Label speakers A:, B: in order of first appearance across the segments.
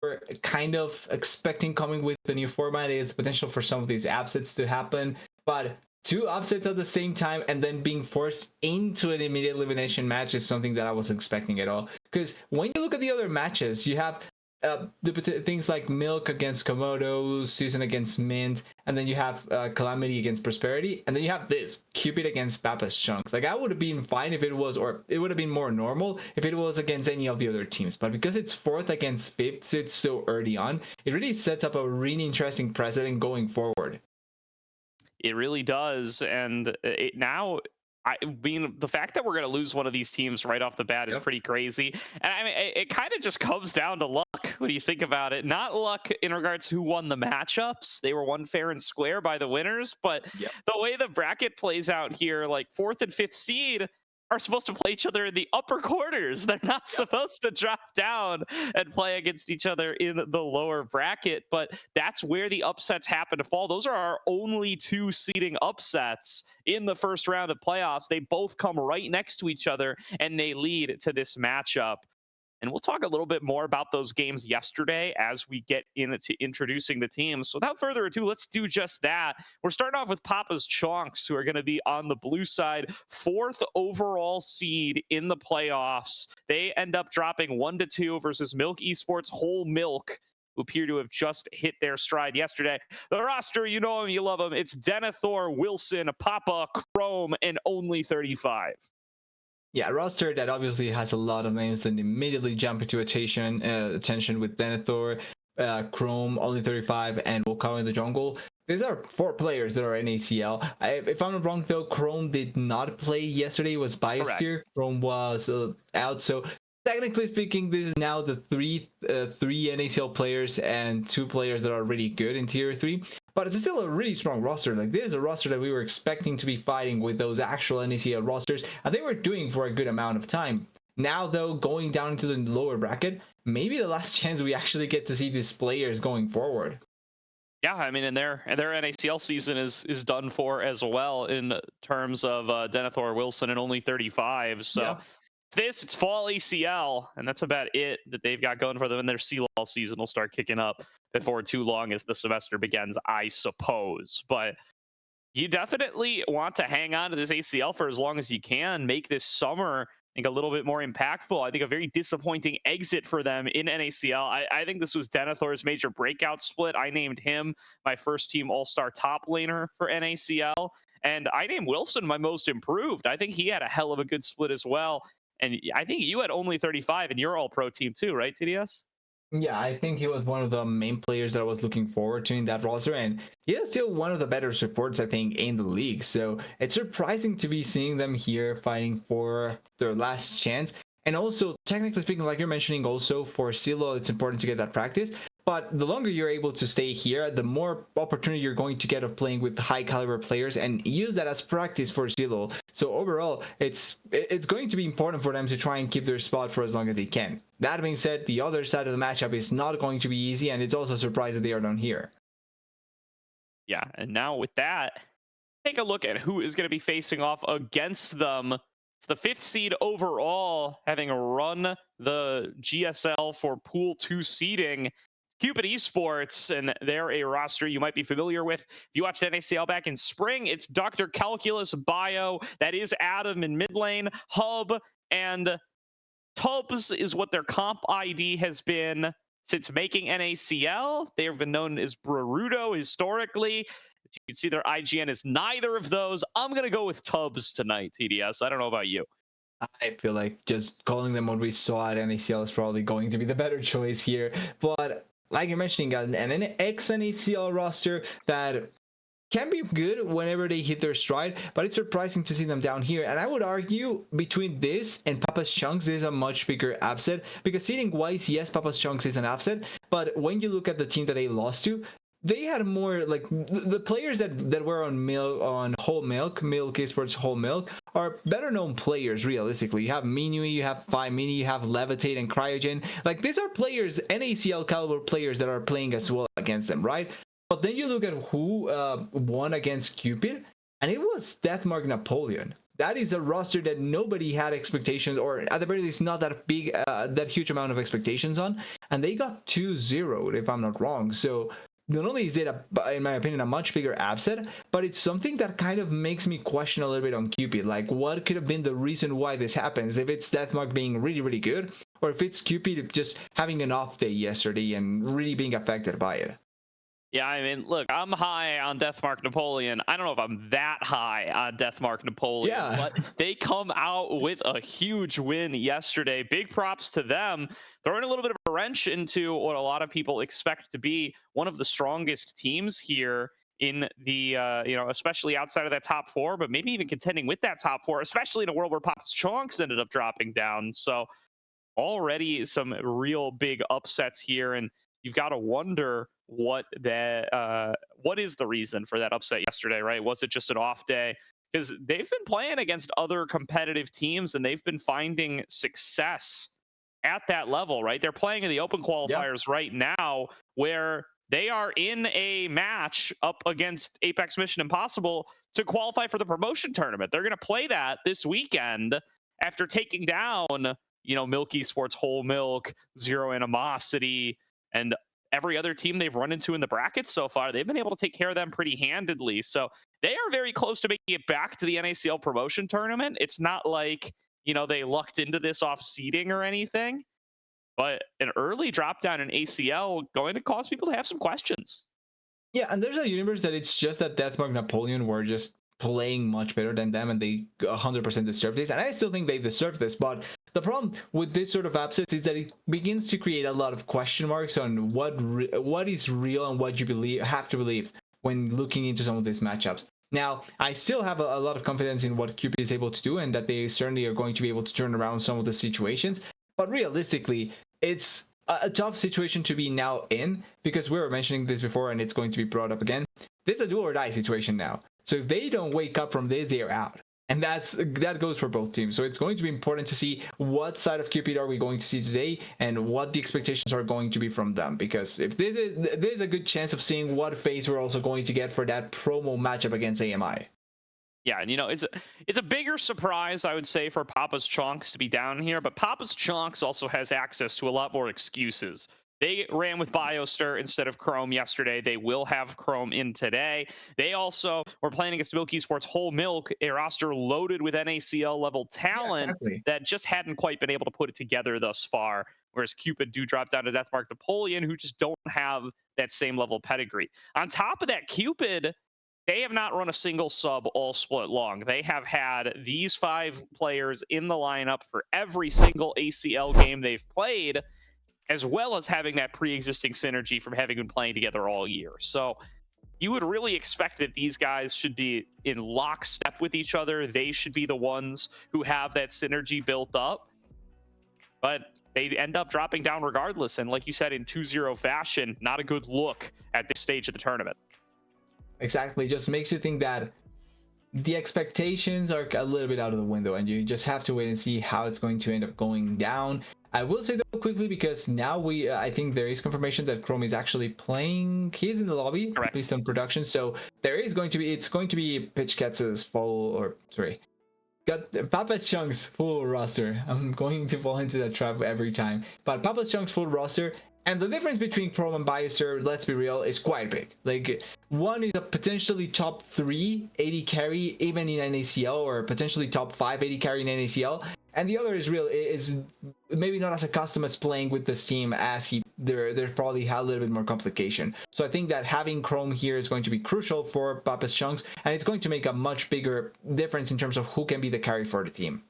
A: we're kind of expecting coming with the new format is potential for some of these upsets to happen, but two upsets at the same time and then being forced into an immediate elimination match is something that I wasn't expecting at all. Because when you look at the other matches, you have things like Milk against Komodo, Susan against Mint, and then you have Calamity against Prosperity, and then you have this Cupid against Papa's Chonccs. Like, I would have been fine if it was, or it would have been more normal if it was against any of the other teams. But because it's fourth against fifth, it's so early on, it really sets up a really interesting precedent going forward.
B: It really does, and now I mean, the fact that we're going to lose one of these teams right off the bat is
A: Yep.
B: pretty crazy. And I mean, it kind of just comes down to luck when you think about it. Not luck in regards to who won the matchups. They were won fair and square by the winners. But
A: Yep.
B: the way the bracket plays out here, like fourth and fifth seed are supposed to play each other in the upper quarters. They're not supposed to drop down and play against each other in the lower bracket. But that's where the upsets happen to fall. Those are our only two seeding upsets in the first round of playoffs. They both come right next to each other and they lead to this matchup. And we'll talk a little bit more about those games yesterday as we get into introducing the teams. So without further ado, let's do just that. We're starting off with Papa's Chonccs, who are going to be on the blue side, fourth overall seed in the playoffs. They end up dropping 1-2 versus Milk Esports Whole Milk, who appear to have just hit their stride yesterday. The roster, you know him, you love him. It's Denethor, Wilson, Papa, Chrome, and Only 35.
A: Yeah, a roster that obviously has a lot of names and immediately jump into attention with Denethor, Chrome, Only 35, and Wokao in the jungle. These are four players that are in ACL. If I'm not wrong, though, Chrome did not play yesterday. It was biased here. Chrome was out, so technically speaking, this is now the three NACL players and two players that are really good in tier 3. But it's still a really strong roster. Like, this is a roster that we were expecting to be fighting with those actual NACL rosters, and they were doing for a good amount of time. Now, though, going down into the lower bracket, maybe the last chance we actually get to see these players going forward.
B: Yeah, I mean, and their NACL season is done for as well in terms of Denethor, Wilson, and Only 35. So.
A: Yeah.
B: It's fall ACL, and that's about it that they've got going for them. And their CLOL season will start kicking up before too long as the semester begins, I suppose. But you definitely want to hang on to this ACL for as long as you can, make this summer, I think, a little bit more impactful. I think a very disappointing exit for them in NACL. I think this was Denethor's major breakout split. I named him my first team all-star top laner for NACL. And I named Wilson my most improved. I think he had a hell of a good split as well. And I think you had Only 35 in your all-pro team too, right, TDS?
A: Yeah, I think he was one of the main players that I was looking forward to in that roster, and he is still one of the better supports, I think, in the league. So it's surprising to be seeing them here fighting for their last chance. And also, technically speaking, like you're mentioning, also for Silo, it's important to get that practice. But the longer you're able to stay here, the more opportunity you're going to get of playing with high caliber players and use that as practice for Zillow. So overall, it's going to be important for them to try and keep their spot for as long as they can. That being said, the other side of the matchup is not going to be easy, and it's also a surprise that they are down here.
B: Yeah, and now with that, take a look at who is going to be facing off against them. It's the fifth seed overall, having run the GSL for Pool 2 seeding. Cupid Esports, and they're a roster you might be familiar with. If you watched NACL back in spring, it's Dr. Calculus Bio. That is Adam in mid lane. Hub and Tubbs is what their comp ID has been since making NACL. They have been known as Brurudo historically. As you can see, their IGN is neither of those. I'm going to go with Tubbs tonight, TDS. I don't know about you.
A: I feel like just calling them what we saw at NACL is probably going to be the better choice here. But like you're mentioning, an ex-NACL roster that can be good whenever they hit their stride, but it's surprising to see them down here. And I would argue between this and Papa's Chonccs is a much bigger upset, because seeding wise, yes, Papa's Chonccs is an upset, but when you look at the team that they lost to, they had more, like, the players that were on Whole Milk Esports Whole Milk are better known players realistically. You have Minui, you have Phi Mini, you have Levitate and Cryogen. Like, these are players, NACL caliber players, that are playing as well against them, right? But then you look at who won against Cupid, and it was Deathmark Napoleon. that is a roster that nobody had expectations, or at the very least not that big, that huge amount of expectations on, and they got 2-0 if I'm not wrong. So not only is it in my opinion, a much bigger upset, but it's something that kind of makes me question a little bit on Cupid. Like, what could have been the reason why this happens? If it's Deathmark being really, really good, or if it's Cupid just having an off day yesterday and really being affected by it.
B: Yeah, I mean, look, I'm high on Deathmark Napoleon. I don't know if I'm that high on Deathmark Napoleon,
A: Yeah.
B: but they come out with a huge win yesterday. Big props to them. Throwing a little bit of a wrench into what a lot of people expect to be one of the strongest teams here in the, especially outside of that top four, but maybe even contending with that top four, especially in a world where Pop's Chonccs ended up dropping down. So already some real big upsets here, and you've got to wonder what is the reason for that upset yesterday, right? Was it just an off day? Because they've been playing against other competitive teams and they've been finding success at that level, right? They're playing in the open
A: Yeah.
B: qualifiers right now where they are in a match up against Apex Mission Impossible to qualify for the promotion tournament. They're going to play that this weekend after taking down Milk Esports, Whole Milk, Zero Animosity, and every other team they've run into in the brackets so far. They've been able to take care of them pretty handedly. So they are very close to making it back to the NACL promotion tournament. It's not like, they lucked into this off seeding or anything, but an early drop down in ACL going to cause people to have some questions.
A: Yeah, and there's a universe that it's just that Deathmark Napoleon were just playing much better than them, and they 100% deserve this. And I still think they deserve this. But the problem with this sort of upsets is that it begins to create a lot of question marks on what is real and what you have to believe when looking into some of these matchups. Now, I still have a lot of confidence in what Cupid is able to do, and that they certainly are going to be able to turn around some of the situations. But realistically, it's a tough situation to be now in, because we were mentioning this before and it's going to be brought up again. This is a do or die situation now. So if they don't wake up from this, they are out. And that goes for both teams. So it's going to be important to see what side of Cupid are we going to see today and what the expectations are going to be from them. Because if this is a good chance of seeing what phase we're also going to get for that promo matchup against AMI.
B: Yeah, and it's a bigger surprise, I would say, for Papa's Chonccs to be down here, but Papa's Chonccs also has access to a lot more excuses. They ran with Biostir instead of Chrome yesterday. They will have Chrome in today. They also were playing against Milk Esports Whole Milk, a roster loaded with NACL level talent.
A: Yeah, exactly.
B: That just hadn't quite been able to put it together thus far. Whereas Cupid do drop down to Deathmark Napoleon, who just don't have that same level pedigree. On top of that, Cupid, they have not run a single sub all split long. They have had these 5 players in the lineup for every single ACL game they've played, as well as having that pre-existing synergy from having been playing together all year. So you would really expect that these guys should be in lockstep with each other. They should be the ones who have that synergy built up. But they end up dropping down regardless. And like you said, in 2-0 fashion, not a good look at this stage of the tournament.
A: Exactly. Just makes you think that the expectations are a little bit out of the window, and you just have to wait and see how it's going to end up going down. I will say though quickly, because now I think there is confirmation that Chrome is actually playing. He's in the lobby,
B: Correct.
A: at least on production. So it's going to be Pitch Cats's got Papa's Chonccs full roster. I'm going to fall into that trap every time. But Papa's Chonccs full roster, and the difference between Chrome and Biostir, let's be real, is quite big. Like, one is a potentially top 3 AD carry even in NACL, or potentially top 5 AD carry in NACL, and the other is maybe not as accustomed as playing with this team as there's probably had a little bit more complication. So I think that having Chrome here is going to be crucial for Papa's Chonccs, and it's going to make a much bigger difference in terms of who can be the carry for the team.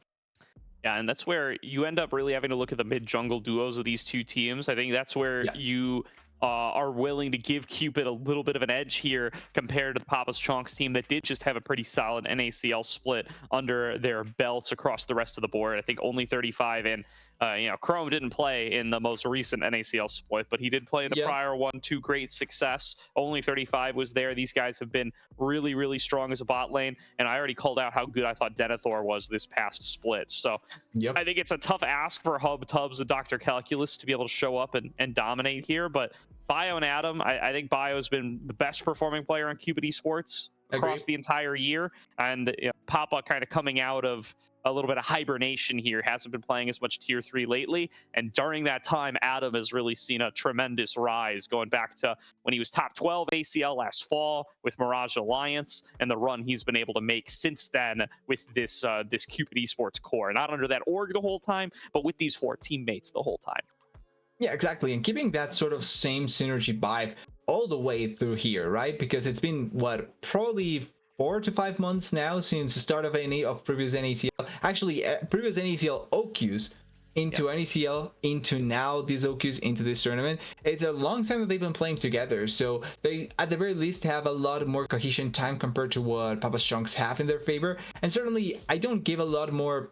B: Yeah, and that's where you end up really having to look at the mid-jungle duos of these two teams. I think that's where you are willing to give Cupid a little bit of an edge here compared to the Papa's Chonccs team that did just have a pretty solid NACL split under their belts across the rest of the board. I think only 35 in. Chrome didn't play in the most recent NACL split, but he did play in the prior one to great success. Only 35 was there. These guys have been really, really strong as a bot lane, and I already called out how good I thought Denethor was this past split. So I think it's a tough ask for Hub Tubbs and Dr. Calculus to be able to show up and dominate here, but Bio and Adam, I think Bio has been the best performing player on Cupid Esports across
A: Agree.
B: the entire year. And Papa kind of coming out of a little bit of hibernation here, hasn't been playing as much tier 3 lately. And during that time, Adam has really seen a tremendous rise, going back to when he was top 12 ACL last fall with Mirage Alliance, and the run he's been able to make since then with this Cupid Esports core. Not under that org the whole time, but with these 4 teammates the whole time.
A: Yeah, exactly. And keeping that sort of same synergy vibe all the way through here, right? Because it's been what, probably 4 to 5 months now since the start of any of previous NACL. Actually, previous NACL OQs into NACL, into now these OQs into this tournament. It's a long time that they've been playing together, so they at the very least have a lot more cohesion time compared to what Papa's Chonccs have in their favor. And certainly, I don't give a lot more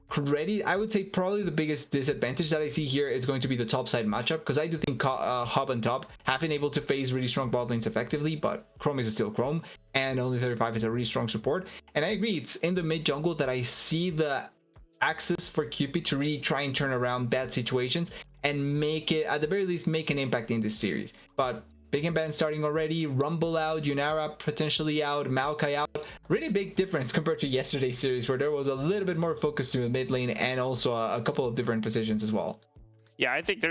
A: credit. I would say probably the biggest disadvantage that I see here is going to be the top side matchup, because I do think Hub and Top have been able to face really strong bot lanes effectively, but Chrome is still Chrome, and only 35 is a really strong support. And I agree, it's in the mid jungle that I see the access for Cupid to really try and turn around bad situations and make it, at the very least, make an impact in this series. But Big and Ben starting already, Rumble out, Yunara potentially out, Maokai out. Really big difference compared to yesterday's series, where there was a little bit more focus to the mid lane and also a couple of different positions as well.
B: Yeah, I think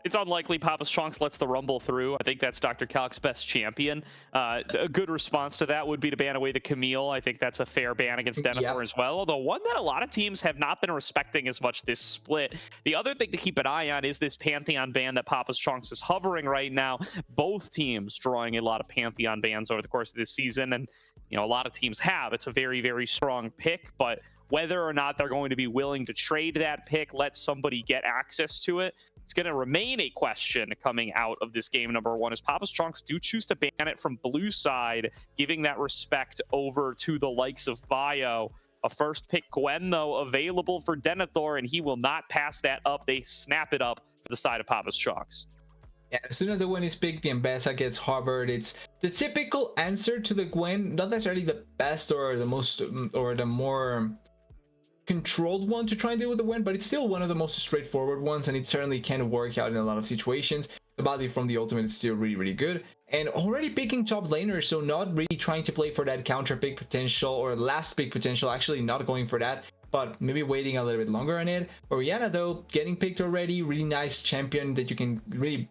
B: it's unlikely Papa's Chonccs lets the Rumble through. I think that's Dr. Calc's best champion. A good response to that would be to ban away the Camille. I think that's a fair ban against Denethor as well, although one that a lot of teams have not been respecting as much this split. The other thing to keep an eye on is this Pantheon ban that Papa's Chonccs is hovering right now. Both teams drawing a lot of Pantheon bans over the course of this season, and a lot of teams have. It's a very, very strong pick, but whether or not they're going to be willing to trade that pick, let somebody get access to it, it's going to remain a question coming out of this game number 1, as Papa's Chonccs do choose to ban it from blue side, giving that respect over to the likes of Bio. A first pick Gwen, though, available for Denethor, and he will not pass that up. They snap it up for the side of Papa's Chonccs.
A: Yeah, as soon as the Gwen is picked, the Ambessa gets harbored. It's the typical answer to the Gwen, not necessarily the best or the most or the more controlled one to try and deal with the Gwen, but it's still one of the most straightforward ones, and it certainly can work out in a lot of situations. The body from the ultimate is still really, really good, and already picking top laner, so not really trying to play for that counter pick potential or last pick potential, actually not going for that, but maybe waiting a little bit longer on it. Orianna, though, getting picked already, really nice champion that you can really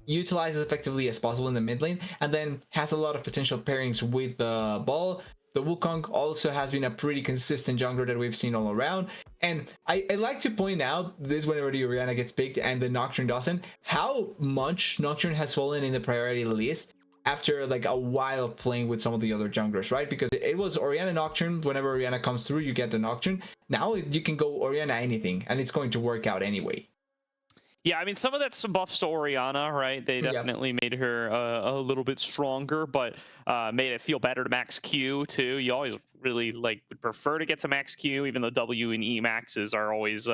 A: utilize as effectively as possible in the mid lane, and then has a lot of potential pairings with the ball. The Wukong also has been a pretty consistent jungler that we've seen all around. And I like to point out this whenever the Orianna gets picked and the Nocturne doesn't, how much Nocturne has fallen in the priority list after like a while of playing with some of the other junglers, right? Because it was Orianna Nocturne. Whenever Orianna comes through, you get the Nocturne. Now you can go Orianna anything, and it's going to work out anyway.
B: Yeah, I mean, some of that's some buffs to Orianna, right? They definitely made her a little bit stronger, but made it feel better to max Q, too. You always really would prefer to get to max Q, even though W and E maxes are always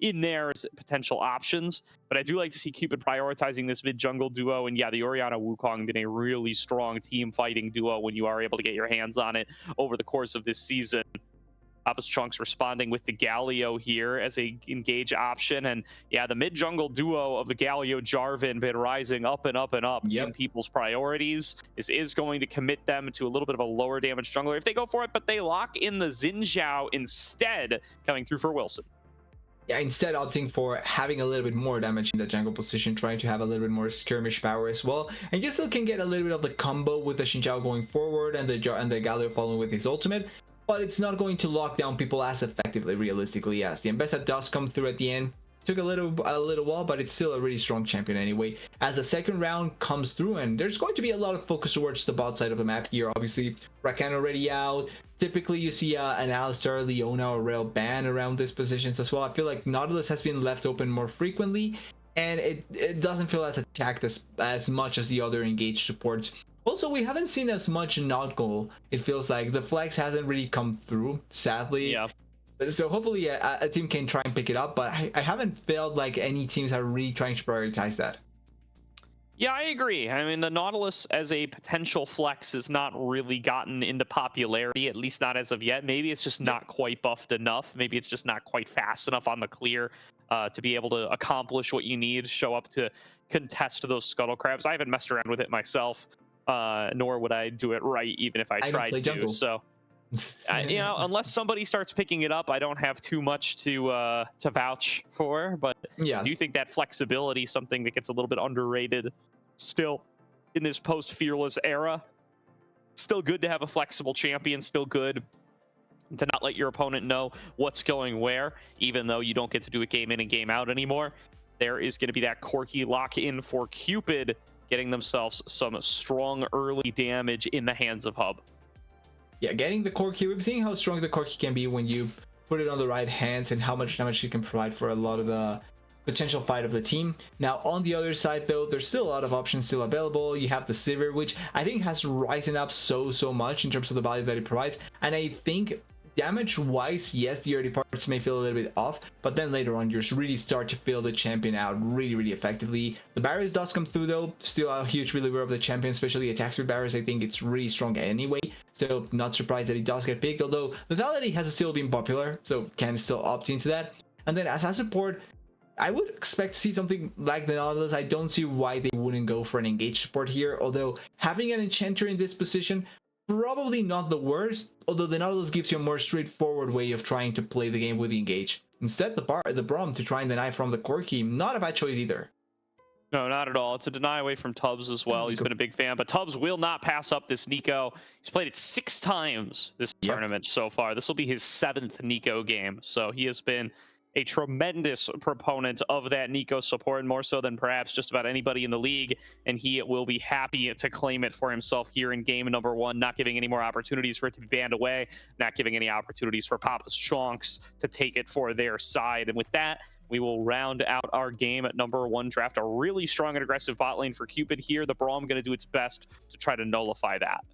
B: in there as potential options. But I do like to see Cupid prioritizing this mid-jungle duo, and yeah, the Orianna Wukong been a really strong team-fighting duo when you are able to get your hands on it over the course of this season. Papa's Chonccs responding with the Galio here as a engage option. And yeah, the mid-jungle duo of the Galio Jarvan been rising up and up and up in people's priorities. This is going to commit them to a little bit of a lower damage jungler if they go for it, but they lock in the Xin Zhao instead, coming through for Wilson.
A: Yeah, instead opting for having a little bit more damage in the jungle position, trying to have a little bit more skirmish power as well, and you still can get a little bit of the combo with the Xin Zhao going forward and the Galio following with his ultimate, but it's not going to lock down people as effectively, realistically, as the Ambessa does come through at the end. Took a little while, but it's still a really strong champion anyway. As the second round comes through, and there's going to be a lot of focus towards the bot side of the map here. Obviously, Rakan already out. Typically, you see an Alistar, Leona, or Rel ban around these positions as well. I feel like Nautilus has been left open more frequently, and it doesn't feel as attacked as much as the other engaged supports. Also, we haven't seen as much not goal. It feels like the flex hasn't really come through, sadly.
B: Yeah.
A: So hopefully a team can try and pick it up, but I haven't felt like any teams are really trying to prioritize that.
B: Yeah, I agree. I mean, the Nautilus as a potential flex has not really gotten into popularity, at least not as of yet. Maybe it's just not quite buffed enough. Maybe it's just not quite fast enough on the clear to be able to accomplish what you need, show up to contest those scuttle crabs. I haven't messed around with it myself. nor would I do it right even if I
A: I don't
B: tried
A: play
B: to.
A: jungle.
B: So, unless somebody starts picking it up, I don't have too much to vouch for. But I
A: Yeah.
B: do think that flexibility is something that gets a little bit underrated still in this post-Fearless era. Still good to have a flexible champion, still good to not let your opponent know what's going where, even though you don't get to do it game in and game out anymore. There is going to be that Corki lock-in for Cupid, getting themselves some strong early damage in the hands of Hub.
A: Yeah, getting the Corki, we've seen how strong the Corki can be when you put it on the right hands and how much damage it can provide for a lot of the potential fight of the team. Now, on the other side, though, there's still a lot of options still available. You have the Sivir, which I think has risen up so much in terms of the value that it provides. And I think damage-wise, yes, the early parts may feel a little bit off, but then later on, you really start to feel the champion out really effectively. The Barriers does come through, though. Still a huge believer of the champion, especially attacks with Barriers. I think it's really strong anyway, so not surprised that it does get picked, although Lethality has still been popular, so can still opt into that. And then as a support, I would expect to see something like the Nautilus. I don't see why they wouldn't go for an engaged support here, although having an enchanter in this position, probably not the worst, although the Nautilus gives you a more straightforward way of trying to play the game with the engage. Instead, the Braum to try and deny from the Corki, not a bad choice either.
B: No, not at all. It's a deny away from Tubbs as well. He's been a big fan, but Tubbs will not pass up this Nico. He's played it 6 times this tournament so far. This will be his 7th Nico game, so he has been a tremendous proponent of that Nico support, more so than perhaps just about anybody in the league, and he will be happy to claim it for himself here in game number 1, not giving any more opportunities for it to be banned away, not giving any opportunities for Papa's Chonccs to take it for their side. And with that, we will round out our game at number 1 draft. A really strong and aggressive bot lane for Cupid here. The Braum going to do its best to try to nullify that.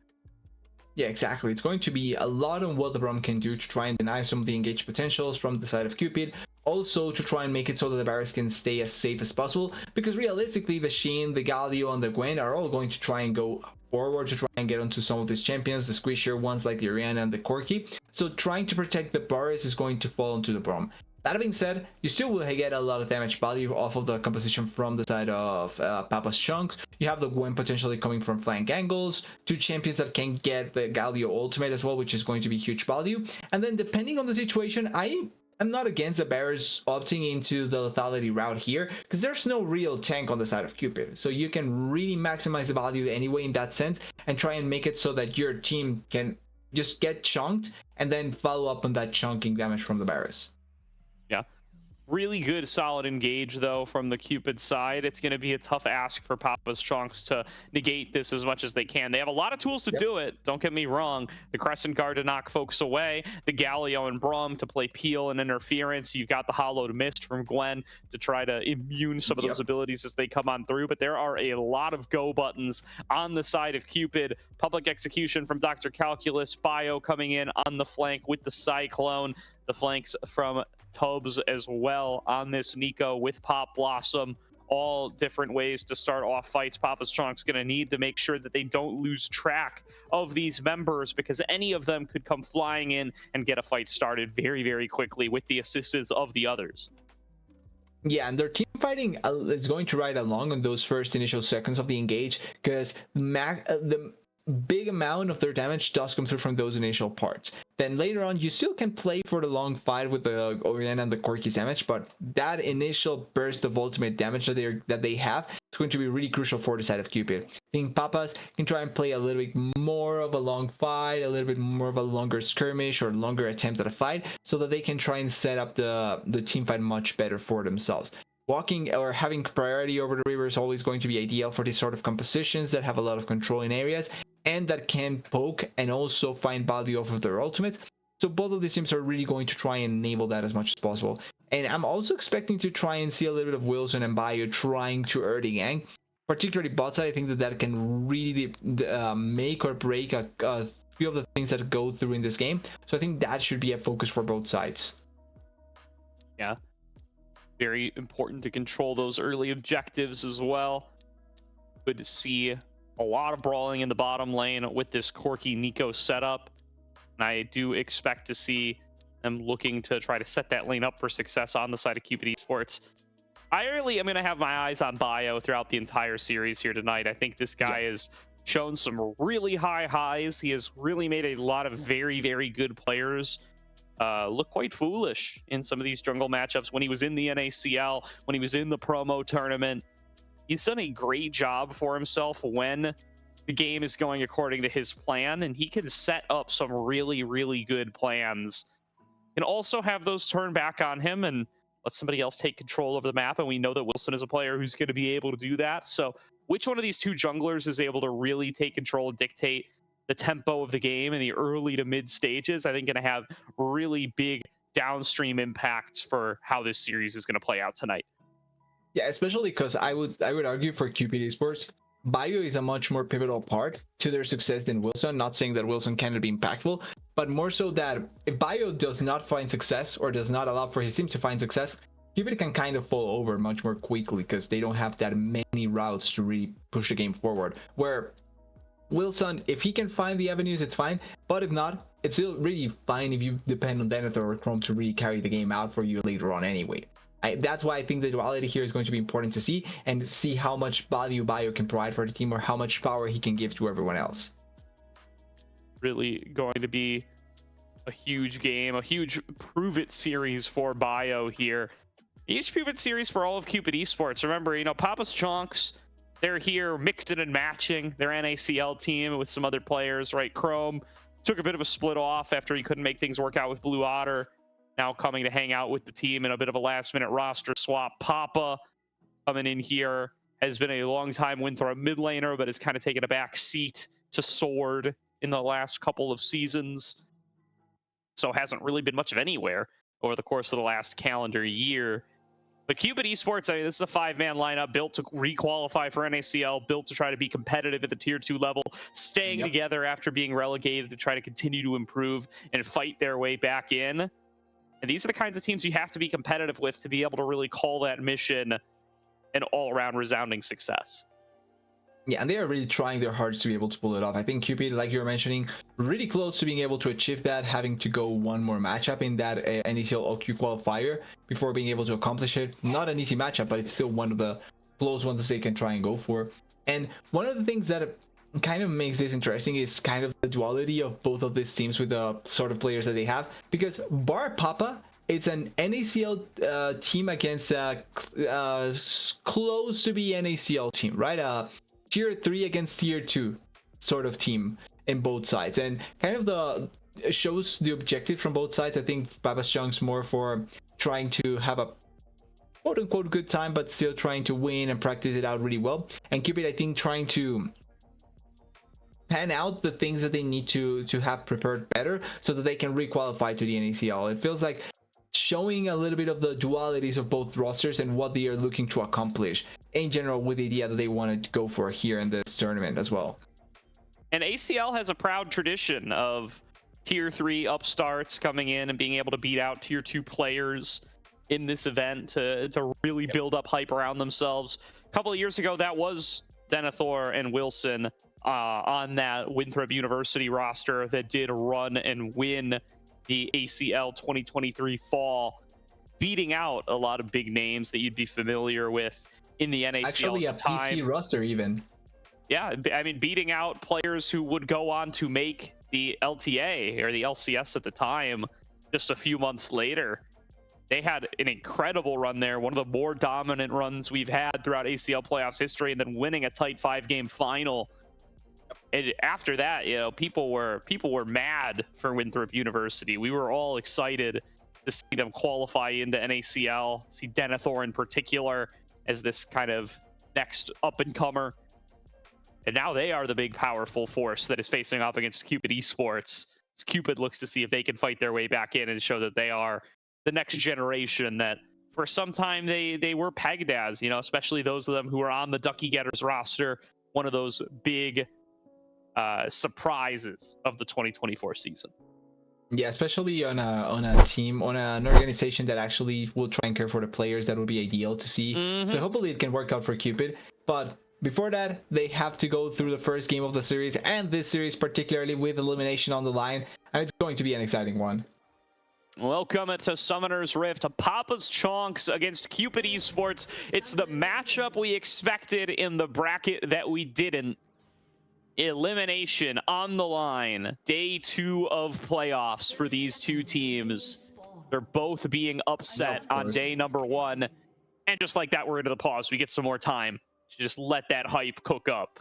A: Yeah, exactly. It's going to be a lot on what the Braum can do to try and deny some of the engaged potentials from the side of Cupid. Also to try and make it so that the Barriers can stay as safe as possible. Because realistically, the Shin, the Galio, and the Gwen are all going to try and go forward to try and get onto some of these champions, the squishier ones like the Orianna and the Corki. So trying to protect the Barriers is going to fall onto the Braum. That being said, you still will get a lot of damage value off of the composition from the side of Papa's Chonccs. You have the Gwen potentially coming from flank angles, 2 champions that can get the Galio ultimate as well, which is going to be huge value. And then depending on the situation, I'm not against the Bears opting into the lethality route here, because there's no real tank on the side of Cupid. So you can really maximize the value anyway in that sense, and try and make it so that your team can just get chunked, and then follow up on that chunking damage from the Bears.
B: Yeah. Really good, solid engage, though, from the Cupid side. It's going to be a tough ask for Papa's Chonccs to negate this as much as they can. They have a lot of tools to do it. Don't get me wrong. The Crescent Guard to knock folks away. The Galio and Braum to play Peel and Interference. You've got the Hollowed Mist from Gwen to try to immune some of those abilities as they come on through. But there are a lot of go buttons on the side of Cupid. Public Execution from Dr. Calculus. Bio coming in on the flank with the Cyclone. The flanks from Tubbs as well on this Nico with Pop Blossom. All different ways to start off fights. Papa's Chonccs going to need to make sure that they don't lose track of these members, because any of them could come flying in and get a fight started very quickly with the assistance of the others.
A: Yeah, and their team fighting is going to ride along on those first initial seconds of the engage, because the big amount of their damage does come through from those initial parts. Then later on, you still can play for the long fight with the Orianna and the Corki's damage, but that initial burst of ultimate damage that they have is going to be really crucial for the side of Cupid. I think Papas can try and play a little bit more of a long fight, a little bit more of a longer skirmish or longer attempt at a fight, so that they can try and set up the team fight much better for themselves. Walking or having priority over the river is always going to be ideal for these sort of compositions that have a lot of control in areas and that can poke and also find value off of their ultimate. So both of these teams are really going to try and enable that as much as possible. And I'm also expecting to try and see a little bit of Wilson and Bio trying to early gang, particularly bot side. I think that can really make or break a few of the things that go through in this game. So I think that should be a focus for both sides.
B: Yeah. Very important to control those early objectives as well. Good to see a lot of brawling in the bottom lane with this Corki Nico setup. And I do expect to see them looking to try to set that lane up for success on the side of Cupid Esports. I really am going to have my eyes on Bio throughout the entire series here tonight. I think this guy is shown some really high highs. He has really made a lot of very, very good players look quite foolish in some of these jungle matchups. When he was in the NACL, when he was in the promo tournament, he's done a great job for himself when the game is going according to his plan, and he can set up some really, really good plans. Can also have those turn back on him and let somebody else take control of the map, and we know that Wilson is a player who's going to be able to do that. So which one of these two junglers is able to really take control and dictate the tempo of the game in the early to mid stages, I think going to have really big downstream impacts for how this series is going to play out tonight.
A: Yeah, especially because I would argue for Cupid Esports, Bio is a much more pivotal part to their success than Wilson. Not saying that Wilson cannot be impactful, but more so that if Bio does not find success or does not allow for his team to find success, Cupid can kind of fall over much more quickly because they don't have that many routes to really push the game forward. Where Wilson, if he can find the avenues, it's fine. But if not, it's still really fine if you depend on Denethor or Chrome to really carry the game out for you later on anyway. That's why I think the duality here is going to be important to see, and see how much value Bio can provide for the team or how much power he can give to everyone else.
B: Really going to be a huge game, a huge prove-it series for Bio here. Each prove-it series for all of Cupid Esports. Remember, you know, Papa's Chonccs, they're here mixing and matching their NACL team with some other players, right? Chrome took a bit of a split off after he couldn't make things work out with Blue Otter. Now coming to hang out with the team in a bit of a last-minute roster swap. Papa coming in here has been a long-time Winthrop mid laner, but has kind of taken a back seat to Sword in the last couple of seasons. So hasn't really been much of anywhere over the course of the last calendar year. But Cupid Esports, I mean, this is a 5-man lineup built to requalify for NACL, built to try to be competitive at the tier 2 level, staying together after being relegated to try to continue to improve and fight their way back in. And these are the kinds of teams you have to be competitive with to be able to really call that mission an all-around resounding success.
A: Yeah, and they are really trying their hardest to be able to pull it off. I think Cupid, like you were mentioning, really close to being able to achieve that, having to go one more matchup in that NACL OQ qualifier before being able to accomplish it. Not an easy matchup, but it's still one of the close ones they can try and go for. And one of the things that kind of makes this interesting is kind of the duality of both of these teams with the sort of players that they have. Because Bar Papa, it's an NACL team against a close to be NACL team, right? Tier 3 against tier 2 sort of team in both sides, and kind of the shows the objective from both sides. I think Papa's Chonccs more for trying to have a quote-unquote good time, but still trying to win and practice it out really well, and Cupid, I think, trying to pan out the things that they need to have prepared better so that they can re-qualify to the NACL. It feels like showing a little bit of the dualities of both rosters and what they are looking to accomplish in general with the idea that they wanted to go for here in this tournament as well.
B: And ACL has a proud tradition of tier 3 upstarts coming in and being able to beat out tier 2 players in this event to really build up hype around themselves. A couple of years ago, that was Denethor and Wilson on that Winthrop University roster that did run and win the ACL 2023 fall, beating out a lot of big names that you'd be familiar with in the NACL.
A: Actually,
B: at the
A: a PC roster even.
B: Yeah, I mean, beating out players who would go on to make the LTA or the LCS at the time just a few months later. They had an incredible run there, one of the more dominant runs we've had throughout ACL playoffs history, and then winning a tight 5-game final. And after that, you know, people were mad for Winthrop University. We were all excited to see them qualify into NACL, see Denethor in particular as this kind of next up-and-comer. And now they are the big, powerful force that is facing off against Cupid Esports. As Cupid looks to see if they can fight their way back in and show that they are the next generation that for some time they were pegged as, you know, especially those of them who are on the Ducky Getters roster, one of those big surprises of the 2024 season.
A: Yeah, especially on a team, on an organization that actually will try and care for the players. That would be ideal to see. So hopefully it can work out for Cupid. But before that, they have to go through the first game of the series, and this series particularly with elimination on the line, and it's going to be an exciting one.
B: Welcome to Summoner's Rift, Papa's Chonccs against Cupid Esports. It's the matchup we expected in the bracket that we didn't. Elimination on the line. Day 2 of playoffs for these two teams. They're both being upset
A: Of
B: on
A: course.
B: day number 1. And just like that, we're into the pause. We get some more time to just let that hype cook up.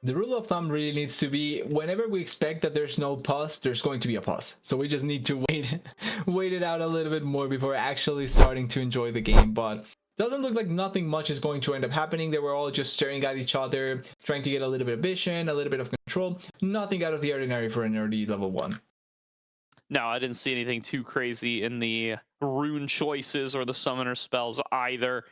A: The rule of thumb really needs to be whenever we expect that there's no pause, there's going to be a pause. So we just need to wait it out a little bit more before actually starting to enjoy the game. But doesn't look like nothing much is going to end up happening. They were all just staring at each other, trying to get a little bit of vision, a little bit of control. Nothing out of the ordinary for an early level 1.
B: No, I didn't see anything too crazy in the rune choices or the summoner spells either.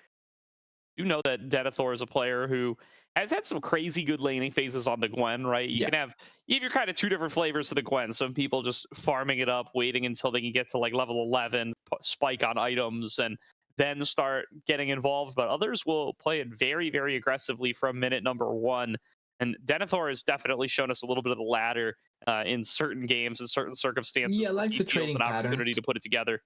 B: You know that Denethor is a player who has had some crazy good laning phases on the Gwen, right? You
A: Yeah.
B: can have your kind of two different flavors of the Gwen. Some people just farming it up, waiting until they can get to like level 11, spike on items, and then start getting involved. But others will play it very, very aggressively from minute number 1. And Denethor has definitely shown us a little bit of the ladder in certain games, in certain circumstances,
A: Yeah,
B: where
A: likes
B: he
A: the
B: feels
A: trading
B: an
A: patterns.
B: opportunity to put it together.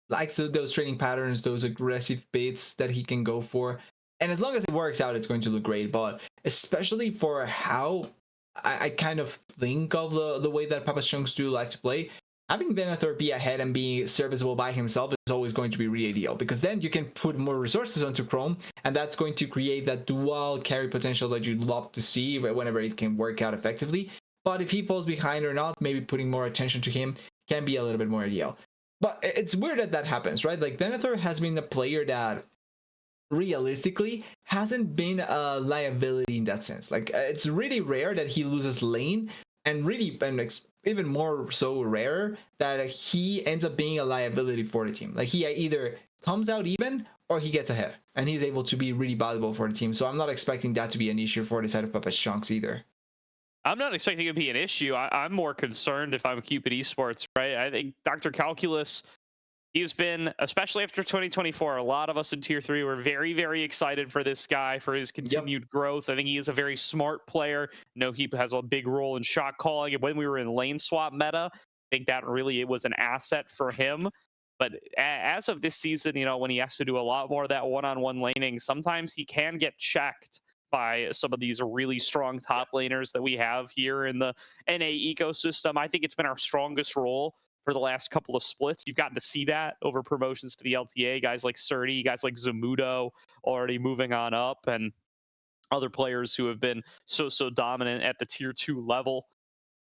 A: Likes those trading patterns, those aggressive baits that he can go for. And as long as it works out, it's going to look great. But especially for how I kind of think of the way that Papa Chonccs do like to play, having Denethor be ahead and be serviceable by himself is always going to be really ideal, because then you can put more resources onto Chrome, and that's going to create that dual carry potential that you'd love to see whenever it can work out effectively. But if he falls behind or not, maybe putting more attention to him can be a little bit more ideal. But it's weird that that happens, right? Like, Denethor has been a player that realistically hasn't been a liability in that sense. Like, it's really rare that he loses lane, and even more so rare that he ends up being a liability for the team. Like, he either comes out even or he gets ahead, and he's able to be really valuable for the team. So I'm not expecting that to be an issue for the side of Papa Chonccs either.
B: I'm not expecting it to be an issue. I'm more concerned if I'm Cupid Esports, right? I think Dr. Calculus, he's been, especially after 2024, a lot of us in Tier 3 were very, very excited for this guy, for his continued growth. I think he is a very smart player. He has a big role in shot calling. And when we were in lane swap meta, I think that really it was an asset for him. But as of this season, when he has to do a lot more of that one-on-one laning, sometimes he can get checked by some of these really strong top laners that we have here in the NA ecosystem. I think it's been our strongest role for the last couple of splits. You've gotten to see that over promotions to the LTA. Guys like Surdy, guys like Zamudo already moving on up, and other players who have been so dominant at the tier 2 level.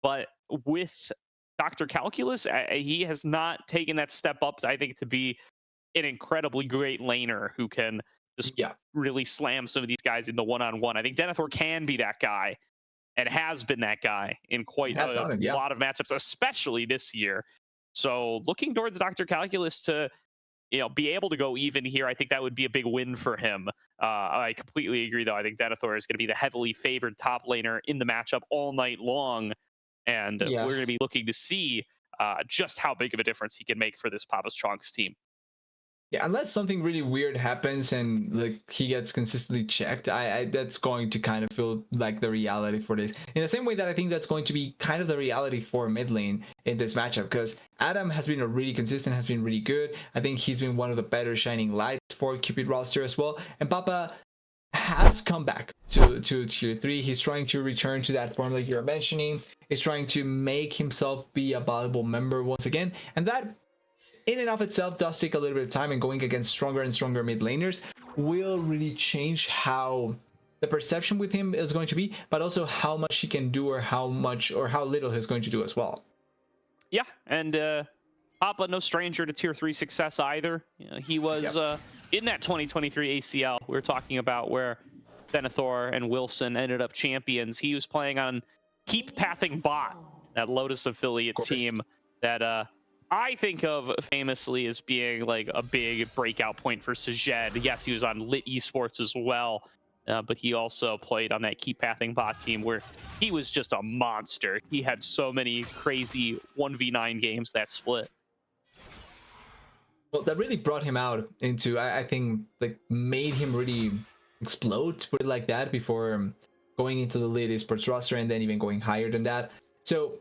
B: But with Dr. Calculus, he has not taken that step up, I think, to be an incredibly great laner who can just really slam some of these guys in the one-on-one. I think Denethor can be that guy, and has been that guy in quite a lot of matchups, especially this year. So looking towards Dr. Calculus to be able to go even here, I think that would be a big win for him. I completely agree, though. I think Denethor is going to be the heavily favored top laner in the matchup all night long, and we're going to be looking to see just how big of a difference he can make for this Papa's Chonccs team.
A: Yeah, unless something really weird happens and like he gets consistently checked, I that's going to kind of feel like the reality for this. In the same way that I think that's going to be kind of the reality for mid lane in this matchup, because Adam has been really consistent, has been really good. I think he's been one of the better shining lights for Cupid roster as well. And Papa has come back to tier 3. He's trying to return to that form like you're mentioning. He's trying to make himself be a valuable member once again, and that in and of itself does take a little bit of time, and going against stronger and stronger mid laners will really change how the perception with him is going to be, but also how much he can do, or how much or how little he's going to do as well.
B: Yeah, and Papa, no stranger to tier 3 success either. He was in that 2023 ACL we were talking about, where Denethor and Wilson ended up champions. He was playing on Keep Pathing Bot, that Lotus affiliate team that I think of famously as being like a big breakout point for Sajed. Yes, he was on Lit Esports as well, but he also played on that Keep Pathing Bot team, where he was just a monster. He had so many crazy 1v9 games that split.
A: Well, that really brought him out into, I think, like made him really explode, to put it like that, before going into the Lit Esports roster and then even going higher than that. So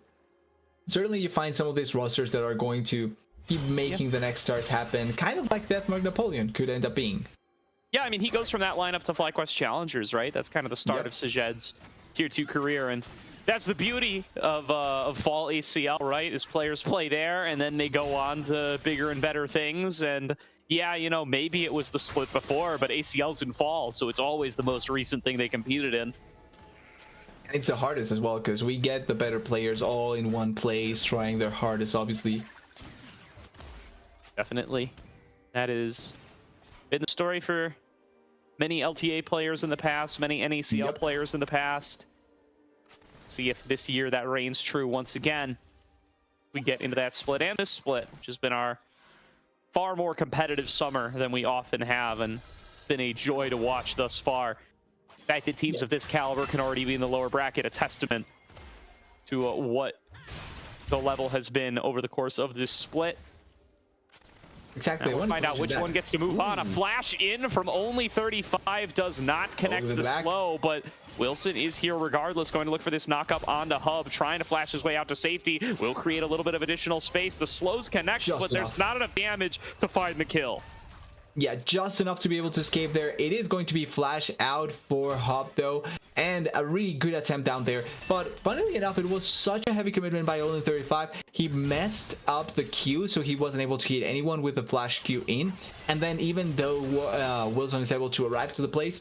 A: certainly you find some of these rosters that are going to keep making the next stars happen, kind of like that Mark Napoleon could end up being.
B: Yeah, I mean, he goes from that lineup to FlyQuest Challengers, right? That's kind of the start of Sajed's Tier 2 career, and that's the beauty of Fall ACL, right? Is players play there, and then they go on to bigger and better things, and yeah, you know, maybe it was the split before, but ACL's in Fall, so it's always the most recent thing they competed in.
A: And it's the hardest as well, because we get the better players all in one place, trying their hardest, obviously.
B: Definitely. That has been the story for many LTA players in the past, many NACL players in the past. See if this year that reigns true once again. We get into that split and this split, which has been our far more competitive summer than we often have, and it's been a joy to watch thus far. The fact that teams of this caliber can already be in the lower bracket, a testament to what the level has been over the course of this split.
A: Exactly.
B: We'll find out which one gets to move on. A flash in from only 35 does not connect the slow, but Wilson is here regardless, going to look for this knock-up onto Hub, trying to flash his way out to safety. Will create a little bit of additional space. The slows connect, but there's not enough damage to find the kill.
A: Yeah, just enough to be able to escape there. It is going to be flash out for Hub though, and a really good attempt down there. But funnily enough, it was such a heavy commitment by only 35. He messed up the Q, so he wasn't able to hit anyone with the flash Q in. And then even though Wilson is able to arrive to the place,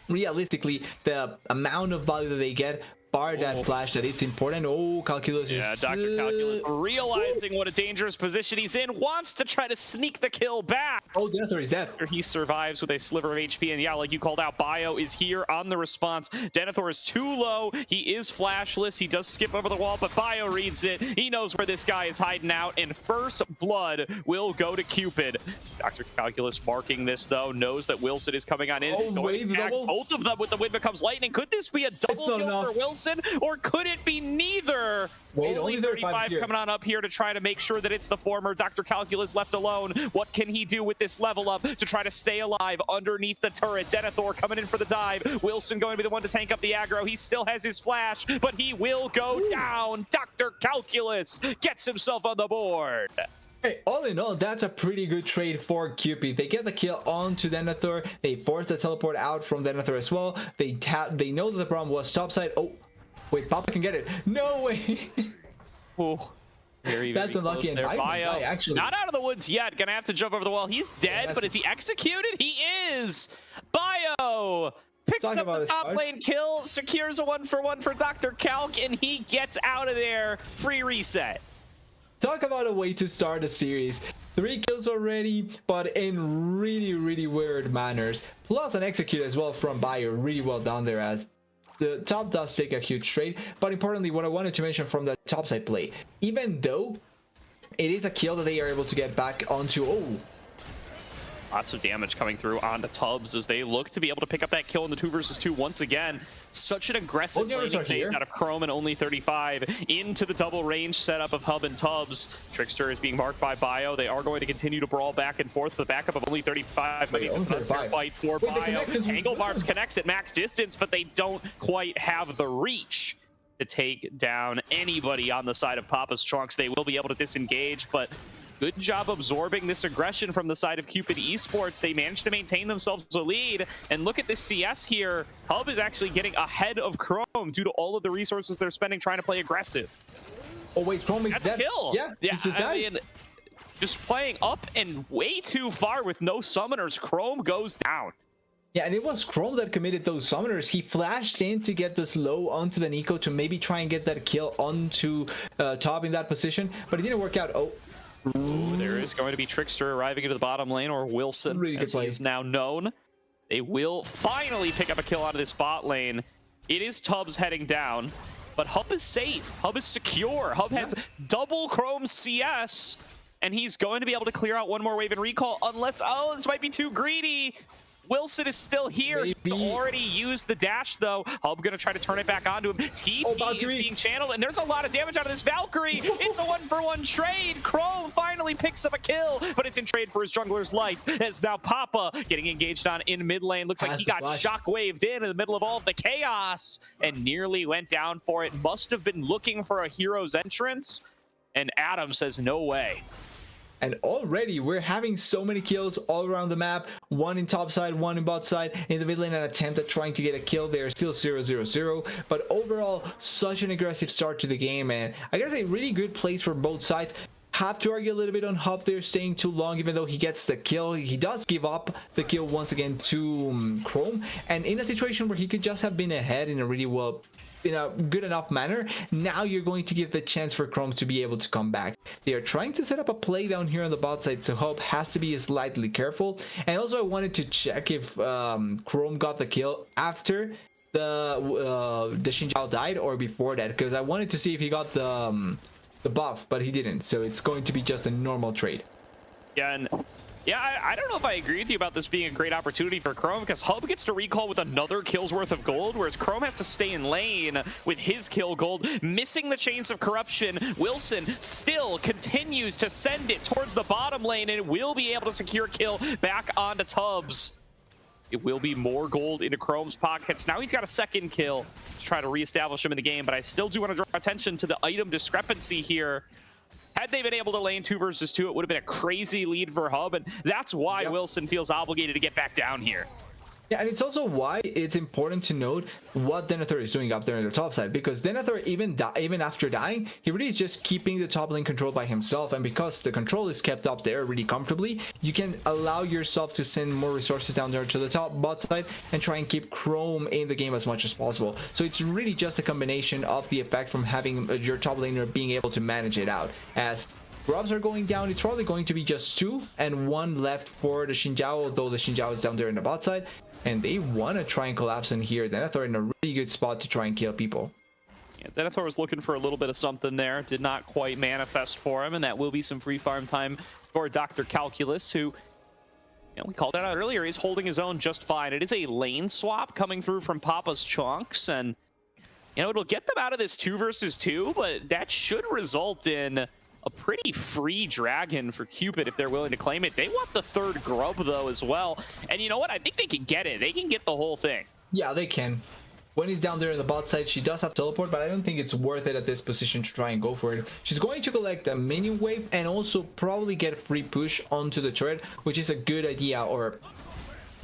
A: realistically, the amount of value that they get, bar that flash, that it's important. Oh, Calculus.
B: Yeah, Dr. Calculus realizing what a dangerous position he's in, wants to try to sneak the kill back.
A: Oh, Denethor is dead.
B: He survives with a sliver of HP, and yeah, like you called out, Bio is here on the response. Denethor is too low. He is flashless. He does skip over the wall, but Bio reads it. He knows where this guy is hiding out, and first blood will go to Cupid. Dr. Calculus marking this, though, knows that Wilson is coming on in. Going to attack both of them with the wind becomes lightning. Could this be a double kill for Wilson, or could it be neither?
A: Wait,
B: only 35 coming on up here to try to make sure that it's the former. Dr. Calculus left alone. What can he do with this level up to try to stay alive underneath the turret? Denethor coming in for the dive. Wilson going to be the one to tank up the aggro. He still has his flash, but he will go down. Dr. Calculus gets himself on the board.
A: Hey, all in all, that's a pretty good trade for Cupid. They get the kill onto Denethor. They force the teleport out from Denethor as well. They know that the problem was topside. Oh, wait, Papa can get it. No way.
B: Oh,
A: that's unlucky. And
B: Bio
A: actually
B: not out of the woods yet. Gonna have to jump over the wall. He's dead, but is he executed? He is. Bio picks up the top lane kill, secures a 1-for-1 for Dr. Calc, and he gets out of there. Free reset.
A: Talk about a way to start a series. 3 kills already, but in really weird manners. Plus an execute as well from Bio, really well done there, as the top does take a huge trade. But importantly, what I wanted to mention from the topside play, even though it is a kill that they are able to get back onto,
B: lots of damage coming through onto Tubbs as they look to be able to pick up that kill in the 2 versus 2 once again. Such an aggressive laning phase out of Chrome and only 35 into the double range setup of Hub and Tubbs. Trickster is being marked by Bio. They are going to continue to brawl back and forth. The backup of only 35, but it's a fair fight for Bio. Tangle Barbs connects at max distance, but they don't quite have the reach to take down anybody on the side of Papa's Chonccs. They will be able to disengage, but good job absorbing this aggression from the side of Cupid Esports. They managed to maintain themselves a lead. And look at this CS here. Hub is actually getting ahead of Chrome due to all of the resources they're spending trying to play aggressive.
A: Oh wait, Chrome is dead.
B: That's a kill.
A: Yeah,
B: I mean, just playing up and way too far with no summoners. Chrome goes down.
A: Yeah, and it was Chrome that committed those summoners. He flashed in to get the slow onto the Nico to maybe try and get that kill onto top in that position, but it didn't work out.
B: Ooh, there is going to be Trickster arriving into the bottom lane, or Wilson, as he is now known. They will finally pick up a kill out of this bot lane. It is Tubbs heading down, but Hub is safe. Hub is secure. Hub has double Chrome CS, and he's going to be able to clear out one more wave and recall, unless, oh, this might be too greedy. Wilson is still here. Maybe. He's already used the dash, though. Hub gonna try to turn it back onto him. TP is being channeled, and there's a lot of damage out of this Valkyrie. It's a 1-for-1 trade. Chrome finally picks up a kill, but it's in trade for his jungler's life. As now Papa getting engaged on in mid lane. Looks like he got shockwaved in the middle of all of the chaos and nearly went down for it. Must have been looking for a hero's entrance, and Adam says no way.
A: And already we're having so many kills all around the map. One in top side, one in bot side. In the mid lane, an attempt at trying to get a kill. They are still 0-0-0. But overall, such an aggressive start to the game, and I gotta say, really good plays for both sides. Have to argue a little bit on Hub there, staying too long, even though he gets the kill. He does give up the kill once again to Chrome. And in a situation where he could just have been ahead in a really in a good enough manner, now you're going to give the chance for Chrome to be able to come back. They are trying to set up a play down here on the bot side, so Hope has to be slightly careful. And also I wanted to check if Chrome got the kill after the Xin Zhao died or before that, because I wanted to see if he got the buff, but he didn't, so it's going to be just a normal trade.
B: Yeah, and I don't know if I agree with you about this being a great opportunity for Chrome, because Hub gets to recall with another kill's worth of gold, whereas Chrome has to stay in lane with his kill gold, missing the chains of corruption. Wilson still continues to send it towards the bottom lane and will be able to secure kill back onto Tubbs. It will be more gold into Chrome's pockets. Now he's got a second kill to try to reestablish him in the game, but I still do want to draw attention to the item discrepancy here. Had they been able to lane 2 versus 2, it would have been a crazy lead for Hub, and that's why Wilson feels obligated to get back down here.
A: Yeah, and it's also why it's important to note what Denethor is doing up there on the top side, because Denethor, even after dying, he really is just keeping the top lane controlled by himself, and because the control is kept up there really comfortably, you can allow yourself to send more resources down there to the top bot side and try and keep Chrome in the game as much as possible. So it's really just a combination of the effect from having your top laner being able to manage it out. As grubs are going down, it's probably going to be just 2 and 1 left for the Xin Zhao, although the Xin Zhao is down there in the bot side. And they want to try and collapse in here. Denethor in a really good spot to try and kill people.
B: Yeah, Denethor was looking for a little bit of something there. Did not quite manifest for him, and that will be some free farm time for Dr. Calculus, who, we called that out earlier, is holding his own just fine. It is a lane swap coming through from Papa's Chonccs, and, it'll get them out of this 2 versus 2, but that should result in a pretty free dragon for Cupid if they're willing to claim it. They want the 3rd grub, though, as well. And you know what? I think they can get it. They can get the whole thing.
A: Yeah, they can. When he's down there in the bot side, she does have teleport, but I don't think it's worth it at this position to try and go for it. She's going to collect a minion wave and also probably get a free push onto the turret, which is a good idea or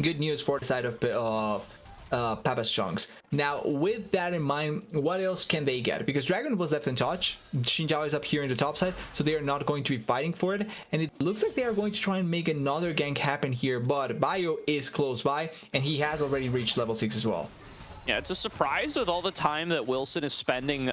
A: good news for the side of Papa's Chonccs. Now, with that in mind, what else can they get? Because Dragon was left untouched. Xin Zhao is up here in the top side, so they are not going to be fighting for it. And it looks like they are going to try and make another gank happen here, but Bio is close by, and he has already reached level 6 as well.
B: Yeah, it's a surprise with all the time that Wilson is spending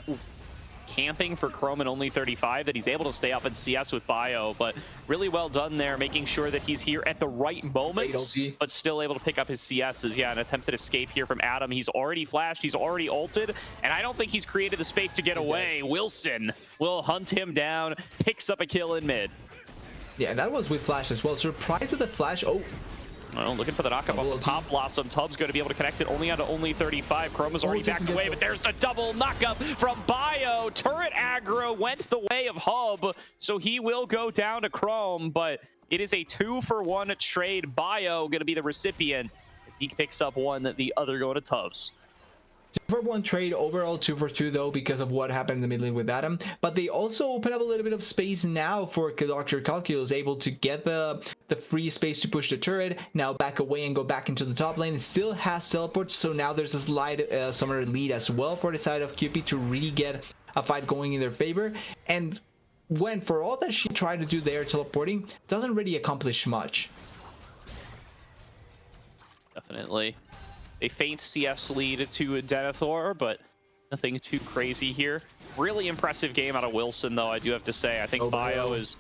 B: camping for Chrome and only 35 that he's able to stay up in CS with Bio, but really well done there, making sure that he's here at the right moments, but still able to pick up his CSs. Yeah, an attempted escape here from Adam. He's already flashed, he's already ulted, and I don't think he's created the space to get away. Wilson will hunt him down, picks up a kill in mid.
A: Yeah, that was with flash as well. Surprised at the flash. Oh,
B: well, looking for the knockup on the top blossom. Tubbs going to be able to connect it only onto only 35. Chrome is already backed away, but there's the double knockup from Bio. Turret aggro went the way of Hub, so he will go down to Chrome, but it is a 2-for-1 trade. Bio going to be the recipient. He picks up one, the other going to Tubbs.
A: 2-for-1 trade, overall 2-for-2 though, because of what happened in the mid lane with Adam. But they also open up a little bit of space now for Dr. Calculus, able to get the free space to push the turret, now back away and go back into the top lane. It still has teleport, so now there's a slight summoner lead as well for the side of Cupid to really get a fight going in their favor. And when, for all that she tried to do there, teleporting doesn't really accomplish much.
B: Definitely. They feint CS lead to Denethor, but nothing too crazy here. Really impressive game out of Wilson, though, I do have to say. I think Bio has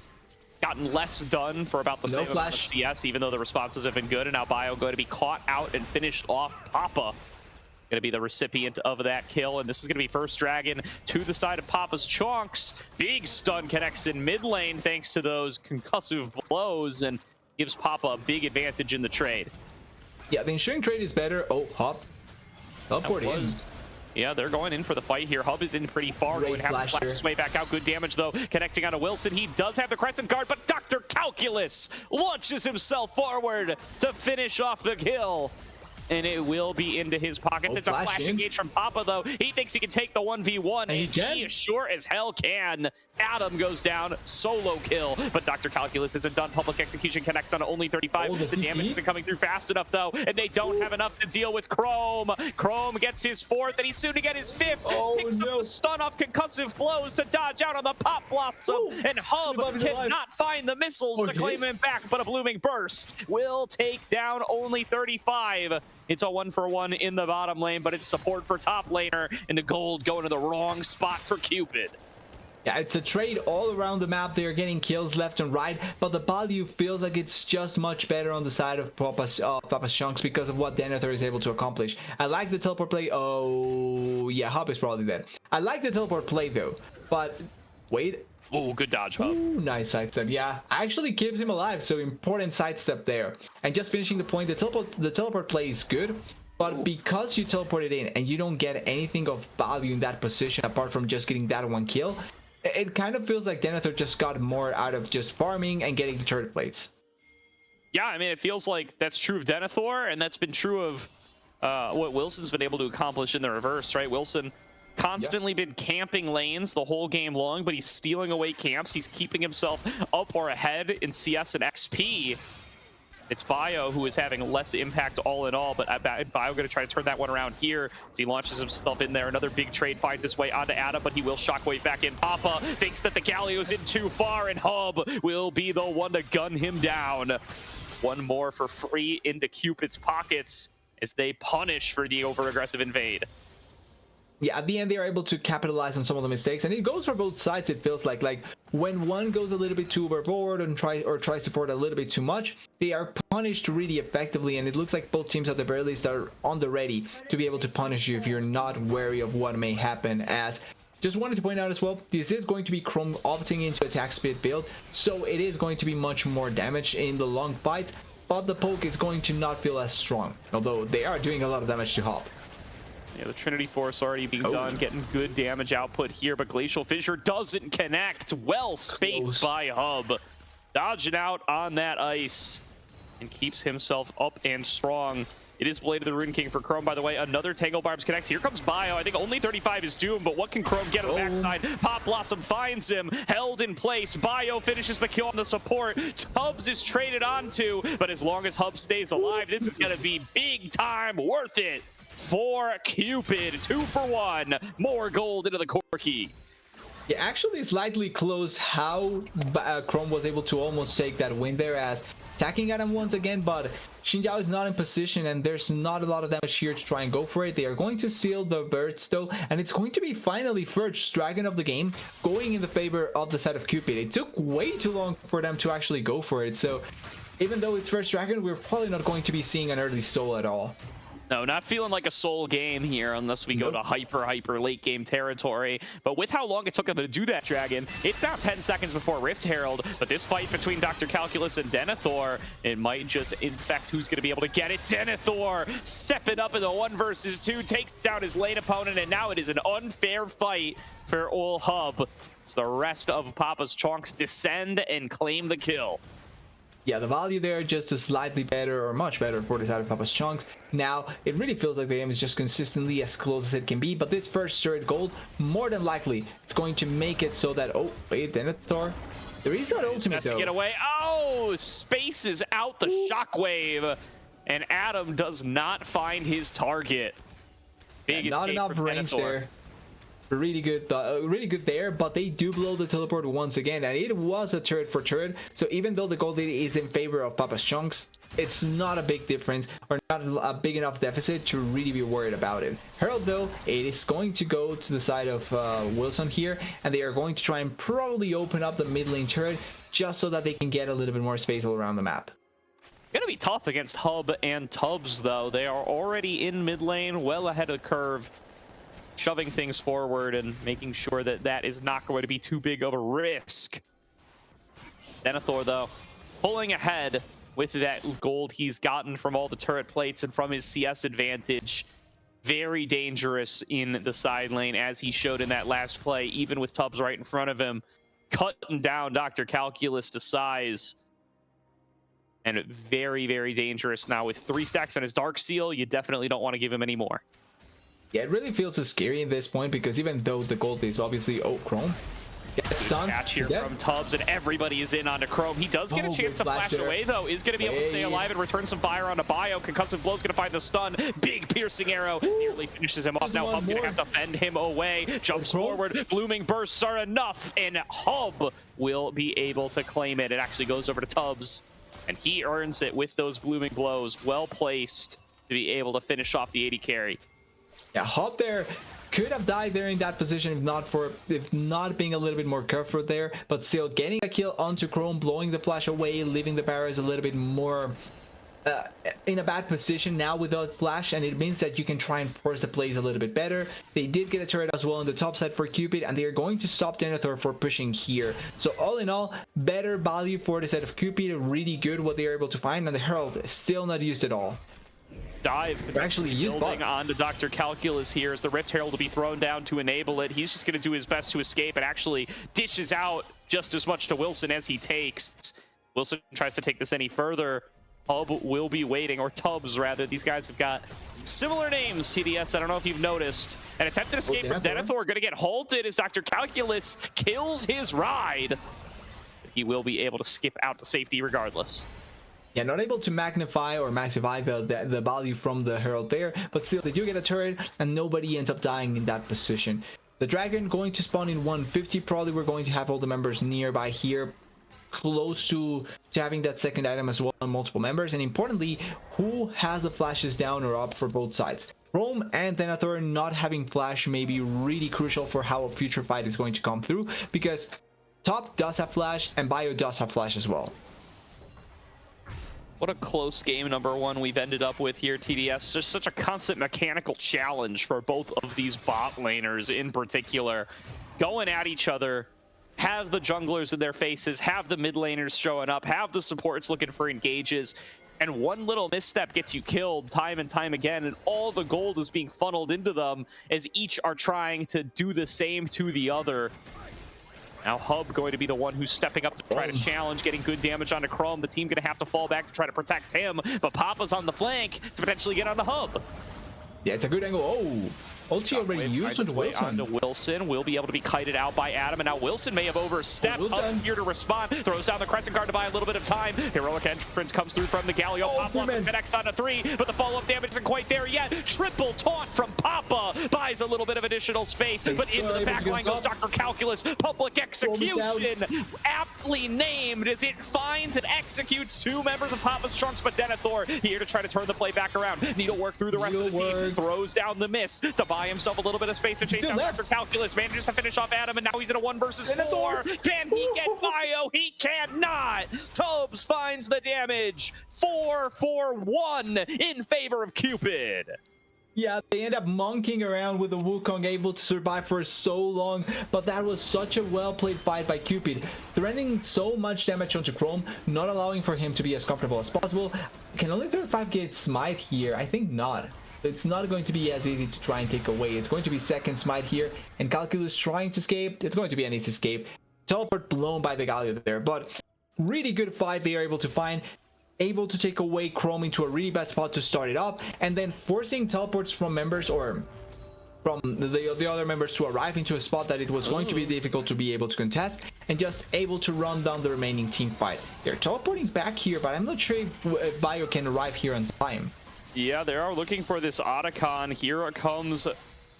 B: gotten less done for about the same amount of CS, even though the responses have been good. And now Bio going to be caught out and finished off. Papa going to be the recipient of that kill. And this is going to be first dragon to the side of Papa's Chonccs. Big stun connects in mid lane thanks to those concussive blows and gives Papa a big advantage in the trade.
A: Yeah, the ensuring trade is better. Oh, Hub.
B: Yeah, they're going in for the fight here. Hub is in pretty far. Would have to flash his way back out. Good damage, though. Connecting onto Wilson. He does have the Crescent Guard, but Dr. Calculus launches himself forward to finish off the kill. and it will be into his pockets. It's a flash engage from Papa, though. He thinks he can take the 1v1, and he sure as hell can. Adam goes down, solo kill, but Dr. Calculus isn't done. Public execution connects on only 35. The damage isn't coming through fast enough, though, and they don't have enough to deal with Chrome. Chrome gets his 4th, and he's soon to get his 5th. Picks up a stun off concussive blows to dodge out on the pop blossom, and Hub cannot find the missiles to claim him back, but a blooming burst will take down only 35. It's a 1-for-1 in the bottom lane, but it's support for top laner, and the gold going to the wrong spot for Cupid.
A: Yeah, it's a trade all around the map. They're getting kills left and right, but the value feels like it's just much better on the side of Papa's Chonccs because of what Denethor is able to accomplish. I like the teleport play. Oh, yeah, Hub is probably dead. I like the teleport play, though, but wait.
B: Oh, good dodge, Hub.
A: Ooh, nice sidestep. Yeah, actually keeps him alive, so important sidestep there. And just finishing the point, the teleport play is good, but because you teleported in and you don't get anything of value in that position apart from just getting that one kill, it kind of feels like Denethor just got more out of just farming and getting the turret plates.
B: Yeah, I mean, it feels like that's true of Denethor, and that's been true of what Wilson's been able to accomplish in the reverse, right? Wilson constantly been camping lanes the whole game long, but he's stealing away camps. He's keeping himself up or ahead in CS and XP. It's Bio who is having less impact all in all, but Bio going to try to turn that one around here as he launches himself in there. Another big trade finds its way onto Adam, but he will shockwave back in. Papa thinks that the Galio's in too far, and Hub will be the one to gun him down. One more for free into Cupid's pockets as they punish for the over-aggressive invade.
A: Yeah, at the end, they are able to capitalize on some of the mistakes, and it goes for both sides. It feels like when one goes a little bit too overboard and tries to forward a little bit too much, they are punished really effectively, and it looks like both teams at the very least are on the ready to be able to punish you if you're not wary of what may happen. As just wanted to point out as well, this is going to be Chrome opting into attack speed build, so it is going to be much more damage in the long fight, but the poke is going to not feel as strong, although they are doing a lot of damage to Hop.
B: Yeah, the Trinity Force already being done, getting good damage output here, but Glacial Fissure doesn't connect. Well spaced by Hub. Dodging out on that ice and keeps himself up and strong. It is Blade of the Rune King for Chrome, by the way. Another Tangle Barbs connects. Here comes Bio. I think only 35 is doomed, but what can Chrome get on the backside? Pop Blossom finds him, held in place. Bio finishes the kill on the support. Tubbs is traded onto, but as long as Hub stays alive, this is going to be big time worth it for Cupid. 2-for-1. More gold into the Corki.
A: Yeah, actually slightly close how Chrome was able to almost take that win there, as attacking Adam once again, but Xinjiao is not in position and there's not a lot of damage here to try and go for it. They are going to seal the birds though, and it's going to be finally first dragon of the game going in the favor of the side of Cupid. It took way too long for them to actually go for it, so even though it's first dragon, we're probably not going to be seeing an early soul at all.
B: No, not feeling like a soul game here unless we go to hyper late game territory. But with how long it took them to do that dragon, it's now 10 seconds before Rift Herald. But this fight between Dr. Calculus and Denethor, it might just infect who's going to be able to get it. Denethor stepping up in the 1 versus 2, takes down his lane opponent, and now it is an unfair fight for Ol Hub. As the rest of Papa's Chonccs descend and claim the kill.
A: Yeah, the value there just is slightly better or much better for the side of Papa's Chonccs. Now, it really feels like the game is just consistently as close as it can be, but this first turret gold, more than likely, it's going to make it so that, oh, wait, Denethor, there is not ultimate though.
B: Get away. Oh, spaces out the shockwave, and Adam does not find his target. Big escape
A: not enough
B: from
A: range
B: Denethor.
A: there. Really good there, but they do blow the teleport once again, and it was a turret for turret, so even though the gold is in favor of Papa's Chonccs, it's not a big difference or not a big enough deficit to really be worried about it. Herald though, it is going to go to the side of Wilson here, and they are going to try and probably open up the mid lane turret just so that they can get a little bit more space all around the map.
B: Gonna be tough against Hub and Tubbs though. They are already in mid lane, well ahead of the curve, shoving things forward and making sure that that is not going to be too big of a risk. Denethor, though, pulling ahead with that gold he's gotten from all the turret plates and from his CS advantage. Very dangerous in the side lane, as he showed in that last play, even with Tubbs right in front of him, cutting down Dr. Calculus to size. and very, very dangerous now. With 3 stacks on his Dark Seal, you definitely don't want to give him any more.
A: Yeah, it really feels scary at this point, because even though the gold is obviously Chrome gets stunned.
B: Catch here from Tubbs, and everybody is in onto Chrome. He does get a chance to flash away, though. Is going to be able to stay alive and return some fire onto Bio. Concussive Blow's going to find the stun. Big piercing arrow nearly finishes him off. Now Hub going to have to fend him away. Jumps forward. Blooming bursts are enough, and Hub will be able to claim it. It actually goes over to Tubbs, and he earns it with those blooming blows. Well placed to be able to finish off the 80 carry.
A: Yeah, Hub there could have died there in that position if not being a little bit more careful there, but still getting a kill onto Chrome, blowing the flash away, leaving the barriers a little bit more in a bad position now without flash, and it means that you can try and force the plays a little bit better. They did get a turret as well on the top side for Cupid, and they are going to stop Denethor for pushing here. So all in all, better value for the side of Cupid. Really good what they are able to find, and the Herald is still not used at all.
B: Dive
A: actually
B: building onto Dr. Calculus here as the Rift Herald will be thrown down to enable it. He's just going to do his best to escape, and actually dishes out just as much to Wilson as he takes. Wilson tries to take this any further. Hub will be waiting, or Tubbs rather. These guys have got similar names, TDS. I don't know if you've noticed. An attempted escape from Denethor going to get halted as Dr. Calculus kills his ride. But he will be able to skip out to safety regardless.
A: Yeah, not able to magnify or maxify the value from the Herald there, but still they do get a turret, and nobody ends up dying in that position. The Dragon going to spawn in 150. Probably we're going to have all the members nearby here, close to having that second item as well on multiple members. And importantly, who has the flashes down or up for both sides? Chrome and Denethor not having flash may be really crucial for how a future fight is going to come through, because Top does have flash and Bio does have flash as well.
B: What a close game, number one, we've ended up with here, TDS. Just such a constant mechanical challenge for both of these bot laners in particular. Going at each other, have the junglers in their faces, have the mid laners showing up, have the supports looking for engages, and one little misstep gets you killed time and time again, and all the gold is being funneled into them as each are trying to do the same to the other. Now Hub going to be the one who's stepping up to try to challenge, getting good damage onto Chrome. The team going to have to fall back to try to protect him, but Papa's on the flank to potentially get on the Hub.
A: Yeah, it's a good angle. Oh, ulti already used with Wilson.
B: Onto Wilson, will be able to be kited out by Adam, and now Wilson may have overstepped. Hub's here to respond, throws down the Crescent Guard to buy a little bit of time. Heroic entrance comes through from the Galio. Papa connects onto 3, but the follow-up damage isn't quite there yet. Triple taunt from Papa buys a little bit of additional space, but into the back line goes Dr. Calculus. Public execution, aptly named, as it finds and executes 2 members of Papa's Chonccs, but Denethor here to try to turn the play back around. Needlework through the rest of the team, throws down the miss to buy himself a little bit of space to chase down Dr. Calculus. Manages to finish off Adam, and now he's in a 1 versus 4. Can he get Bio? He cannot. Tubbs finds the damage. 4-4-1 in favor of Cupid.
A: Yeah, they end up monkeying around with the Wukong, able to survive for so long, but that was such a well-played fight by Cupid, threatening so much damage onto Chrome, not allowing for him to be as comfortable as possible. Can only 35 get smite here? I think not. It's not going to be as easy to try and take away. It's going to be second smite here, and Calculus trying to escape. It's going to be an easy escape. Teleport blown by the Galio there, but really good fight they are able to find. Able to take away Chrome into a really bad spot to start it off, and then forcing teleports from members or from the other members to arrive into a spot that it was going to be difficult to be able to contest, and just able to run down the remaining team fight. They're teleporting back here, but I'm not sure if Bio can arrive here on time.
B: Yeah, they are looking for this Otacon. Here it comes.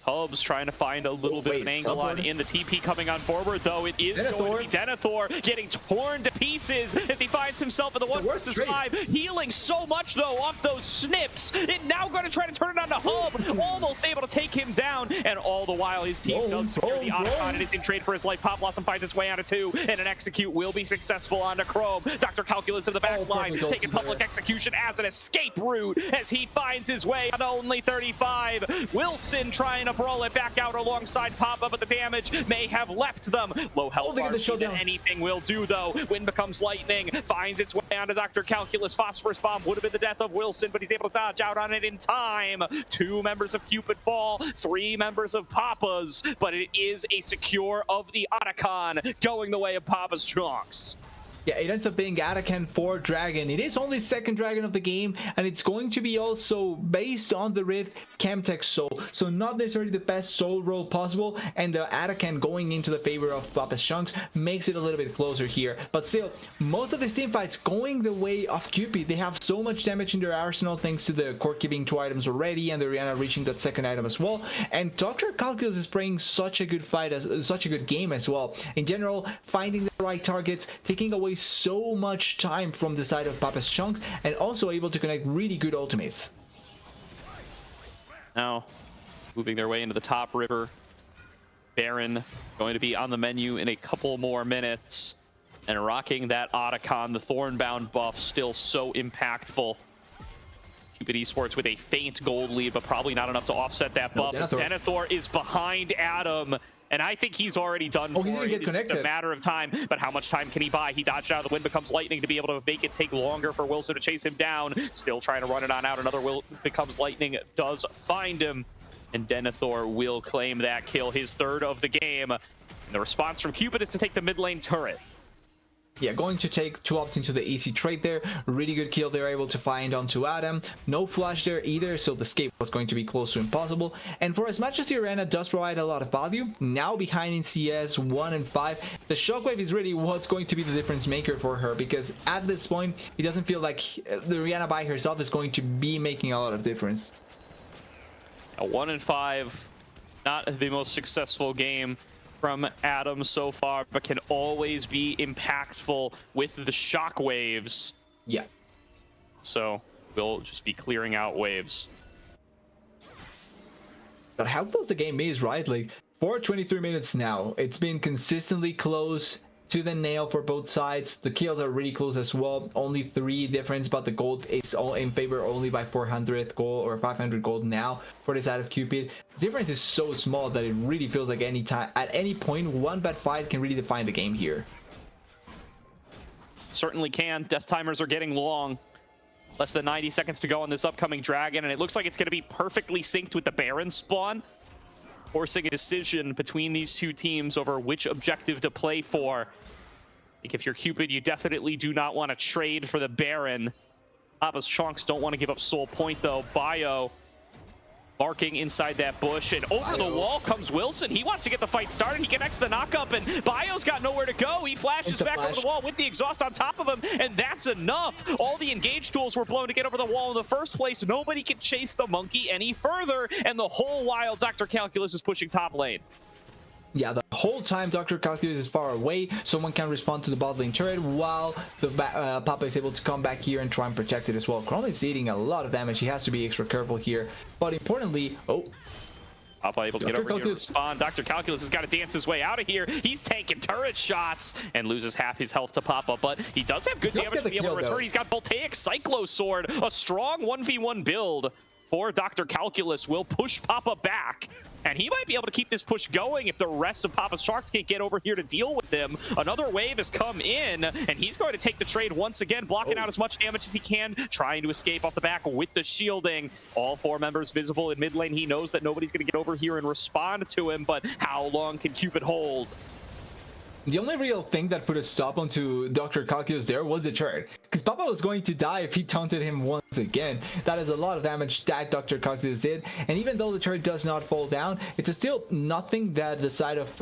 B: Tubbs trying to find a little bit of an angle on in the TP coming on forward, though it is going to be Denethor getting torn to pieces as he finds himself in the 1 versus 5, healing so much though off those snips. It now going to try to turn it on to Hub, almost able to take him down, and all the while his team does secure the Otacon, and it's in trade for his life. Pop Blossom finds its way onto 2, and an execute will be successful onto Chrome. Dr. Calculus in the back line, taking public execution as an escape route as he finds his way on only 35. Wilson trying to brawl it back out alongside Papa, but the damage may have left them. Low health bar, anything will do though. Wind becomes lightning, finds its way onto Dr. Calculus. Phosphorus bomb would have been the death of Wilson, but he's able to dodge out on it in time. 2 members of Cupid fall, 3 members of Papa's, but it is a secure of the Otacon going the way of Papa's Chonccs.
A: Yeah, it ends up being Atakan for Dragon. It is only second Dragon of the game, and it's going to be also based on the Rift Chemtech Soul. So not necessarily the best Soul roll possible, and the Atakan going into the favor of Papa's Chonccs makes it a little bit closer here. But still, most of the team fights going the way of Cupid. They have so much damage in their arsenal thanks to the core keeping 2 items already, and the Rihanna reaching that second item as well. And Dr. Calculus is playing such a good fight, as such a good game as well. In general, finding the right targets, taking away so much time from the side of Papa's Chonccs, and also able to connect really good ultimates.
B: Now, moving their way into the top river. Baron going to be on the menu in a couple more minutes. And rocking that Otacon, the Thornbound buff, still so impactful. Cupid Esports with a faint gold lead, but probably not enough to offset that buff. Denethor is behind Adam, and I think he's already done for it. It's just a matter of time, but how much time can he buy? He dodged out of the wind, becomes lightning to be able to make it take longer for Wilson to chase him down. Still trying to run it on out. Another will becomes lightning, does find him, and Denethor will claim that kill, his third of the game. And the response from Cupid is to take the mid lane turret.
A: Yeah, going to take 2 ops into the easy trade there. Really good kill they're able to find onto Adam. No flash there either, so the escape was going to be close to impossible. And for as much as the arena does provide a lot of value, now behind in CS 1 and 5, the Shockwave is really what's going to be the difference maker for her, because at this point, it doesn't feel like the Rihanna by herself is going to be making a lot of difference.
B: A 1 and 5, not the most successful game from Adam so far, but can always be impactful with the shock waves.
A: Yeah.
B: So we'll just be clearing out waves.
A: But how close the game is, right? Like, for 23 minutes now, it's been consistently close to the nail for both sides. The kills are really close as well. Only 3 difference, but the gold is all in favor only by 400 gold or 500 gold now for the side of Cupid. The difference is so small that it really feels like any time, at any point, one bad fight can really define the game here.
B: Certainly can. Death timers are getting long. Less than 90 seconds to go on this upcoming Dragon, and it looks like it's going to be perfectly synced with the Baron spawn, forcing a decision between these two teams over which objective to play for. I think if you're Cupid, you definitely do not want to trade for the Baron. Papa's Chonccs don't want to give up soul point, though. Bio marking inside that bush, and over the wall comes Wilson. He wants to get the fight started. He connects the knockup, and Bio's got nowhere to go. He flashes back over the wall with the exhaust on top of him, and that's enough. All the engage tools were blown to get over the wall in the first place. Nobody can chase the monkey any further, and the whole while Dr. Calculus is pushing top lane.
A: Yeah, the whole time Dr. Calculus is far away, someone can respond to the bot lane turret while the Papa is able to come back here and try and protect it as well. Chrome is eating a lot of damage. He has to be extra careful here. But importantly,
B: Papa able to get over here and respond. Dr. Calculus has got to dance his way out of here. He's taking turret shots and loses half his health to Papa, but he does have good damage to be able to return. He's got Voltaic Cyclo Sword, a strong 1v1 build for Dr. Calculus will push Papa back, and he might be able to keep this push going if the rest of Papa's Chonccs can't get over here to deal with him. Another wave has come in, and he's going to take the trade once again, blocking out as much damage as he can, trying to escape off the back with the shielding. All 4 members visible in mid lane. He knows that nobody's going to get over here and respond to him, but how long can Cupid hold?
A: The only real thing that put a stop onto Dr. Calculus there was the turret, because Papa was going to die if he taunted him once again. That is a lot of damage that Dr. Calculus did, and even though the turret does not fall down, it's still nothing that the side of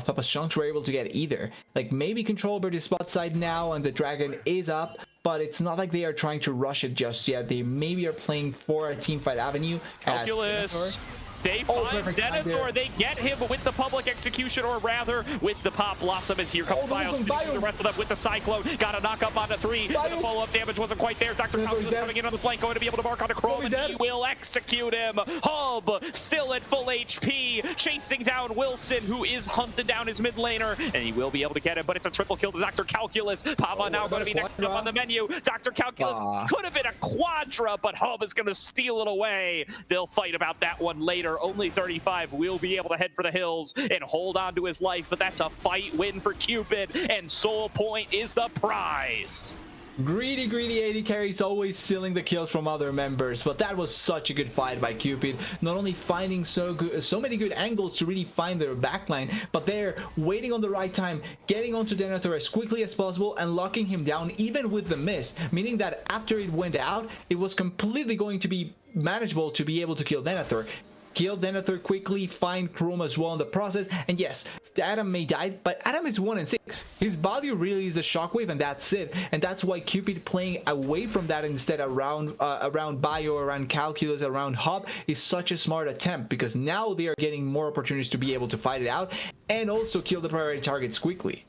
A: Papa's Chonccs were able to get either. Like, maybe control over the spot side now, and the Dragon is up, but it's not like they are trying to rush it just yet. They maybe are playing for a teamfight avenue.
B: Calculus! They find Denethor, they get him with the public execution, or rather with the pop blossom, as here comes Bio, the rest of them with the Cyclone. Got a knock up onto 3, but the follow-up damage wasn't quite there. Dr. Calculus coming in on the flank, going to be able to mark on the Chrome, and he will execute him. Hub still at full HP, chasing down Wilson, who is hunted down his mid laner, and he will be able to get him, but it's a triple kill to Dr. Calculus. Papa now going to be next up on the menu. Dr. Calculus could have been a quadra, but Hub is going to steal it away. They'll fight about that one later. Only 35 will be able to head for the hills and hold on to his life, but that's a fight win for Cupid, and Soul Point is the prize.
A: Greedy AD carries always stealing the kills from other members, but that was such a good fight by Cupid. Not only finding so many good angles to really find their backline, but they're waiting on the right time, getting onto Denethor as quickly as possible and locking him down even with the mist, meaning that after it went out, it was completely going to be manageable to be able to kill Denethor. Kill Denethor quickly, find Chrome as well in the process, and yes, Adam may die, but Adam is 1-6. His value really is a shockwave, and that's it. And that's why Cupid playing away from that instead around Bio, around Calculus, around Hub is such a smart attempt, because now they are getting more opportunities to be able to fight it out and also kill the priority targets quickly.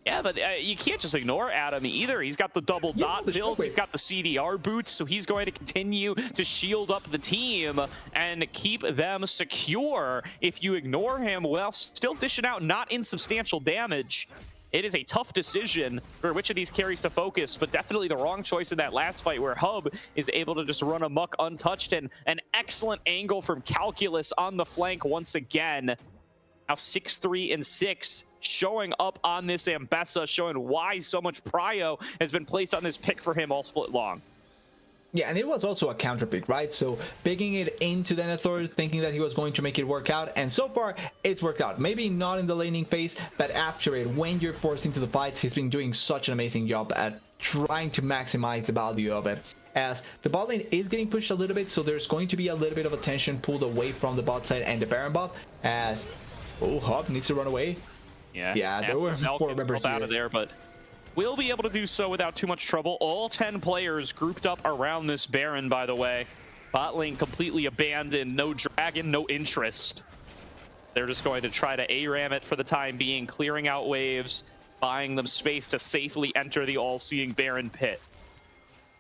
B: Yeah, but you can't just ignore Adam either. He's got the double dot build. He's got the CDR boots, so he's going to continue to shield up the team and keep them secure. If you ignore him, well, still dishing out not insubstantial damage. It is a tough decision for which of these carries to focus, but definitely the wrong choice in that last fight where Hub is able to just run amok untouched, and an excellent angle from Calculus on the flank once again. Now 6-3 and 6. Showing up on this Ambessa, showing why so much prio has been placed on this pick for him all split long.
A: Yeah, and it was also a counter pick, right? So picking it into Denethor, thinking that he was going to make it work out, and so far it's worked out. Maybe not in the laning phase, but after it, when you're forced into the fights, he's been doing such an amazing job at trying to maximize the value of it. As the bot lane is getting pushed a little bit, so there's going to be a little bit of attention pulled away from the bot side and the Baron bot, as Hub needs to run away. Yeah, there were 4 members
B: out of there, but will be able to do so without too much trouble. All 10 players grouped up around this Baron, by the way. Bot lane completely abandoned, no dragon, no interest. They're just going to try to ARAM it for the time being, clearing out waves, buying them space to safely enter the all-seeing Baron pit.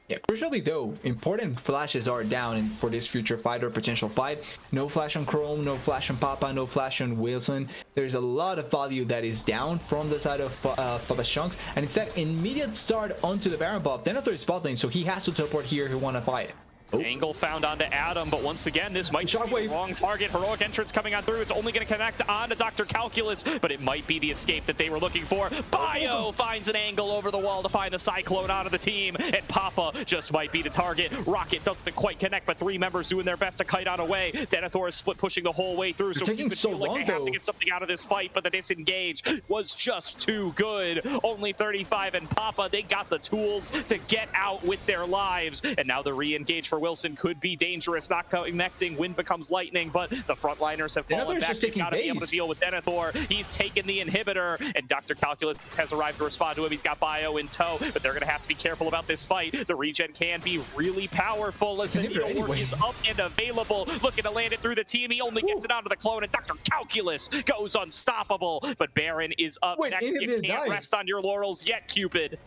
A: Yeah, crucially though, important flashes are down for this future fight or potential fight. No flash on Chrome, no flash on Papa, no flash on Wilson. There's a lot of value that is down from the side of Papa's Chonccs, and it's that immediate start onto the Baron buff. Denethor is bot lane, so he has to teleport here if he want to fight.
B: Angle found onto Adam, but once again, this might be the wrong target. Heroic entrance coming on through. It's only going to connect onto Dr. Calculus, but it might be the escape that they were looking for. Bio finds an angle over the wall to find the Cyclone out of the team, and Papa just might be the target. Rocket doesn't quite connect, but 3 members doing their best to kite on away. Denethor is split pushing the whole way through, so
A: taking so long,
B: like they have to get something out of this fight, but the disengage was just too good. Only 35, and Papa, they got the tools to get out with their lives, and now the re-engage for Wilson could be dangerous, not connecting. Wind becomes lightning, but the frontliners have fallen back. They've got to be able to deal with Denethor. He's taken the inhibitor, and Dr. Calculus has arrived to respond to him. He's got Bio in tow, but they're going to have to be careful about this fight. The regen can be really powerful as the needlework is up and available. Looking to land it through the team. He only gets it onto the clone, and Dr. Calculus goes unstoppable, but Baron is up next. You can't rest on your laurels yet, Cupid.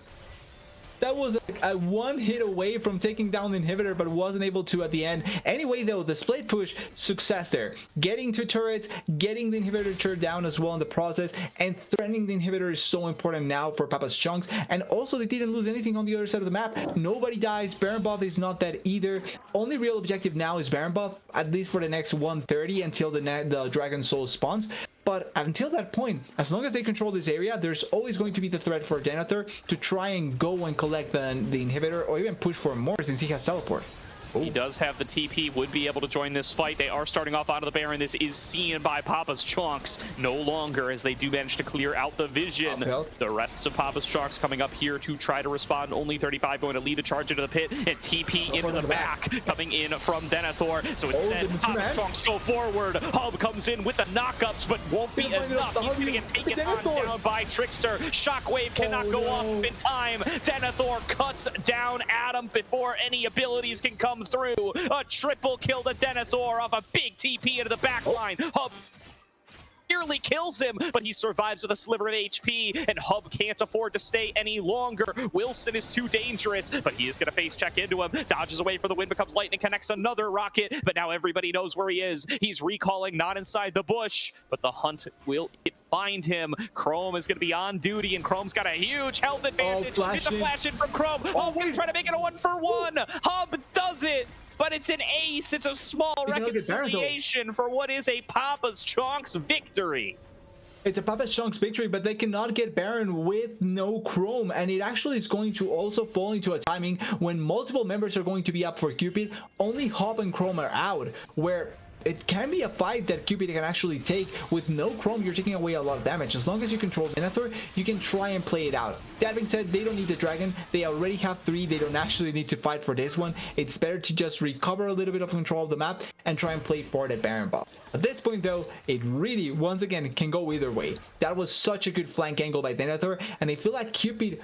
A: That was a 1 hit away from taking down the inhibitor, but wasn't able to at the end. Anyway, though, the split push, success there. Getting 2 turrets, getting the inhibitor turret down as well in the process, and threatening the inhibitor is so important now for Papa's Chonccs. And also, they didn't lose anything on the other side of the map. Nobody dies. Baron buff is not that either. Only real objective now is Baron buff, at least for the next 130 until the Dragon Soul spawns. But until that point, as long as they control this area, there's always going to be the threat for Denethor to try and go and collect the inhibitor, or even push for more since he has teleport.
B: He does have the TP, would be able to join this fight. They are starting off onto the Baron. This is seen by Papa's Chonccs no longer, as they do manage to clear out the vision. The rest of Papa's Chonccs coming up here to try to respond. Only 35 going to lead a charge into the pit, and TP into the back coming in from Denethor. So instead, Papa's Chonccs go forward. Hub comes in with the knockups, but won't be enough. He's going to get taken on down by Trickster. Shockwave cannot go off in time. Denethor cuts down Adam before any abilities can come through. A triple kill to Denethor off a big TP into the back line. Hub nearly kills him, but he survives with a sliver of HP, and Hub can't afford to stay any longer. Wilson is too dangerous, but he is going to face check into him. Dodges away for the Wind, becomes lightning, connects another rocket, but now everybody knows where he is. He's recalling, not inside the bush, but the hunt will find him. Chrome is going to be on duty, and Chrome's got a huge health advantage. It's a flash in from Chrome. Hub trying to make it a 1-for-1. Hub does it, but it's an ace. It's a small reconciliation for what is a Papa's Chonccs victory.
A: It's a Papa Chonccs victory, but they cannot get Baron with no Chrome, and it actually is going to also fall into a timing when multiple members are going to be up for Cupid. Only Hop and Chrome are out, where it can be a fight that Cupid can actually take. With no Chrome, you're taking away a lot of damage. As long as you control Denethor, you can try and play it out. That being said, they don't need the dragon. They already have 3. They don't actually need to fight for this one. It's better to just recover a little bit of control of the map and try and play for the Baron buff. At this point though, it really, once again, can go either way. That was such a good flank angle by Denethor, and I feel like Cupid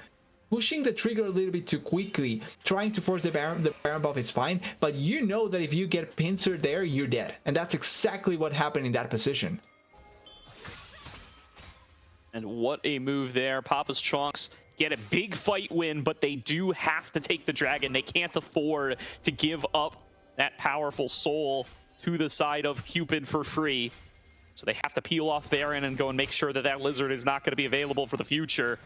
A: pushing the trigger a little bit too quickly, trying to force the Baron buff is fine, but you know that if you get pincered there, you're dead. And that's exactly what happened in that position.
B: And what a move there. Papa's Chonccs get a big fight win, but they do have to take the dragon. They can't afford to give up that powerful soul to the side of Cupid for free. So they have to peel off Baron and go and make sure that that lizard is not going to be available for the future.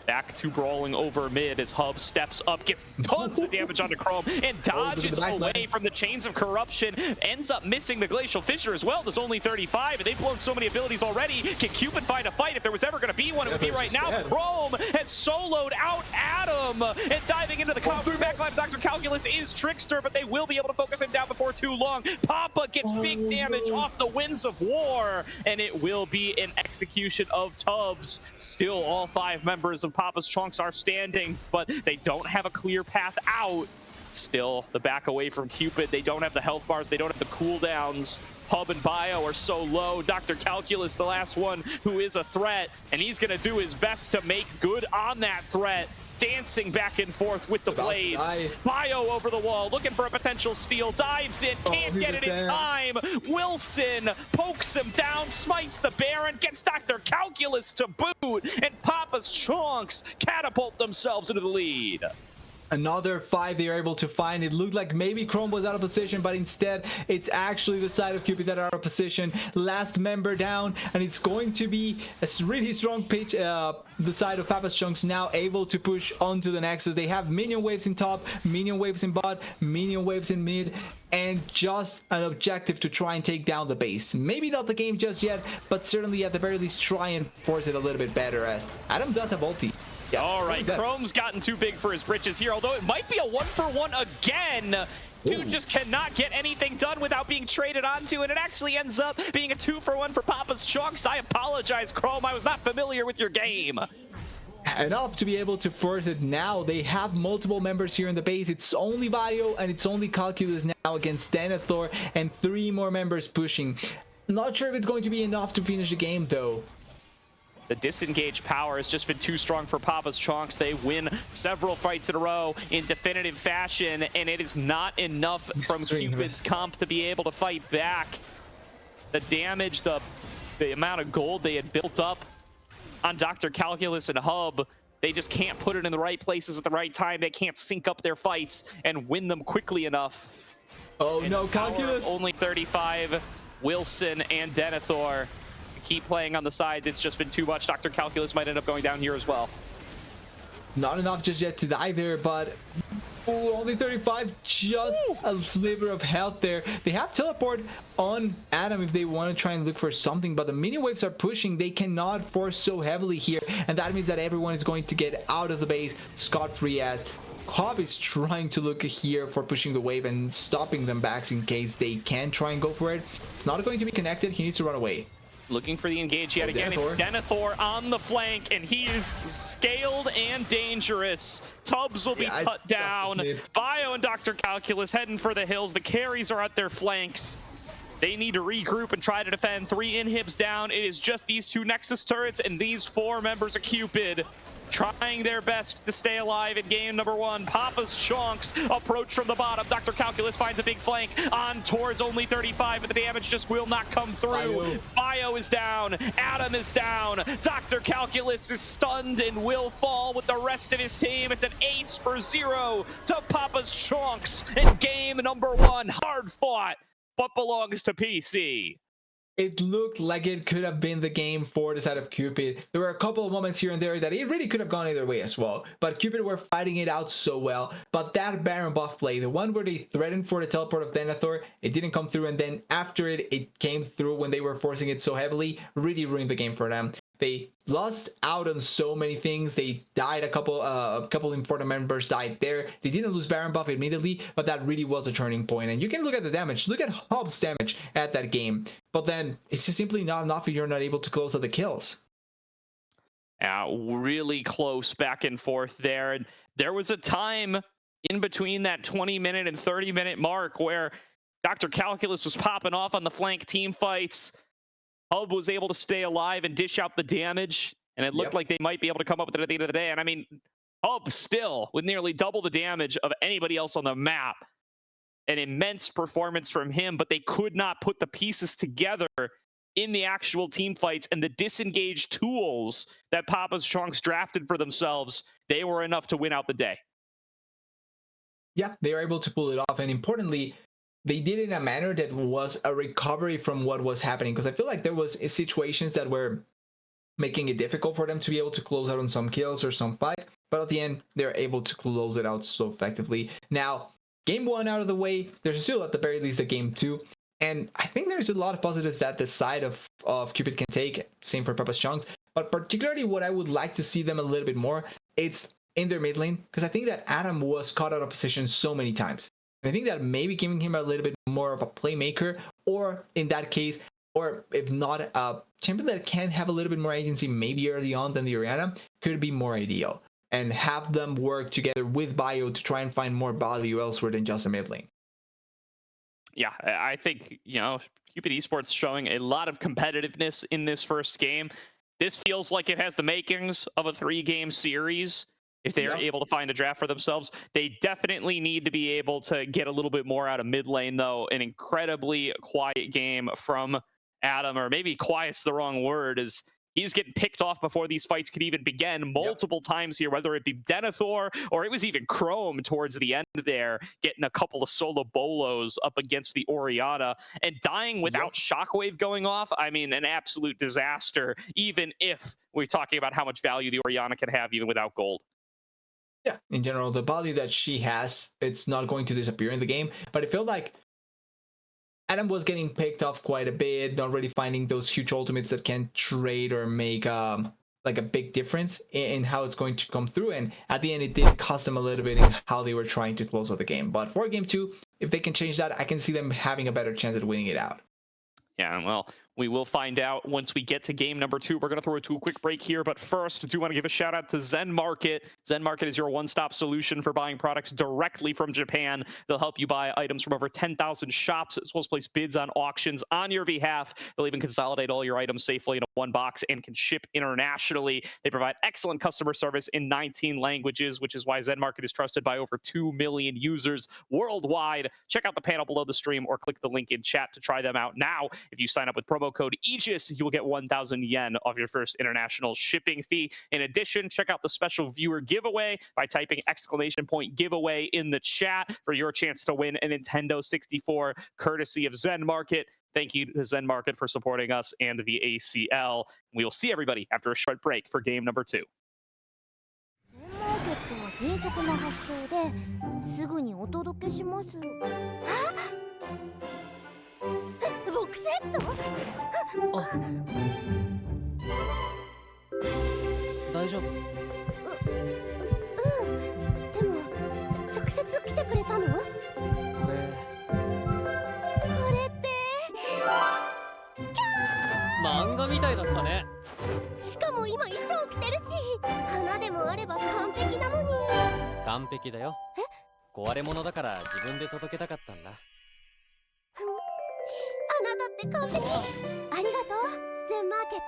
B: Back to brawling over mid as Hub steps up, gets tons of damage onto Chrome, and dodges away from the chains of corruption. Ends up missing the Glacial Fissure as well. There's only 35, and they've blown so many abilities already. Can Cupid find a fight? If there was ever going to be one, it would be right now. Chrome has soloed out Adam, and diving into the combo backline. Dr. Calculus is Trickster, but they will be able to focus him down before too long. Papa gets big damage off the Winds of War, and it will be an execution of Tubbs. Still, all 5 members of Papa's Chonccs are standing, but they don't have a clear path out. Still, the back away from Cupid. They don't have the health bars. They don't have the cooldowns. Hub and Bio are so low. Dr. Calculus, the last one who is a threat, and he's going to do his best to make good on that threat. Dancing back and forth with the blades. Bio over the wall, looking for a potential steal. Dives in, can't get it in time. Wilson pokes him down, smites the Baron, gets Dr. Calculus to boot, and Papa's Chonccs catapult themselves into the lead.
A: Another 5 they are able to find. It looked like maybe Chrome was out of position, but instead it's actually the side of Cupid that are out of position. Last member down, and it's going to be a really strong pitch. The side of Papa's Chonccs now able to push onto the Nexus. They have minion waves in top, minion waves in bot, minion waves in mid, and just an objective to try and take down the base. Maybe not the game just yet, but certainly at the very least try and force it a little bit better, as Adam does have ulti. Yeah,
B: all right, Chrome's gotten too big for his britches here, although it might be a 1-for-1 again. Dude just cannot get anything done without being traded onto, and it actually ends up being a 2-for-1 for Papa's Chonccs. I apologize, Chrome. I was not familiar with your game.
A: Enough to be able to force it now. They have multiple members here in the base. It's only Bio and it's only Calculus now against Denethor, and 3 more members pushing. Not sure if it's going to be enough to finish the game, though.
B: The disengaged power has just been too strong for Papa's Chonccs. They win several fights in a row in definitive fashion, and it is not enough from Cupid's comp to be able to fight back. The damage, the amount of gold they had built up on Dr. Calculus and Hub, they just can't put it in the right places at the right time. They can't sync up their fights and win them quickly enough.
A: Oh no, Calculus!
B: Only 35, Wilson and Denethor. Keep playing on the sides. It's just been too much. Dr. Calculus might end up going down here as well.
A: Not enough just yet to die there, but only 35, just a sliver of health there. They have teleport on Adam if they want to try and look for something, but the minion waves are pushing. They cannot force so heavily here, and that means that everyone is going to get out of the base scot-free, as Hop is trying to look here for pushing the wave and stopping them back in case they can try and go for it. It's not going to be connected. He needs to run away.
B: Looking for the engage yet again. Denethor. It's Denethor on the flank, and he is scaled and dangerous. Tubbs will be cut down. Bio and Dr. Calculus heading for the hills. The carries are at their flanks. They need to regroup and try to defend. 3 inhibs down. It is just these 2 Nexus turrets and these 4 members of Cupid trying their best to stay alive in game number 1. Papa's Chonccs approach from the bottom. Dr. Calculus finds a big flank on towards only 35, but the damage just will not come through. Bio is down. Adam is down. Dr. Calculus is stunned and will fall with the rest of his team. It's an ace for 0 to Papa's Chonccs in game number 1. Hard fought, but belongs to PC.
A: it looked like it could have been the game for the side of Cupid. There were a couple of moments here and there that it really could have gone either way as well. But Cupid were fighting it out so well. But that Baron buff play, the one where they threatened for the teleport of Denethor, it didn't come through. And then after it, it came through when they were forcing it so heavily, really ruined the game for them. They lost out on so many things. They died a couple important members died there. They didn't lose Baron buff immediately, but that really was a turning point. And you can look at the damage. Look at Hobbs' damage at that game. But then it's just simply not enough if you're not able to close out the kills.
B: Yeah, really close back and forth there. And there was a time in between that 20-minute and 30-minute mark where Dr. Calculus was popping off on the flank team fights. Hub was able to stay alive and dish out the damage, and it looked like they might be able to come up with it at the end of the day. And I mean, Hub still with nearly double the damage of anybody else on the map. An immense performance from him, but they could not put the pieces together in the actual team fights, and the disengaged tools that Papa's Chonccs drafted for themselves, they were enough to win out the day.
A: Yeah, they were able to pull it off, and importantly, they did it in a manner that was a recovery from what was happening, because I feel like there was situations that were making it difficult for them to be able to close out on some kills or some fights, but at the end they're able to close it out so effectively. Now, game 1 out of the way, there's still at the very least a game 2, and I think there's a lot of positives that the side of Cupid can take, same for Papa's Chonccs, but particularly what I would like to see them a little bit more, it's in their mid lane, because I think that Adam was caught out of position so many times. I think that maybe giving him a little bit more of a playmaker, or in that case, or if not, a champion that can have a little bit more agency maybe early on than the Orianna, could be more ideal. And have them work together with Bio to try and find more value elsewhere than just a mid lane.
B: Yeah, I think, Cupid Esports showing a lot of competitiveness in this first game. This feels like it has the makings of a 3-game series. If they are able to find a draft for themselves, they definitely need to be able to get a little bit more out of mid lane, though. An incredibly quiet game from Adam, or maybe quiet's the wrong word, as he's getting picked off before these fights could even begin multiple times here, whether it be Denethor or it was even Chrome towards the end there, getting a couple of solo bolos up against the Orianna and dying without Shockwave going off. I mean, an absolute disaster, even if we're talking about how much value the Orianna can have even without gold.
A: Yeah, in general, the value that she has, it's not going to disappear in the game, but it felt like Adam was getting picked off quite a bit, not really finding those huge ultimates that can trade or make like a big difference in how it's going to come through. And at the end, it did cost them a little bit in how they were trying to close out the game. But for game 2, if they can change that, I can see them having a better chance at winning it out.
B: Yeah, well, we will find out once we get to game number 2. We're going to throw it to a quick break here, but first, I do want to give a shout out to Zen Market. Zen Market is your one-stop solution for buying products directly from Japan. They'll help you buy items from over 10,000 shops, as well as place bids on auctions on your behalf. They'll even consolidate all your items safely in one box and can ship internationally. They provide excellent customer service in 19 languages, which is why Zen Market is trusted by over 2 million users worldwide. Check out the panel below the stream or click the link in chat to try them out now. If you sign up with promo code Aegis, you will get 1,000 yen off your first international shipping fee. In addition, check out the special viewer giveaway by typing !giveaway in the chat for your chance to win a Nintendo 64 courtesy of Zen Market. Thank you to Zen Market for supporting us and the ACL. We will see everybody after a short break for game number 2.
C: 迅速な発送ですぐにお届けします。あ、ボクセット？あ、
D: 大丈夫？
C: でも直接来てくれたの？これって
D: 漫画みたいだったね。
C: しかも今衣装着てるし、花でもあれば完璧なのに。
D: 完璧だよ。壊れ物だから自分で届けたかったんだ。
C: あなたって完璧。ありがとう、ゼンマーケット。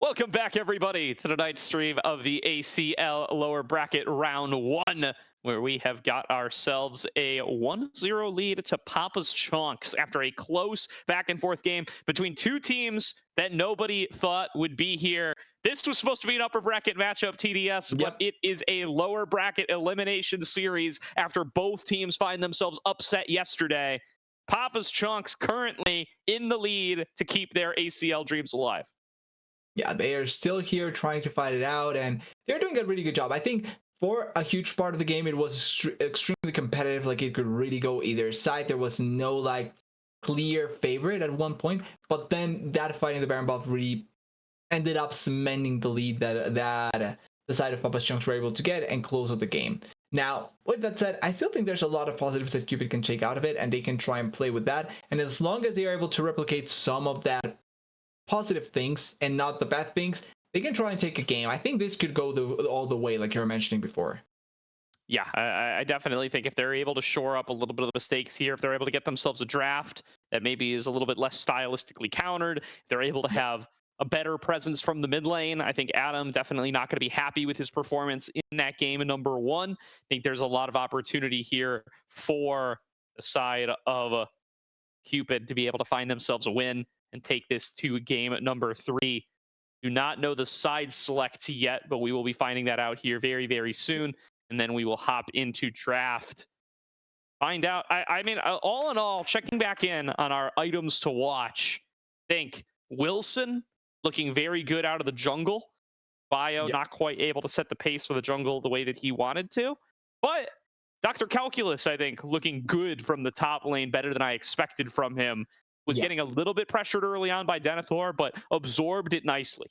B: Welcome back, everybody, to tonight's stream of the ACL lower bracket round 1, where we have got ourselves a 1-0 lead to Papa's Chonccs after a close back and forth game between two teams that nobody thought would be here. This was supposed to be an upper bracket matchup, TDS, but it is a lower bracket elimination series after both teams find themselves upset yesterday. Papa's Chonccs currently in the lead to keep their ACL dreams alive.
A: Yeah, they are still here trying to fight it out, and they're doing a really good job. I think for a huge part of the game, it was extremely competitive. Like, it could really go either side. There was no like clear favorite at one point, but then that fight in the Baron Buff really ended up cementing the lead that the side of Papa's Chonccs were able to get and close out the game. Now, with that said, I still think there's a lot of positives that Cupid can take out of it, and they can try and play with that. And as long as they are able to replicate some of that positive things and not the bad things, they can try and take a game. I think this could go all the way, like you were mentioning before.
B: Yeah, I definitely think if they're able to shore up a little bit of the mistakes here, if they're able to get themselves a draft that maybe is a little bit less stylistically countered, if they're able to have a better presence from the mid lane, I think Adam definitely not going to be happy with his performance in that game in number 1. I think there's a lot of opportunity here for the side of Cupid to be able to find themselves a win and take this to game number 3. Do not know the side select yet, but we will be finding that out here very, very soon. And then we will hop into draft. Find out. I mean, all in all, checking back in on our items to watch, think Wilson looking very good out of the jungle. Bio not quite able to set the pace for the jungle the way that he wanted to. But Dr. Calculus, I think, looking good from the top lane, better than I expected from him. Was getting a little bit pressured early on by Denethor, but absorbed it nicely.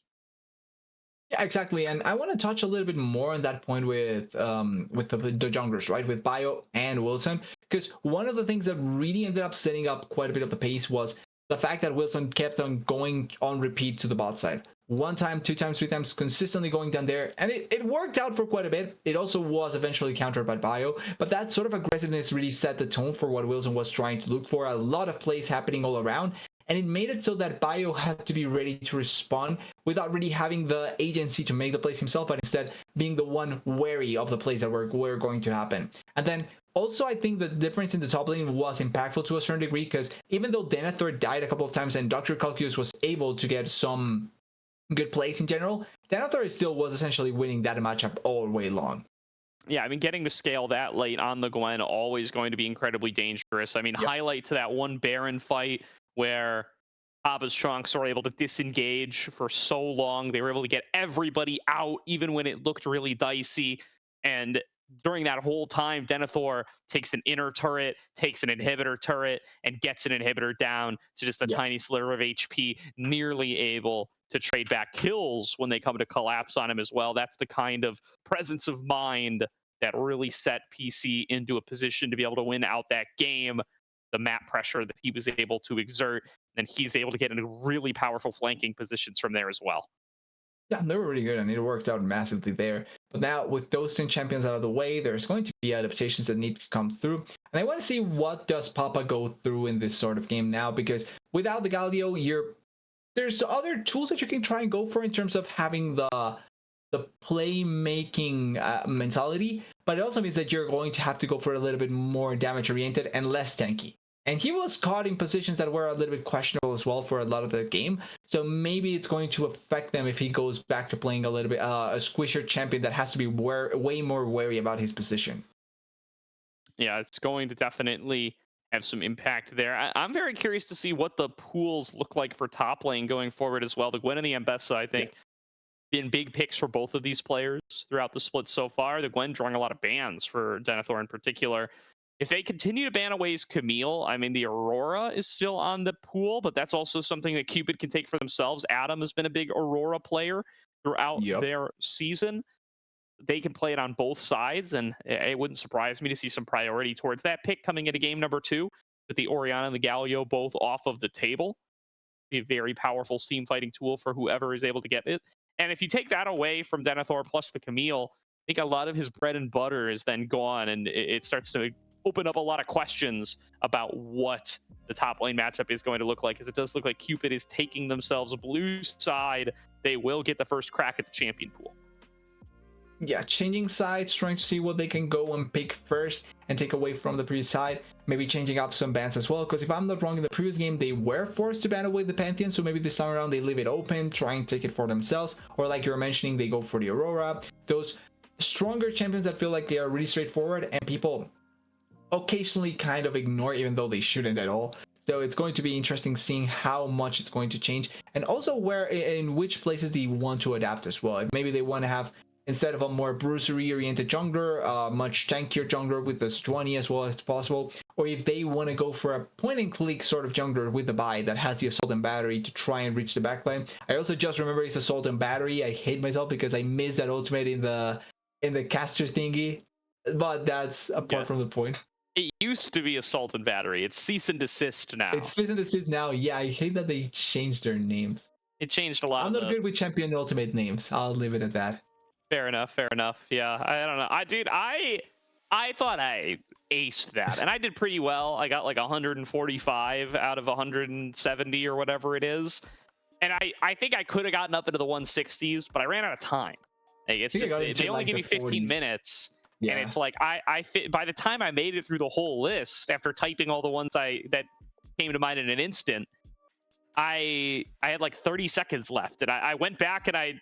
A: Yeah, exactly. And I want to touch a little bit more on that point with the junglers, right? With Bio and Wilson. Because one of the things that really ended up setting up quite a bit of the pace was the fact that Wilson kept on going on repeat to the bot side. 1 time, 2 times, 3 times, consistently going down there. And it worked out for quite a bit. It also was eventually countered by Bio. But that sort of aggressiveness really set the tone for what Wilson was trying to look for. A lot of plays happening all around. And it made it so that Bio had to be ready to respond without really having the agency to make the plays himself, but instead being the one wary of the plays that were going to happen. And then also, I think the difference in the top lane was impactful to a certain degree, because even though Denethor died a couple of times and Dr. Calculus was able to get some good plays in general, Denethor still was essentially winning that matchup all the way long.
B: Yeah, I mean, getting to scale that late on the Gwen always going to be incredibly dangerous. I mean, highlight to that one Baron fight where Papa's Chonccs were able to disengage for so long. They were able to get everybody out, even when it looked really dicey. And during that whole time, Denethor takes an inner turret, takes an inhibitor turret, and gets an inhibitor down to just a tiny sliver of HP, nearly able to trade back kills when they come to collapse on him as well. That's the kind of presence of mind that really set PC into a position to be able to win out that game. The map pressure that he was able to exert, and he's able to get into really powerful flanking positions from there as well.
A: Yeah, they were really good, and it worked out massively there. But now, with those 10 champions out of the way, there's going to be adaptations that need to come through. And I want to see what does Papa go through in this sort of game now, because without the Galio, there's other tools that you can try and go for in terms of having the playmaking mentality, but it also means that you're going to have to go for a little bit more damage oriented and less tanky. And he was caught in positions that were a little bit questionable as well for a lot of the game. So maybe it's going to affect them if he goes back to playing a little bit a squisher champion that has to be way more wary about his position.
B: Yeah, it's going to definitely have some impact there. I'm very curious to see what the pools look like for top lane going forward as well. The Gwen and the Ambessa, I think, been big picks for both of these players throughout the split so far. The Gwen drawing a lot of bans for Denethor in particular. If they continue to ban away his Camille, I mean, the Aurora is still on the pool, but that's also something that Cupid can take for themselves. Adam has been a big Aurora player throughout their season. They can play it on both sides, and it wouldn't surprise me to see some priority towards that pick coming into game number 2, with the Orianna and the Galio both off of the table. Be a very powerful team fighting tool for whoever is able to get it. And if you take that away from Denethor plus the Camille, I think a lot of his bread and butter is then gone, and it starts to open up a lot of questions about what the top lane matchup is going to look like, because it does look like Cupid is taking themselves blue side they will get the first crack at the champion pool.
A: Yeah, changing sides, trying to see what they can go and pick first and take away from the previous side. Maybe changing up some bans as well, because if I'm not wrong, in the previous game they were forced to ban away the Pantheon, so maybe this time around they leave it open, try and take it for themselves, or like you're mentioning, they go for the Aurora. Those stronger champions that feel like they are really straightforward and people occasionally kind of ignore, even though they shouldn't at all. So it's going to be interesting seeing how much it's going to change, and also where in which places they want to adapt as well. Maybe they want to have, instead of a more bruisery oriented jungler, much tankier jungler with the 20 as well as possible, or if they want to go for a point and click sort of jungler with the buy that has the assault and battery to try and reach the backline. I also just remember it's assault and battery. I hate myself because I missed that ultimate in the caster thingy, but that's apart from the point.
B: It used to be assault and battery. It's cease and desist now.
A: It's cease and desist now. Yeah, I hate that they changed their names.
B: It changed a lot.
A: I'm not good with champion ultimate names. I'll leave it at that.
B: Fair enough. Fair enough. Yeah, I don't know. I thought I aced that, and I did pretty well. I got like 145 out of 170 or whatever it is, and I think I could have gotten up into the 160s, but I ran out of time. Like, it's just they only give you 15 minutes. Yeah. And it's like I fit, by the time I made it through the whole list after typing all the ones that came to mind in an instant, I had like 30 seconds left, and I went back and I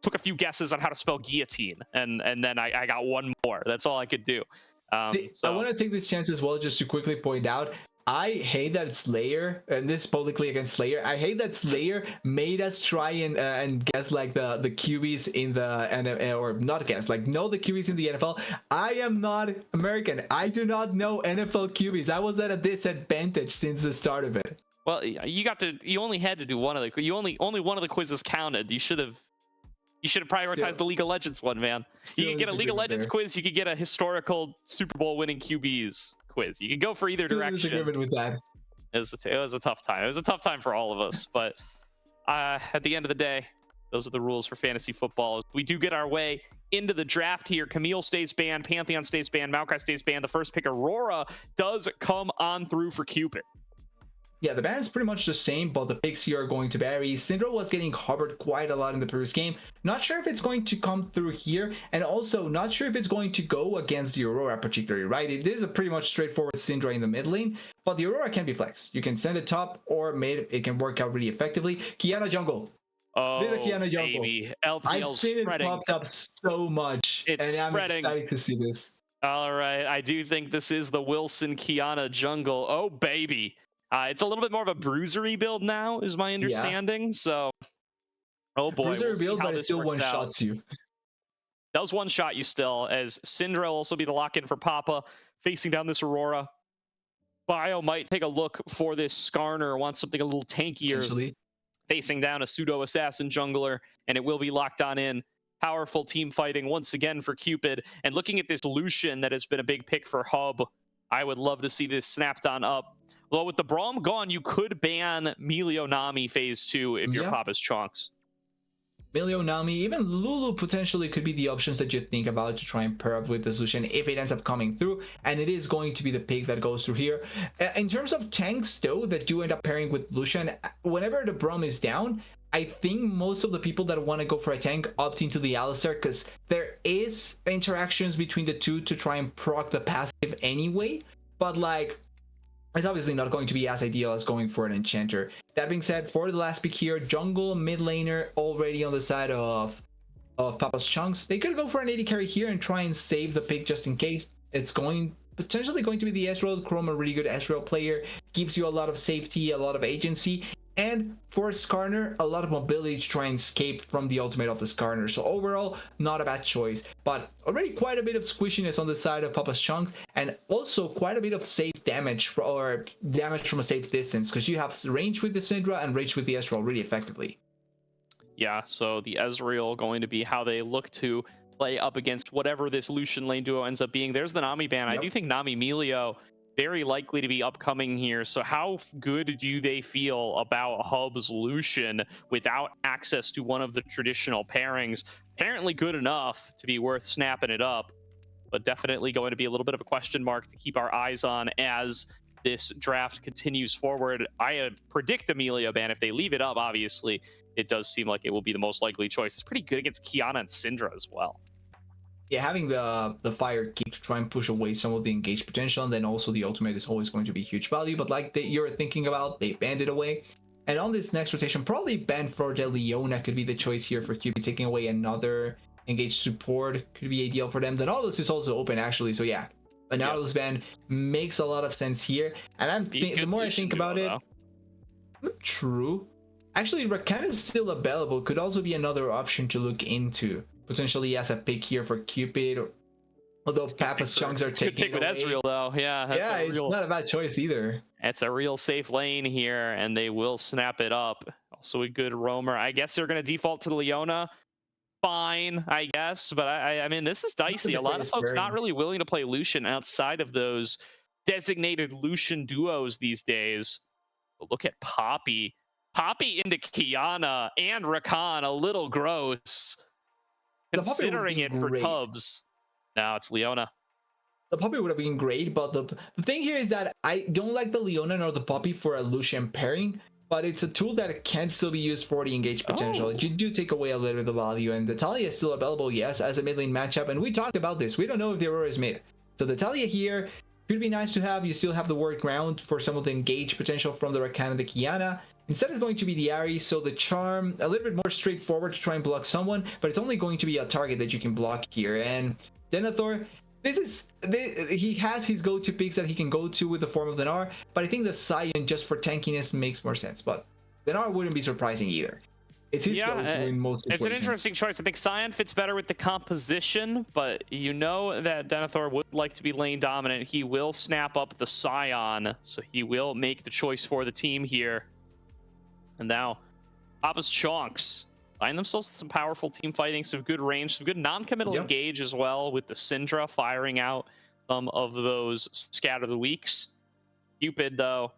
B: took a few guesses on how to spell guillotine, and then I got one more. That's all I could do. So
A: I want to take this chance as well just to quickly point out, I hate that Slayer, and this is publicly against Slayer, I hate that Slayer made us try and guess like the QBs in the NFL, or not guess, like know the QBs in the NFL. I am not American. I do not know NFL QBs. I was at a disadvantage since the start of it.
B: Well, you only had to do one of the, only one of the quizzes counted. You should have prioritized the League of Legends one, man. You could get a League of Legends quiz. You could get a historical Super Bowl winning QBs quiz. You could go for either direction.
A: With that.
B: It was a tough time. It was a tough time for all of us. But at the end of the day, those are the rules for fantasy football. We do get our way into the draft here. Camille stays banned. Pantheon stays banned. Maokai stays banned. The first pick, Aurora, does come on through for Cupid.
A: Yeah, the ban is pretty much the same, but the picks here are going to vary. Syndra was getting covered quite a lot in the previous game. Not sure if it's going to come through here, and also not sure if it's going to go against the Aurora particularly, right? It is a pretty much straightforward Syndra in the mid lane, but the Aurora can be flexed. You can send it top or mid. It can work out really effectively. Kiana jungle.
B: Oh,
A: Kiana jungle.
B: Baby.
A: I've seen it popped up so much, and I'm excited to see this.
B: All right, I do think this is the Wilson Kiana jungle. Oh, baby. It's a little bit more of a bruisery build now, is my understanding. Yeah. So, oh boy,
A: bruiser build, but it still one shots you.
B: Does one shot you still, as Syndra will also be the lock in for Papa, facing down this Aurora. Bio might take a look for this Skarner, wants something a little tankier, facing down a pseudo assassin jungler, and it will be locked on in. Powerful team fighting once again for Cupid, and looking at this Lucian that has been a big pick for Hub, I would love to see this snapped on up. Well, with the Braum gone, you could ban Melio Nami phase 2 if your Papa's Chonccs.
A: Melio Nami, even Lulu potentially could be the options that you think about to try and pair up with the solution if it ends up coming through, and it is going to be the pick that goes through here. In terms of tanks, though, that do end up pairing with Lucian, whenever the Braum is down, I think most of the people that want to go for a tank opt into the Alistar, because there is interactions between the two to try and proc the passive anyway, but like, it's obviously not going to be as ideal as going for an enchanter. That being said, for the last pick here, jungle mid laner already on the side of Papa's Chonccs. They could go for an AD carry here and try and save the pick just in case. It's potentially going to be the Ezreal. Chrome, a really good Ezreal player, gives you a lot of safety, a lot of agency, and for Skarner, a lot of mobility to try and escape from the ultimate of the Skarner. So overall, not a bad choice, but already quite a bit of squishiness on the side of Papa's Chonccs, and also quite a bit of safe damage, or damage from a safe distance, because you have range with the Syndra and range with the Ezreal really effectively.
B: Yeah, so the Ezreal going to be how they look to play up against whatever this Lucian lane duo ends up being. There's the Nami ban. Yep. I do think Nami Melio very likely to be upcoming here. So how good do they feel about Hub's Lucian without access to one of the traditional pairings? Apparently good enough to be worth snapping it up, but definitely going to be a little bit of a question mark to keep our eyes on as this draft continues forward. I predict a Melio ban. If they leave it up, obviously, it does seem like it will be the most likely choice. It's pretty good against Kiana and Syndra as well.
A: Yeah, having the fire keep to try and push away some of the engaged potential, and then also the ultimate is always going to be huge value. But like you're thinking about, they banned it away. And on this next rotation, probably ban for the Leona could be the choice here for Cupid, taking away another engaged support could be ideal for them. The Nautilus is also open actually, so yeah, a Nautilus ban makes a lot of sense here. And the more I think about it, true. Actually, Rakan is still available, could also be another option to look into potentially as a pick here for Cupid. Although Papa's Chonccs are taking
B: pick with Ezreal though,
A: yeah, it's not a bad choice either.
B: It's a real safe lane here, and they will snap it up. Also a good roamer. I guess they're going to default to the Leona. Fine, I guess, but I mean, this is dicey. A lot of folks not really willing to play Lucian outside of those designated Lucian duos these days. But look at Poppy. Poppy into Kiana and Rakan, a little gross. Considering it for Tubbs. Now it's Leona.
A: The Poppy would have been great, but the thing here is that I don't like the Leona nor the Poppy for a Lucian pairing, but it's a tool that can still be used for the engaged potential. You do take away a little bit of value, and the Talia is still available, yes, as a mid lane matchup, and we talked about this. We don't know if the Aurora is mid. So the Talia here could be nice to have. You still have the word ground for some of the engaged potential from the Rakan and the Kiana. Instead, it's going to be the Ahri, so the Charm, a little bit more straightforward to try and block someone, but it's only going to be a target that you can block here. And Denethor, he has his go-to picks that he can go to with the form of the Gnar, but I think the Sion just for tankiness makes more sense. But the Gnar wouldn't be surprising either. It's his go-to in most situations.
B: It's an interesting choice. I think Sion fits better with the composition, but you know that Denethor would like to be lane dominant. He will snap up the Sion, so he will make the choice for the team here. And now, Papa's Chonccs find themselves some powerful team fighting, some good range, some good non-committal engage as well, with the Syndra firing out some of those Scatter the Weeks. Cupid, though,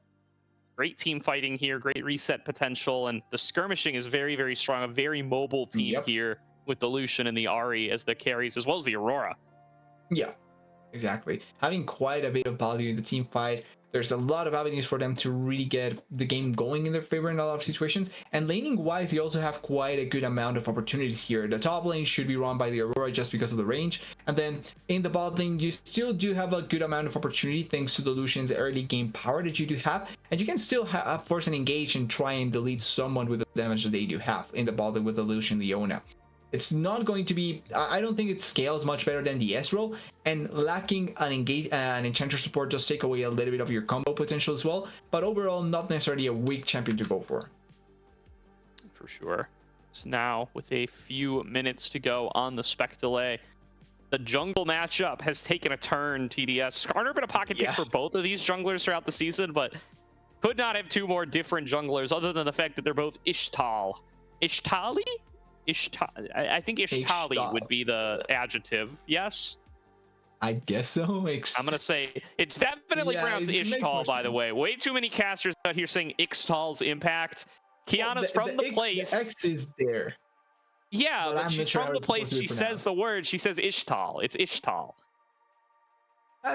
B: great team fighting here, great reset potential, and the skirmishing is very, very strong. A very mobile team here with the Lucian and the Ahri as the carries, as well as the Aurora.
A: Yeah, exactly. Having quite a bit of value in the team fight. There's a lot of avenues for them to really get the game going in their favor in a lot of situations. And laning wise, you also have quite a good amount of opportunities here. The top lane should be run by the Aurora just because of the range. And then in the bot lane, you still do have a good amount of opportunity thanks to the Lucian's early game power that you do have. And you can still force an engage and try and delete someone with the damage that they do have in the bot lane with the Lucian Leona. It's not going to be, I don't think it scales much better than the Ezreal, and lacking an Enchanter support does take away a little bit of your combo potential as well, but overall not necessarily a weak champion to go for.
B: For sure. So now, with a few minutes to go on the spec delay, the jungle matchup has taken a turn, TDS. Skarner been a pocket pick for both of these junglers throughout the season, but could not have two more different junglers other than the fact that they're both Ishtal. Ishtali? I think Ishtali would be the adjective. Yes,
A: I guess so.
B: I'm gonna say it's definitely pronounced Ishtal. By the way, way too many casters out here saying Ixtal's impact. Kiana's from the place.
A: The X is there.
B: Yeah, but she's from the place. She says the word. She says Ishtal. It's Ishtal.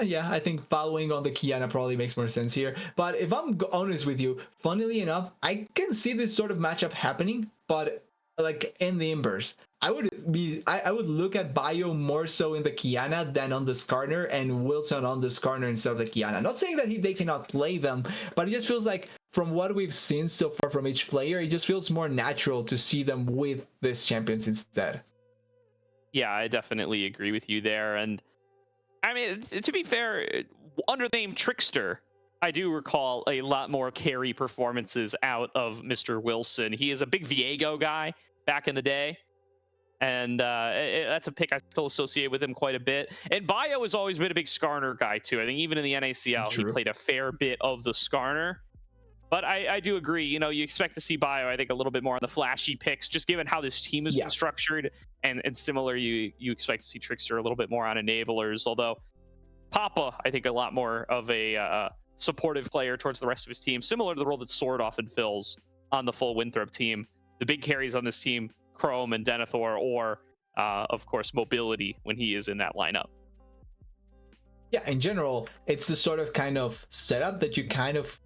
A: Yeah, I think following on the Kiana probably makes more sense here. But if I'm honest with you, funnily enough, I can see this sort of matchup happening, but like in the inverse. I would look at Bio more so in the Kiana than on the Skarner, and Wilson on the Skarner instead of the Kiana. Not saying that they cannot play them, but it just feels like from what we've seen so far from each player, it just feels more natural to see them with these champions instead.
B: Yeah, I definitely agree with you there. And I mean, to be fair, under the name Trickster, I do recall a lot more carry performances out of Mr. Wilson. He is a big Viego guy back in the day, and that's a pick I still associate with him quite a bit. And Bio has always been a big Skarner guy too. I think even in the NACL, he played a fair bit of the Skarner. But I do agree, you know, you expect to see Bio, I think, a little bit more on the flashy picks, just given how this team has been structured. And similar, you expect to see Trickster a little bit more on enablers, although Papa, I think, a lot more of a supportive player towards the rest of his team, similar to the role that Sword often fills on the full Winthrop team. The big carries on this team, Chrome and Denethor, or of course Mobility when he is in that lineup.
A: Yeah, in general, it's the sort of kind of setup that you kind of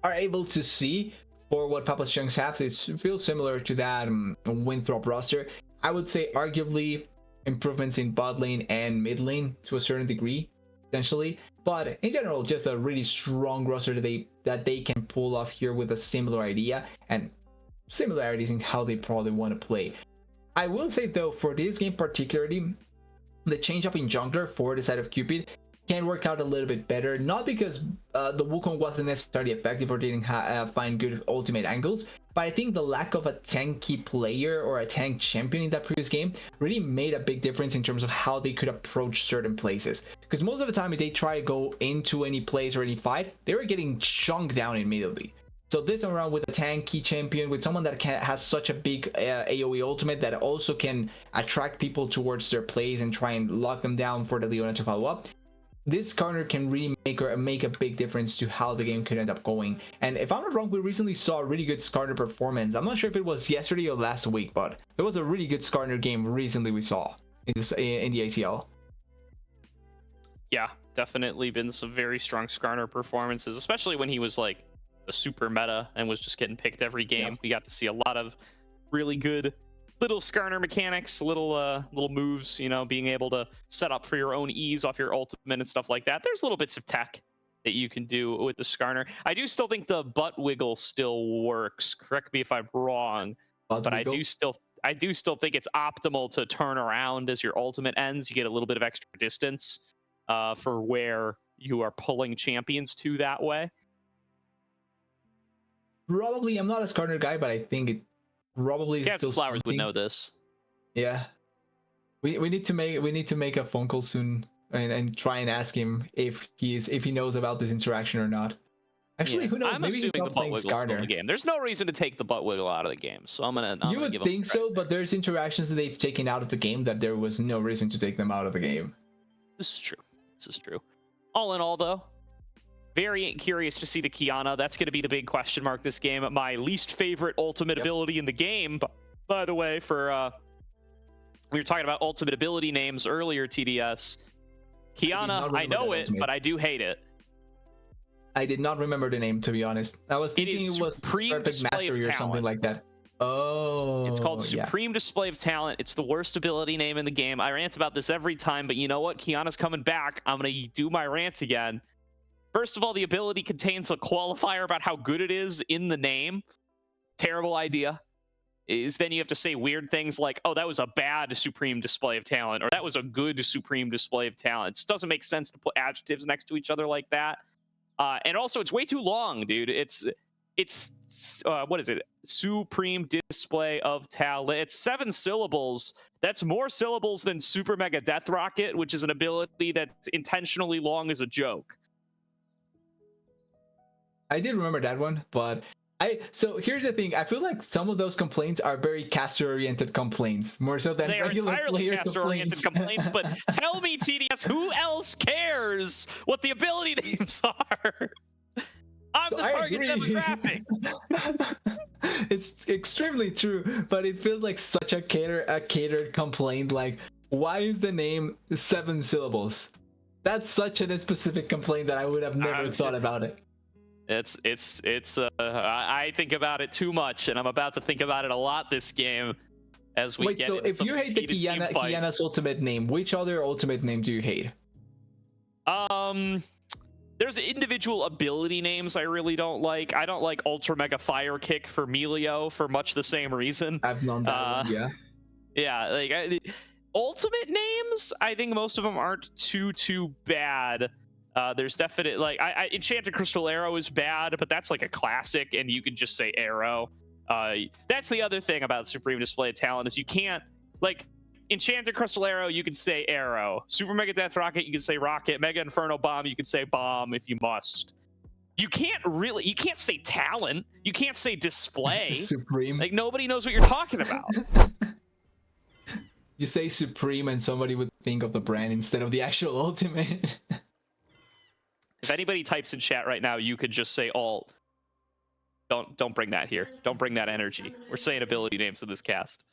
A: are able to see for what Papa's Chonccs have, it feels similar to that Winthrop roster. I would say arguably improvements in bot lane and mid lane to a certain degree, essentially. But in general, just a really strong roster that they can pull off here with a similar idea and similarities in how they probably want to play. I will say though, for this game particularly, the change up in jungler for the side of Cupid can work out a little bit better, not because the Wukong wasn't necessarily effective or didn't find good ultimate angles, but I think the lack of a tanky player or a tank champion in that previous game really made a big difference in terms of how they could approach certain places. Because most of the time, if they try to go into any place or any fight, they were getting chunked down immediately. So this time around with a tanky champion, with someone that has such a big AoE ultimate that also can attract people towards their plays and try and lock them down for the Leona to follow up, this corner can really make a big difference to how the game could end up going. And if I'm not wrong, we recently saw a really good Skarner performance. I'm not sure if it was yesterday or last week, but it was a really good Skarner game recently we saw in the ACL.
B: Yeah, definitely been some very strong Skarner performances, especially when he was like a super meta and was just getting picked every game. Yeah. We got to see a lot of really good little Skarner mechanics, little moves, you know, being able to set up for your own ease off your ultimate and stuff like that. There's little bits of tech that you can do with the Skarner. I do still think the butt wiggle still works. Correct me if I'm wrong, but I do still think it's optimal to turn around as your ultimate ends. You get a little bit of extra distance for where you are pulling champions to that way.
A: Probably, I'm not a Skarner guy, but I think it probably
B: Cats
A: still
B: Flowers
A: something.
B: would know this.
A: Yeah, we need to make a phone call soon and try and ask him if he knows about this interaction or not. Actually, who knows?
B: I'm
A: Maybe
B: assuming
A: he's not
B: the butt
A: playing
B: wiggle's still in the
A: Skarner.
B: game. There's no reason to take the butt wiggle out of the game, so I'm gonna
A: You would
B: give
A: think so, but there's interactions that they've taken out of the game that there was no reason to take them out of the game.
B: This is true. All in all, though, very curious to see the Qiyana. That's going to be the big question mark this game. My least favorite ultimate ability in the game, by the way, for we were talking about ultimate ability names earlier, TDS. Qiyana, I know it, but I do hate it.
A: I did not remember the name, to be honest. I was thinking it was
B: Supreme Display of
A: Mastery or something
B: Talent.
A: like that. Oh,
B: it's called Supreme Display of Talent. It's the worst ability name in the game. I rant about this every time, but you know what? Qiyana's coming back. I'm going to do my rant again. First of all, the ability contains a qualifier about how good it is in the name. Terrible idea. Then you have to say weird things like, oh, that was a bad Supreme Display of Talent, or that was a good Supreme Display of Talent. It just doesn't make sense to put adjectives next to each other like that. And also, it's way too long, dude. It's what is it? Supreme Display of Talent. It's 7 syllables. That's more syllables than Super Mega Death Rocket, which is an ability that's intentionally long as a joke.
A: I did remember that one, but so here's the thing. I feel like some of those complaints are very caster-oriented complaints, more so than regular player
B: caster-oriented complaints. But tell me, TDS, who else cares what the ability names are? I'm the target demographic.
A: It's extremely true, but it feels like such a catered complaint. Like, why is the name 7 syllables? That's such a specific complaint that I would have never thought about it.
B: I think about it too much, and I'm about to think about it a lot this game as we get into
A: if you hate the Qiyana's ultimate name, which other ultimate name do you hate?
B: There's individual ability names I really don't like. I don't like Ultra Mega Fire Kick for Melio for much the same reason.
A: I've known that one, yeah.
B: Yeah, like ultimate names, I think most of them aren't too bad. There's definite, like, Enchanted Crystal Arrow is bad, but that's like a classic, and you can just say Arrow. That's the other thing about Supreme Display of Talent is you can't, like, Enchanted Crystal Arrow, you can say Arrow. Super Mega Death Rocket, you can say Rocket. Mega Inferno Bomb, you can say Bomb if you must. You can't say Talent. You can't say Display.
A: Supreme.
B: Like, nobody knows what you're talking about.
A: You say Supreme and somebody would think of the brand instead of the actual ultimate.
B: If anybody types in chat right now, you could just say alt. Don't bring that here. Don't bring that energy. We're saying ability names in this cast.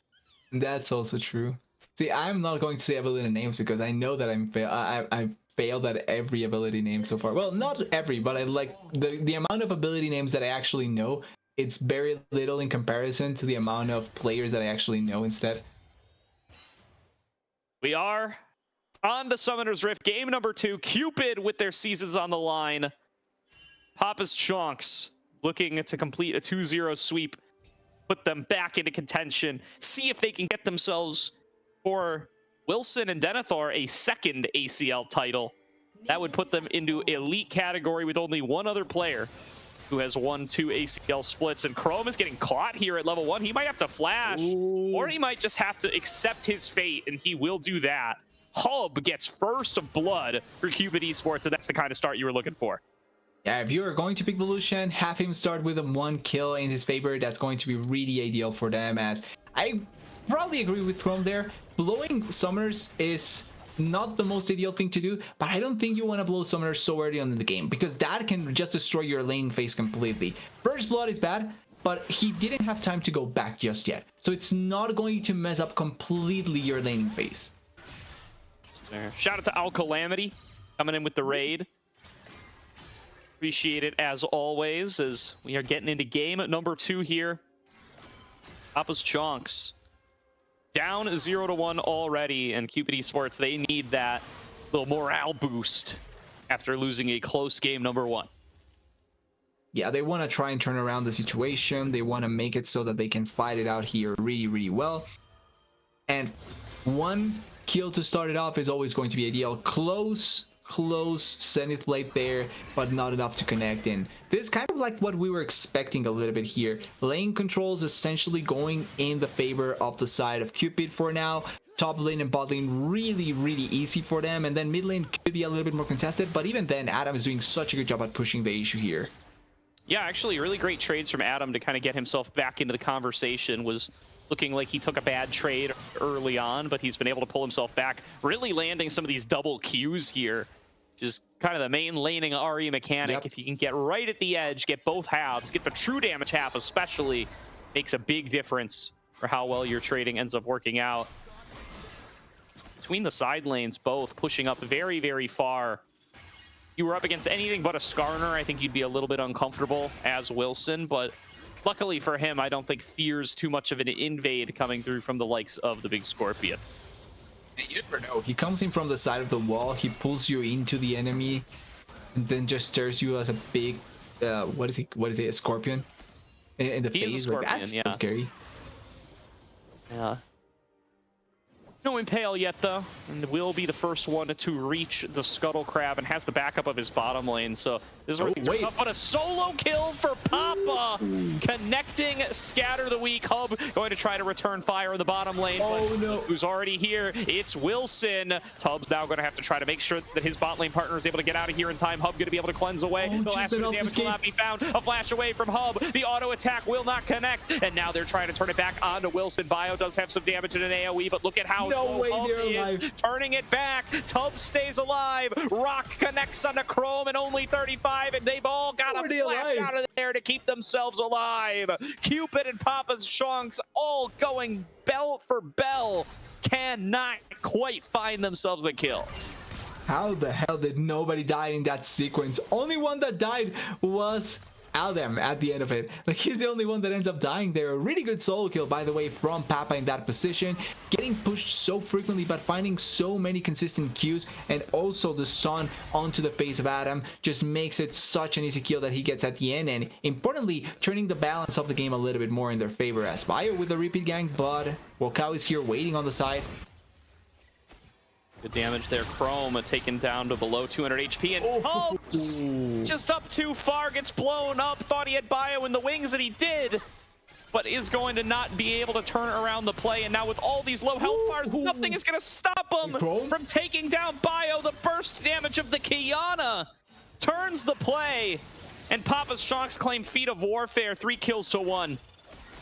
A: That's also true. See, I'm not going to say ability names because I know that I failed at every ability name so far. Well, not every, but I like the amount of ability names that I actually know it's very little in comparison to the amount of players that I actually know instead.
B: We are on to Summoner's Rift, game number 2. Cupid with their seasons on the line. Papa's Chonccs looking to complete a 2-0 sweep, put them back into contention, see if they can get themselves, for Wilson and Denethor, a second ACL title. That would put them into elite category with only one other player who has won 2 ACL splits. And Chrome is getting caught here at level 1. He might have to flash, or he might just have to accept his fate, and he will do that. Hub gets first of blood for Cupid Esports, and that's the kind of start you were looking for.
A: Yeah, if you are going to pick the Lucian, have him start with a 1 kill in his favor. That's going to be really ideal for them, as I probably agree with Chrome there. Blowing summoners is not the most ideal thing to do, but I don't think you want to blow summoners so early on in the game, because that can just destroy your lane phase completely. First blood is bad, but he didn't have time to go back just yet, so it's not going to mess up completely your laning phase.
B: Shout out to Al Calamity coming in with the raid. Appreciate it as always, as we are getting into game number 2 here. Papa's Chonccs down 0-1 already, and Cupid Esports, they need that little morale boost after losing a close game number 1.
A: Yeah, they want to try and turn around the situation. They want to make it so that they can fight it out here really, really well. And 1 kill to start it off is always going to be ideal. Close Zenith Blade there, but not enough to connect in. This is kind of like what we were expecting a little bit here. Lane controls essentially going in the favor of the side of Cupid for now. Top lane and bot lane really, really easy for them, and then mid lane could be a little bit more contested, but even then Adam is doing such a good job at pushing the issue here.
B: Yeah, actually really great trades from Adam to kind of get himself back into the conversation. Was looking like he took a bad trade early on, but he's been able to pull himself back, really landing some of these double Qs here. Just kind of the main laning RE mechanic.
A: Yep.
B: If you can get right at the edge, get both halves, get the true damage half especially, makes a big difference for how well your trading ends up working out. Between the side lanes, both pushing up very, very far. You were up against anything but a Skarner, I think you'd be a little bit uncomfortable as Wilson, but luckily for him, I don't think fears too much of an invade coming through from the likes of the big Scorpion.
A: You never know. He comes in from the side of the wall, he pulls you into the enemy, and then just stirs you as a big, what is it, a scorpion? In the face.
B: Scorpion,
A: like, that's
B: yeah.
A: so scary.
B: Yeah. No Impale yet, though, and will be the first one to reach the Scuttle Crab and has the backup of his bottom lane. So this is where things are tough, but a solo kill for Papa. Connecting Scatter the Weak. Hub going to try to return fire in the bottom lane.
A: Oh,
B: but
A: no.
B: who's already here? It's Wilson. Tubbs now going to have to try to make sure that his bot lane partner is able to get out of here in time. Hub going to be able to cleanse away. The last bit of damage will not be found. A flash away from Hub. The auto attack will not connect. And now they're trying to turn it back onto Wilson. Bio does have some damage in an AoE, but look at how
A: No way
B: Hub
A: they're
B: is
A: alive.
B: turning it back. Tubbs stays alive. Rock connects onto Chrome and only 35, and they've all got
A: How
B: a
A: are they
B: flash
A: alive?
B: out of there to keep themselves alive. Cupid and Papa's Chonccs all going bell for bell. Cannot quite find themselves the kill.
A: How the hell did nobody die in that sequence? Only one that died was Adam at the end of it. Like, he's the only one that ends up dying there. A really good solo kill, by the way, from Papa in that position. Getting pushed so frequently, but finding so many consistent Qs, and also the sun onto the face of Adam just makes it such an easy kill that he gets at the end, and importantly, turning the balance of the game a little bit more in their favor. As Bio with the repeat gang, but Wakao is here waiting on the side.
B: Good damage there. Chrome taken down to below 200 HP, and Tubbs just up too far, gets blown up. Thought he had Bio in the wings, and he did, but is going to not be able to turn around the play. And now with all these low health bars, nothing is going to stop him from taking down Bio. The burst damage of the Kiana turns the play, and Papa's Chonccs claim feat of warfare, 3 kills to 1.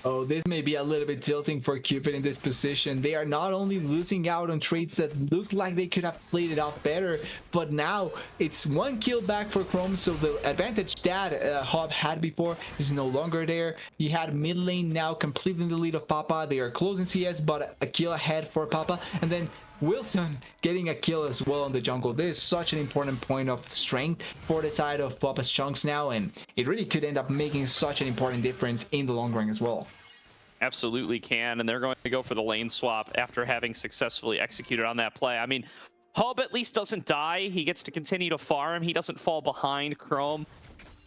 A: Oh, this may be a little bit tilting for Cupid in this position. They are not only losing out on trades that looked like they could have played it off better, but now it's 1 kill back for Chrome, so the advantage that Hub had before is no longer there. You had mid lane now completely in the lead of Papa. They are closing CS, but a kill ahead for Papa, and then Wilson getting a kill as well on the jungle. This is such an important point of strength for the side of Papa's Chonccs now, and it really could end up making such an important difference in the long run as well.
B: Absolutely can, and they're going to go for the lane swap after having successfully executed on that play. I mean, Hub at least doesn't die. He gets to continue to farm. He doesn't fall behind Chrome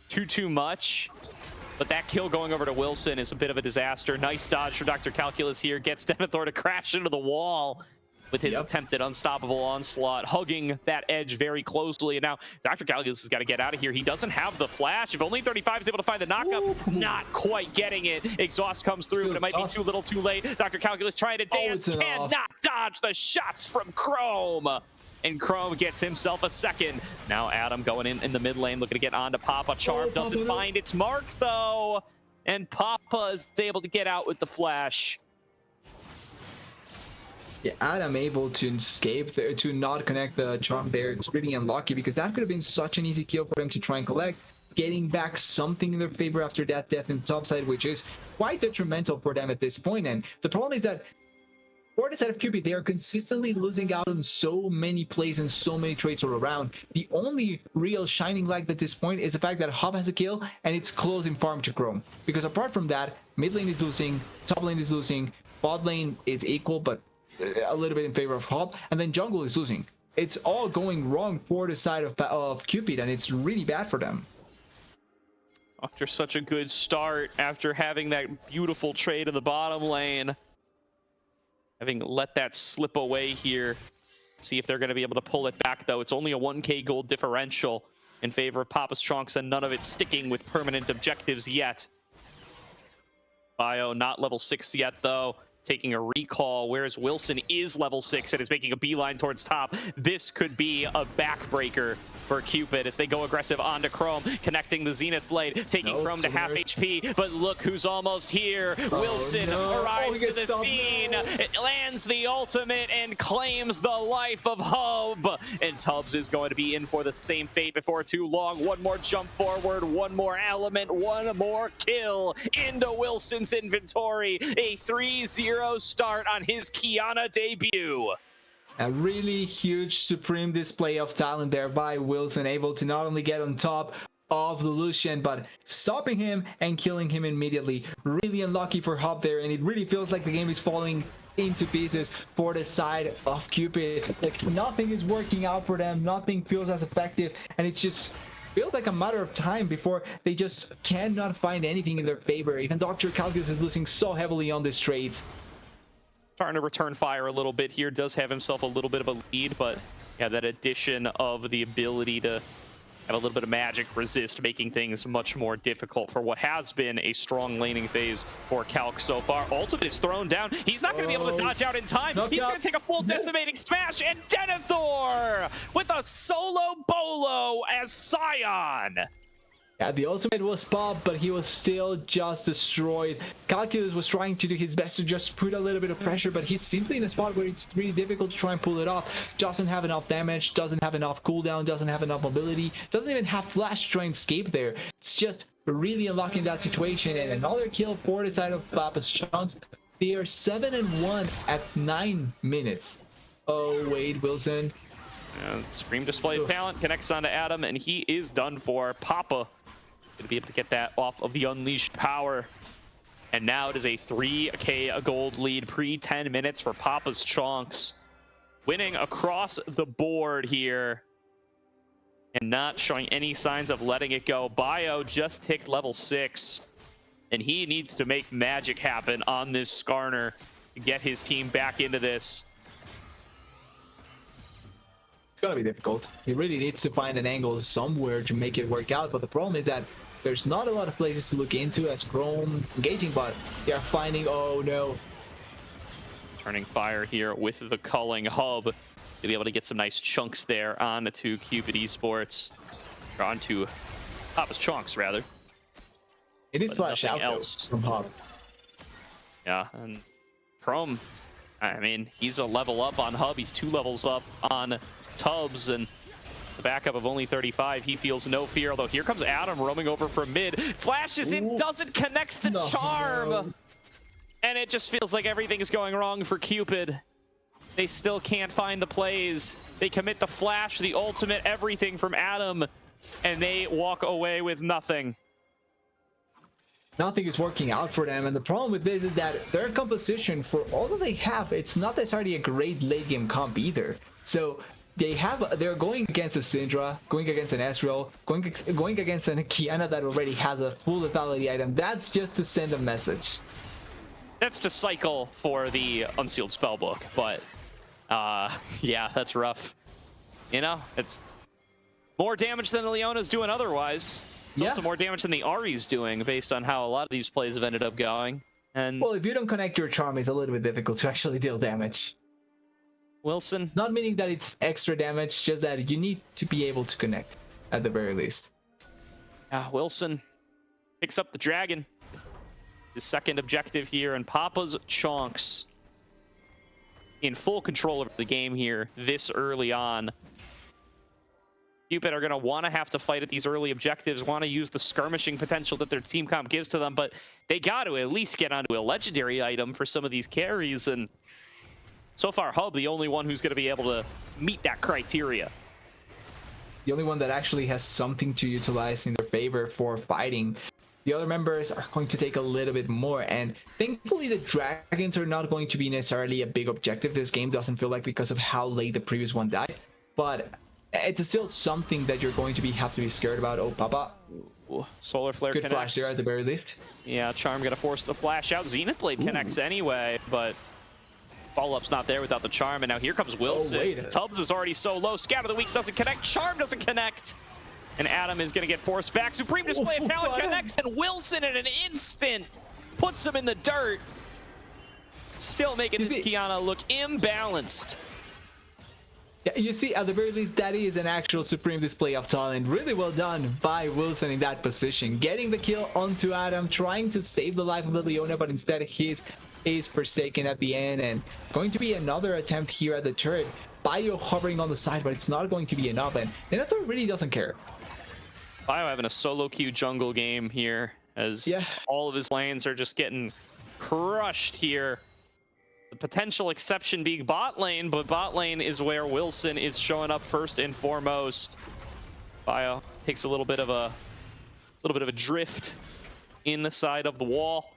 B: too much. But that kill going over to Wilson is a bit of a disaster. Nice dodge from Dr. Calculus here. Gets Denethor to crash into the wall with his attempted unstoppable onslaught, hugging that edge very closely. And now Dr. Calculus has got to get out of here. He doesn't have the flash. If only 35 is able to find the knockup, not quite getting it. Exhaust comes through, but it might be too little too late. Dr. Calculus trying to dance, cannot dodge the shots from Chrome. And Chrome gets himself a second. Now Adam going in the mid lane, looking to get onto Papa. Charm doesn't find its mark, though. And Papa is able to get out with the flash.
A: Yeah, Adam able to escape there, to not connect the charm there. It's really unlucky because that could have been such an easy kill for them to try and collect, getting back something in their favor after that death in the top side, which is quite detrimental for them at this point. And the problem is that for the side of Cupid, they are consistently losing out on so many plays and so many trades all around. The only real shining light at this point is the fact that Hub has a kill and it's close in farm to Chrome. Because apart from that, mid lane is losing, top lane is losing, bot lane is equal, but a little bit in favor of Hub, and then jungle is losing. It's all going wrong for the side of Cupid, and it's really bad for them.
B: After such a good start, after having that beautiful trade in the bottom lane, having let that slip away here, see if they're going to be able to pull it back, though. It's only a 1k gold differential in favor of Papa's Chonccs, and none of it sticking with permanent objectives yet. Bio not level 6 yet, though. Taking a recall, whereas Wilson is level 6 and is making a beeline towards top. This could be a backbreaker for Cupid as they go aggressive onto Chrome, connecting the Zenith Blade, taking Chrome to half HP, but look who's almost here. Wilson arrives to the scene, it lands the ultimate and claims the life of Hub, and Tubbs is going to be in for the same fate before too long. One more jump forward, one more element, one more kill into Wilson's inventory. A 3-0 start on his Kiana debut.
A: A really huge supreme display of talent there by Wilson, able to not only get on top of the Lucian, but stopping him and killing him immediately. Really unlucky for Hub there, and it really feels like the game is falling into pieces for the side of Cupid. Like, nothing is working out for them, nothing feels as effective, and it's just feels like a matter of time before they just cannot find anything in their favor. Even Dr. Calculus is losing so heavily on this trade.
B: Starting to return fire a little bit here, does have himself a little bit of a lead, but yeah, that addition of the ability to have a little bit of magic resist, making things much more difficult for what has been a strong laning phase for Calc so far. Ultimate is thrown down. He's not going to be able to dodge out in time. He's going to take a full decimating smash, and Denethor with a solo bolo as Scion.
A: Yeah, the ultimate was popped, but he was still just destroyed. Calculus was trying to do his best to just put a little bit of pressure, but he's simply in a spot where it's really difficult to try and pull it off. Doesn't have enough damage, doesn't have enough cooldown, doesn't have enough mobility, doesn't even have flash to try and escape there. It's just really unlucky in that situation. And another kill for the side of Papa's Chonccs. They are 7-1 at 9 minutes. Oh, wait, Wilson.
B: Supreme display of talent connects onto Adam, and he is done for. Papa to be able to get that off of the unleashed power, and now it is a 3k gold lead pre 10 minutes for Papa's Chonccs, winning across the board here and not showing any signs of letting it go. Bio just ticked level 6, and he needs to make magic happen on this Skarner to get his team back into this.
A: It's gonna be difficult. He really needs to find an angle somewhere to make it work out, but the problem is that there's not a lot of places to look into as Chrome engaging, but they are finding, oh no.
B: Turning fire here with the culling Hub to be able to get some nice chunks there onto Cupid Esports, or onto Papa's Chonccs rather.
A: It is flash out from Hub.
B: Yeah, and Chrome, I mean, he's a level up on Hub, he's 2 levels up on Tubbs, and the backup of only 35, he feels no fear, although here comes Adam roaming over from mid. Flashes in, doesn't connect the charm. And it just feels like everything is going wrong for Cupid. They still can't find the plays. They commit the flash, the ultimate, everything from Adam, and they walk away with nothing.
A: Nothing is working out for them, and the problem with this is that their composition, for all that they have, it's not necessarily a great late game comp either. So they're going against a Syndra, going against an Ezreal, going against an Kiana that already has a full lethality item. That's just to send a message.
B: That's to cycle for the Unsealed Spellbook, but yeah, that's rough. You know, it's more damage than the Leona's doing otherwise. It's also more damage than the Ahri's doing based on how a lot of these plays have ended up going. And
A: well, if you don't connect your charm, it's a little bit difficult to actually deal damage.
B: Wilson,
A: not meaning that it's extra damage, just that you need to be able to connect at the very least.
B: Wilson picks up the dragon. His second objective here, and Papa's Chonccs in full control of the game here this early on. Cupid are going to want to have to fight at these early objectives, want to use the skirmishing potential that their team comp gives to them, but they got to at least get onto a legendary item for some of these carries, and so far Hub the only one who's going to be able to meet that criteria.
A: The only one that actually has something to utilize in their favor for fighting. The other members are going to take a little bit more, and thankfully the dragons are not going to be necessarily a big objective. This game doesn't feel like because of how late the previous one died, but it's still something that you're going to have to be scared about. Oh, Papa.
B: Ooh, Solar Flare
A: good
B: connects.
A: Flash there at the very least.
B: Yeah, Charm gonna force the flash out. Zenith Blade connects anyway, but follow-up's not there without the Charm, and now here comes Wilson.
A: Oh, wait.
B: Tubbs is already so low. Scatter the Weak doesn't connect. Charm doesn't connect. And Adam is gonna get forced back. Supreme Display of Talent connects, and Wilson in an instant puts him in the dirt. Still making this Kiana look imbalanced.
A: Yeah, you see, at the very least, that is an actual supreme display of talent. Really well done by Wilson in that position. Getting the kill onto Adam, trying to save the life of the Leona, but instead his is forsaken at the end. And it's going to be another attempt here at the turret. Bio hovering on the side, but it's not going to be enough. And Venator really doesn't care.
B: Bio having a solo queue jungle game here, as all of his lanes are just getting crushed here. The potential exception being bot lane, but bot lane is where Wilson is showing up first and foremost. Bio takes a little bit of a drift in the side of the wall,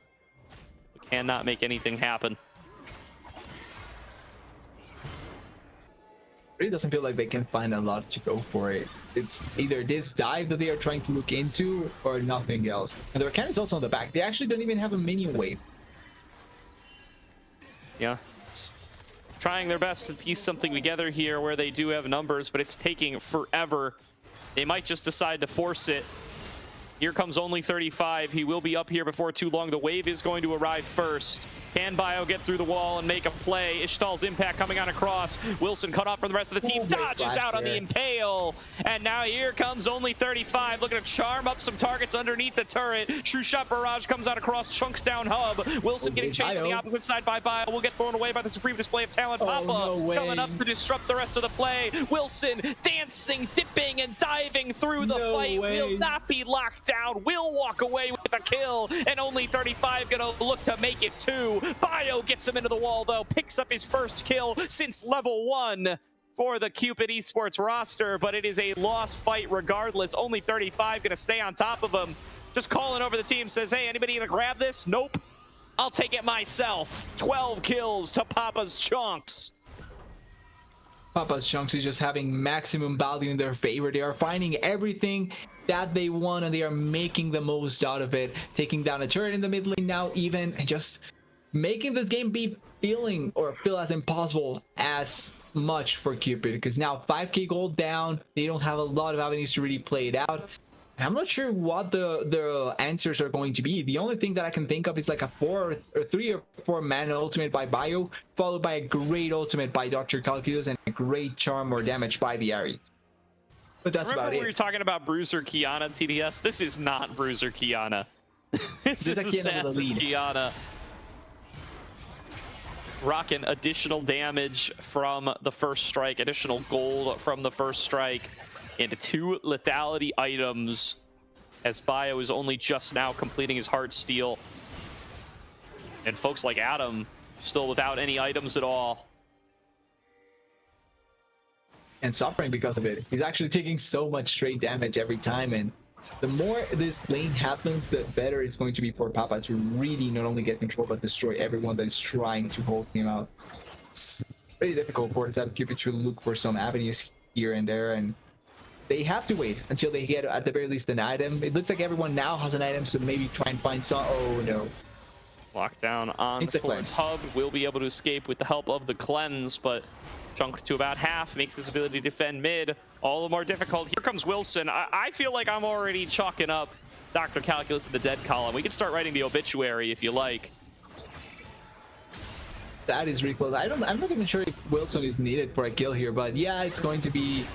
B: but cannot make anything happen.
A: It really doesn't feel like they can find a lot to go for it. It's either this dive that they are trying to look into or nothing else. And the Rakan is also on the back. They actually don't even have a minion wave.
B: Yeah, trying their best to piece something together here where they do have numbers, but it's taking forever. They might just decide to force it. Here comes only 35. He will be up here before too long. The wave is going to arrive first. Can Bio get through the wall and make a play? Ishtal's impact coming on across. Wilson cut off from the rest of the team. Dodges out on the impale. And now here comes only 35. Looking to charm up some targets underneath the turret. True Shot Barrage comes out across Chonccs down hub. Wilson getting chased on the opposite side by Bio. Will get thrown away by the Supreme Display of Talent. Papa coming up to disrupt the rest of the play. Wilson dancing, dipping, and diving through the fight. Will not be locked down. Will walk away with a kill. And only 35 gonna look to make it 2. Bio gets him into the wall, though, picks up his first kill since level 1 for the Cupid Esports roster, but it is a lost fight regardless. Only 35 gonna stay on top of him. Just calling over the team, says, hey, anybody gonna grab this? Nope. I'll take it myself. 12 kills to Papa's Chonccs.
A: Papa's Chonccs is just having maximum value in their favor. They are finding everything that they want, and they are making the most out of it. Taking down a turret in the mid lane now, even, and just making this game feel as impossible as much for Cupid, because now 5k gold down, they don't have a lot of avenues to really play it out. And I'm not sure what the answers are going to be. The only thing that I can think of is like a 3 or 4 mana ultimate by Bio, followed by a great ultimate by Dr. Calculus and a great charm or damage by the Ahri. But that's about it.
B: Remember we were talking about Bruiser Kiana, TDS? This is not Bruiser Kiana. This is Assassin Kiana. Rocking additional damage from the first strike, additional gold from the first strike, and 2 lethality items, as Bio is only just now completing his Heart Steal. And folks like Adam still without any items at all.
A: and suffering because of it. He's actually taking so much straight damage every time, and the more this lane happens, the better it's going to be for Papa to really not only get control but destroy everyone that is trying to hold him out. It's pretty difficult for the side of Cupid to look for some avenues here and there, and they have to wait until they get at the very least an item. It looks like everyone now has an item, so maybe try and find some. Oh no.
B: Lockdown on
A: It's a
B: towards
A: cleanse.
B: Hub. Will be able to escape with the help of the cleanse, but Chonccs to about half makes his ability to defend mid all the more difficult. Here comes Wilson. I feel like I'm already chalking up Dr. Calculus in the dead column. We can start writing the obituary if you like.
A: That is really close. I'm not even sure if Wilson is needed for a kill here, but yeah, it's going to be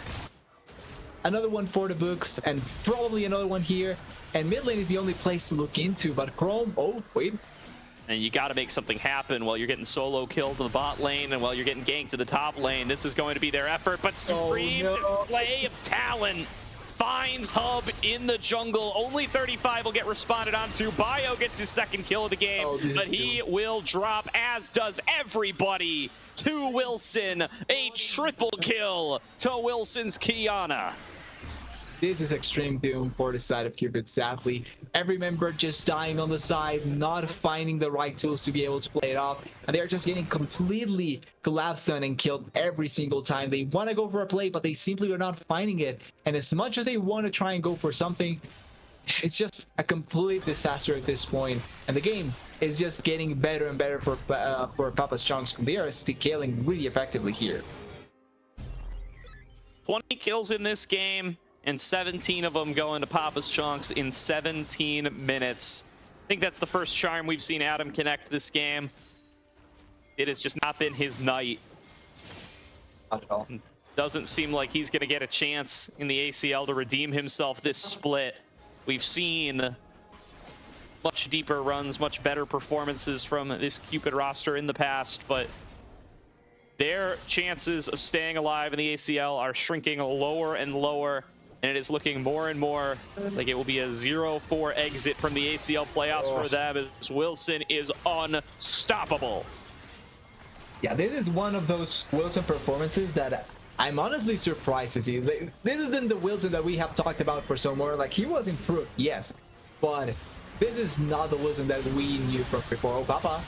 A: another one for the books, and probably another one here. And mid lane is the only place to look into, but Chrome, oh, wait.
B: And you got to make something happen while you're getting solo killed in the bot lane and while you're getting ganked to the top lane. This is going to be their effort, but supreme display of talent finds Hub in the jungle. Only 35 will get responded onto. Bio gets his second kill of the game, but he will drop, as does everybody, to Wilson. A triple kill to Wilson's Kiana.
A: This is extreme doom for the side of Cupid, sadly. Every member just dying on the side, not finding the right tools to be able to play it off, and they're just getting completely collapsed on and killed every single time. They want to go for a play, but they simply are not finding it. And as much as they want to try and go for something, it's just a complete disaster at this point. And the game is just getting better and better for Papa's Chonccs. They are scaling really effectively here.
B: 20 kills in this game, and 17 of them going to Papa's Chonccs in 17 minutes. I think that's the first charm we've seen Adam connect this game. It has just not been his night.
A: Not at all.
B: Doesn't seem like he's going to get a chance in the ACL to redeem himself this split. We've seen much deeper runs, much better performances from this Cupid roster in the past, but their chances of staying alive in the ACL are shrinking lower and lower. And it is looking more and more like it will be a 0-4 exit from the ACL playoffs for them, as Wilson is unstoppable.
A: Yeah, this is one of those Wilson performances that I'm honestly surprised to see. This isn't the Wilson that we have talked about for so more. Like, he was improved, yes, but this is not the Wilson that we knew from before. Oh, Papa.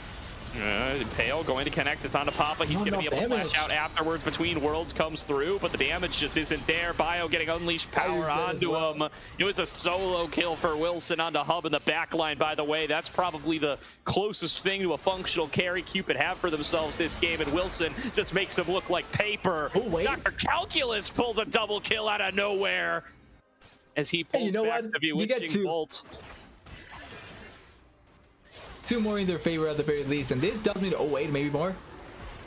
B: Pale going to connect. It's onto Papa. He's going to be able to flash out afterwards. Between Worlds comes through, but the damage just isn't there. Bio getting unleashed power onto him. It was a solo kill for Wilson onto Hub in the backline, by the way. That's probably the closest thing to a functional carry Cupid have for themselves this game, and Wilson just makes him look like paper.
A: Oh, wait.
B: Dr. Calculus pulls a double kill out of nowhere as he pulls back the bewitching bolt.
A: 2 more in their favor at the very least, and this does mean, oh wait, maybe more?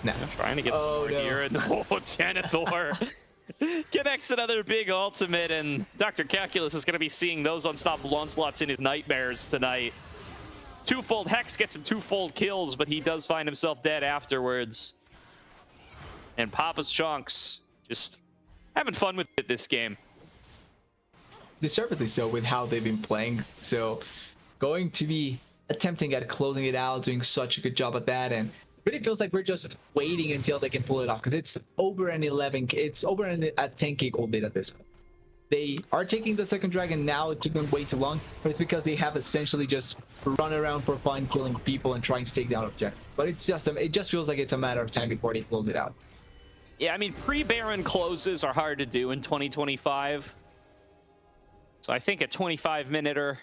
A: No.
B: Trying to get some more here, and Denethor connects another big ultimate, and Dr. Calculus is going to be seeing those unstoppable onslaughts in his nightmares tonight. Twofold Hex gets him 2-fold kills, but he does find himself dead afterwards. And Papa's Chonccs just having fun with it this game.
A: Deservedly so with how they've been playing, so going to be attempting at closing it out, doing such a good job at that, and really feels like we're just waiting until they can pull it off, because it's over an 11, it's over at 10k gold bid at this point. They are taking the second dragon now. It took them way too long, but it's because they have essentially just run around for fun, killing people and trying to take down objectives. But it's just it just feels like it's a matter of time before they close it out.
B: Yeah, I mean, pre-Baron closes are hard to do in 2025, so I think a 25-minuter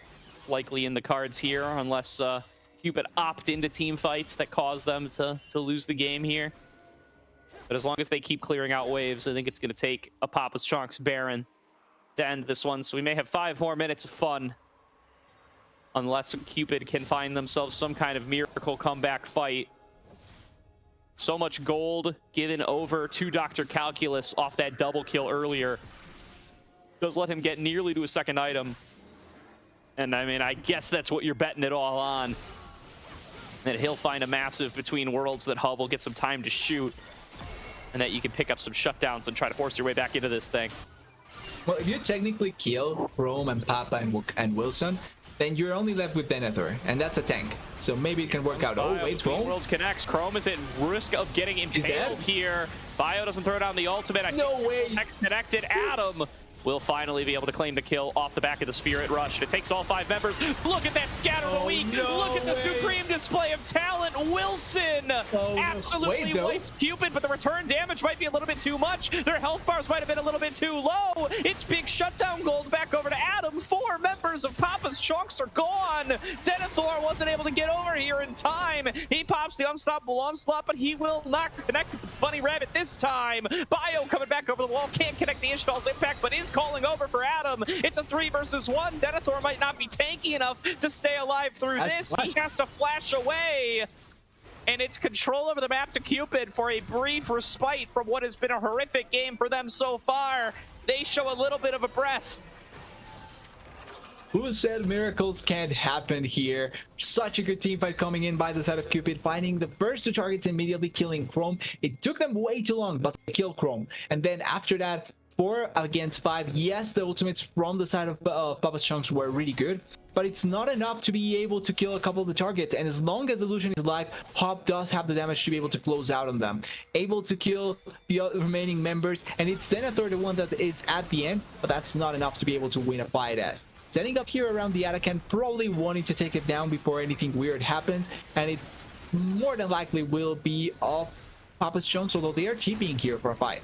B: likely in the cards here, unless Cupid opt into team fights that cause them to lose the game here. But as long as they keep clearing out waves, I think it's going to take a Papa's Chonccs Baron to end this one. So we may have 5 more minutes of fun, unless Cupid can find themselves some kind of miracle comeback fight. So much gold given over to Dr. Calculus off that double kill earlier. Does let him get nearly to a second item. And I mean, I guess that's what you're betting it all on. That he'll find a massive between worlds, that Hub will get some time to shoot, and that you can pick up some shutdowns and try to force your way back into this thing.
A: Well, if you technically kill Chrome and Papa and Wilson, then you're only left with Denethor, and that's a tank. So maybe it can work out. Oh, wait, Chrome.
B: Worlds connects. Chrome is at risk of getting impaled here. Bio doesn't throw down the ultimate.
A: No way.
B: Connected. Adam will finally be able to claim the kill off the back of the Spirit Rush. It takes all 5 members. Look at that scatter of the week.
A: No
B: Look at the supreme display of talent. Wilson absolutely wipes Cupid, but the return damage might be a little bit too much. Their health bars might have been a little bit too low. It's big shutdown gold back over to Adam. 4 members of Papa's Chonccs are gone. Denethor wasn't able to get over here in time. He pops the unstoppable onslaught, but he will not connect with the bunny rabbit this time. Bio coming back over the wall. Can't connect the Ishtal's impact, but is calling over for Adam. It's a 3 versus 1. Denethor might not be tanky enough to stay alive through this. He has to flash away. And it's control over the map to Cupid for a brief respite from what has been a horrific game for them so far. They show a little bit of a breath.
A: Who said miracles can't happen here? Such a good team fight coming in by the side of Cupid, finding the first 2 targets, immediately killing Chrome. It took them way too long, but they killed Chrome. And then after that, 4 against 5. Yes, the ultimates from the side of Papa's Chonccs were really good, but it's not enough to be able to kill a couple of the targets. And as long as Illusion is alive, Hop does have the damage to be able to close out on them, able to kill the remaining members. And it's Denethor the one that is at the end, but that's not enough to be able to win a fight as. Setting up here around the Atakan, probably wanting to take it down before anything weird happens, and it more than likely will be off Papa's Chonccs, although they are TPing here for a fight.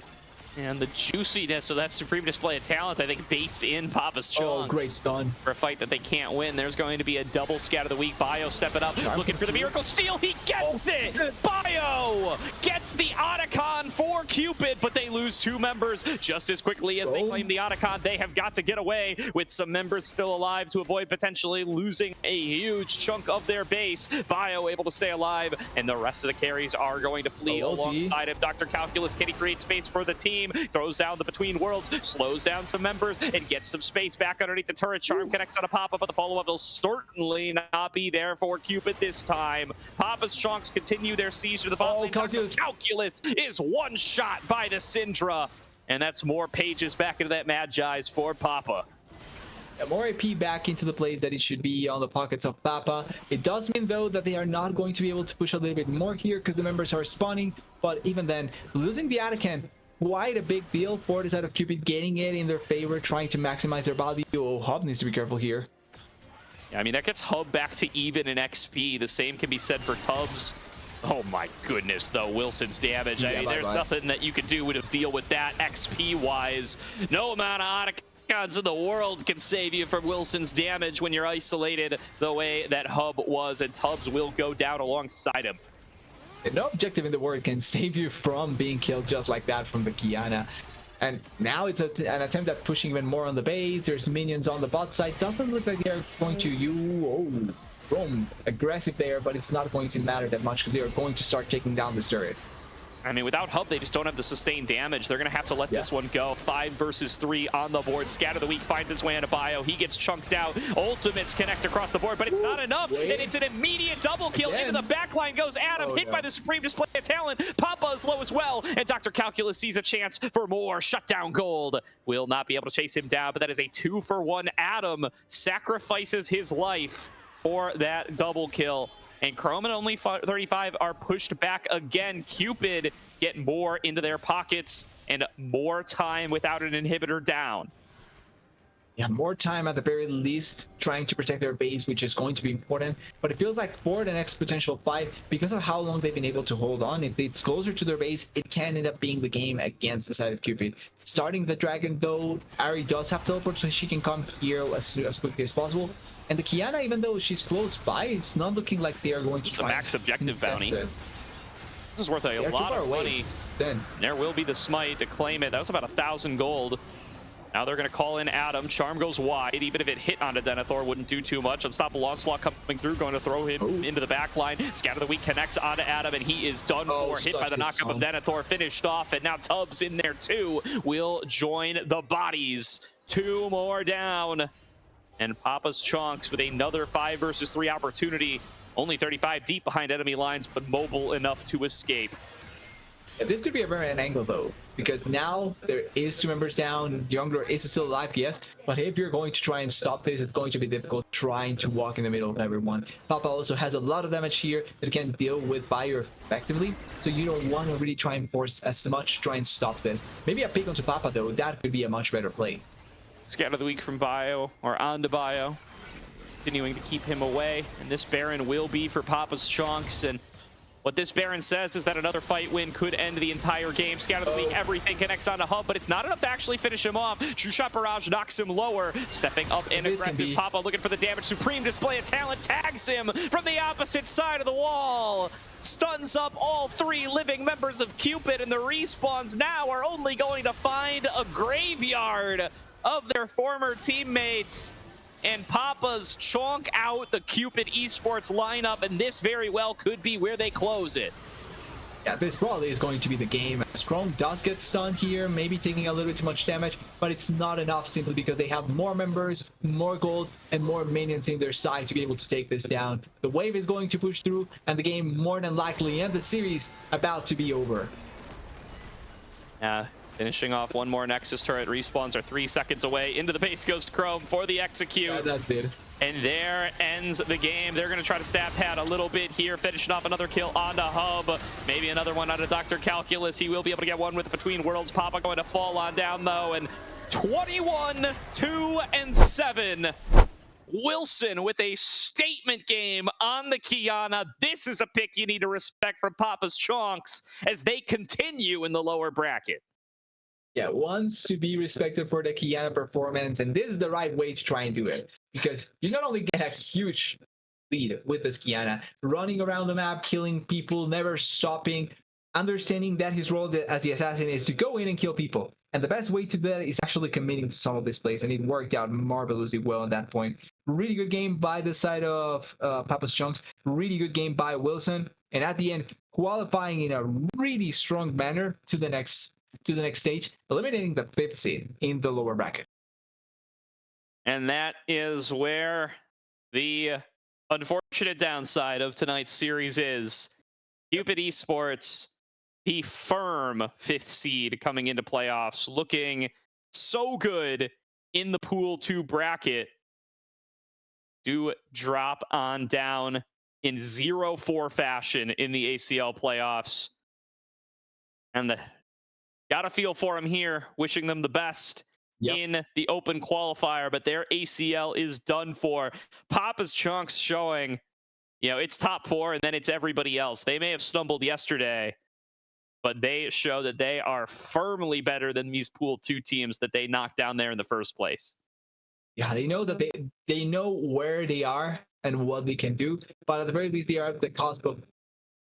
B: And the juiciness of that supreme display of talent, I think, baits in Papa's Chonccs.
A: Oh, great stun.
B: For a fight that they can't win. There's going to be a double scat of the week. Bio stepping up, looking for the miracle steal. He gets it! Bio gets the Otacon for Cupid, but they lose 2 members just as quickly as they claim the Otacon. They have got to get away with some members still alive to avoid potentially losing a huge chunk of their base. Bio able to stay alive, and the rest of the carries are going to flee alongside of Dr. Calculus. Can he create space for the team? Throws down the Between Worlds, slows down some members, and gets some space back underneath the turret. Charm connects on a pop-up, but the follow-up will certainly not be there for Cupid this time. Papa's Chonccs continue their siege to the bottom lane. Calculus is one shot by the Syndra, and that's more pages back into that Magi's for Papa.
A: More AP back into the place that it should be on the pockets of Papa. It does mean, though, that they are not going to be able to push a little bit more here because the members are spawning, but even then, losing the Atakan, quite a big deal for the side of Cupid, getting it in their favor, trying to maximize their value. Oh, Hub needs to be careful here.
B: Yeah, I mean, that gets Hub back to even in XP. The same can be said for Tubbs. Oh my goodness, though, Wilson's damage. I mean, there's nothing that you could do to deal with that XP-wise. No amount of Otacons in the world can save you from Wilson's damage when you're isolated the way that Hub was, and Tubbs will go down alongside him.
A: No objective in the world can save you from being killed just like that from the Kiana. And now it's an attempt at pushing even more on the base. There's minions on the bot side. Doesn't look like they're going to Rome aggressive there, but it's not going to matter that much because they are going to start taking down this turret.
B: I mean, without Hub, they just don't have the sustained damage. They're going to have to let this one go. 5 versus 3 on the board. Scat of the week finds its way into Bio. He gets chunked out. Ultimates connect across the board, but it's not enough. And it's an immediate double kill. Into the backline goes Adam, hit by the supreme display of talent. Papa is low as well, and Dr. Calculus sees a chance for more shutdown gold. Will not be able to chase him down, but that is a 2-for-1. Adam sacrifices his life for that double kill. And Chrome and only 35 are pushed back again. Cupid get more into their pockets and more time without an inhibitor down.
A: Yeah, more time at the very least trying to protect their base, which is going to be important. But it feels like for the next potential fight, because of how long they've been able to hold on, if it's closer to their base, it can end up being the game against the side of Cupid. Starting the Dragon, though, Ari does have teleport, so she can come here as quickly as possible. And the Kiana, even though she's close by, it's not looking like they are going to try.
B: The max objective bounty. This is worth a lot of money.
A: Then
B: there will be the smite to claim it. That was about 1,000 gold. Now they're going to call in Adam. Charm goes wide. Even if it hit onto Denethor, wouldn't do too much. Unstoppable Onslaught coming through, going to throw him into the back line. Scatter the Weak connects onto Adam, and he is done for. Hit by the knockup of Denethor, finished off, and now Tubbs in there too will join the bodies. 2 more down. And Papa's Chonccs with another 5 versus 3 opportunity. Only 35 deep behind enemy lines, but mobile enough to escape.
A: This could be a very an angle though, because now there is 2 members down. Younger is still alive, yes, but if you're going to try and stop this, it's going to be difficult trying to walk in the middle of everyone. Papa also has a lot of damage here that can deal with Bio effectively, so you don't want to really try and force as much to try and stop this. Maybe a pick onto Papa though, that could be a much better play.
B: Scout of the week from Bio, or onto Bio, continuing to keep him away, and this Baron will be for Papa's Chonccs. And what this Baron says is that another fight win could end the entire game. Scout of the week, everything connects onto Hub, but it's not enough to actually finish him off. True Shot Barrage knocks him lower. Stepping up and aggressive. Papa looking for the damage. Supreme display of talent tags him from the opposite side of the wall. Stuns up all 3 living members of Cupid, and the respawns now are only going to find a graveyard of their former teammates. And Papa's chonk out the Cupid Esports lineup, and this very well could be where they close it.
A: Yeah, this probably is going to be the game. Chonccs does get stunned here, maybe taking a little bit too much damage, but it's not enough simply because they have more members, more gold, and more minions in their side to be able to take this down. The wave is going to push through, and the game more than likely, and the series about to be over.
B: Finishing off one more Nexus turret. Respawns are 3 seconds away. Into the base goes Chrome for the execute.
A: Yeah, that did.
B: And there ends the game. They're going to try to stab pad a little bit here, finishing off another kill onto Hub. Maybe another one onto Dr. Calculus. He will be able to get one with Between Worlds. Papa going to fall on down, though. And 21, 2, and 7. Wilson with a statement game on the Kiana. This is a pick you need to respect from Papa's Chonccs as they continue in the lower bracket.
A: Yeah, wants to be respected for the Kiana performance, and this is the right way to try and do it, because you not only get a huge lead with this Kiana, running around the map, killing people, never stopping, understanding that his role as the assassin is to go in and kill people. And the best way to do that is actually committing to some of this plays, and it worked out marvelously well at that point. Really good game by the side of Papa's Chonccs, really good game by Wilson, and at the end, qualifying in a really strong manner to the next stage, eliminating the 5th seed in the lower bracket.
B: And that is where the unfortunate downside of tonight's series is. Cupid Esports, the firm 5th seed coming into playoffs, looking so good in the Pool 2 bracket, do drop on down in 0-4 fashion in the ACL playoffs. And gotta feel for them here, wishing them the best in the open qualifier, but their ACL is done for. Papa's Chonccs showing, it's top 4 and then it's everybody else. They may have stumbled yesterday, but they show that they are firmly better than these Pool 2 teams that they knocked down there in the first place.
A: Yeah, they know that they know where they are and what they can do, but at the very least, they are at the cusp of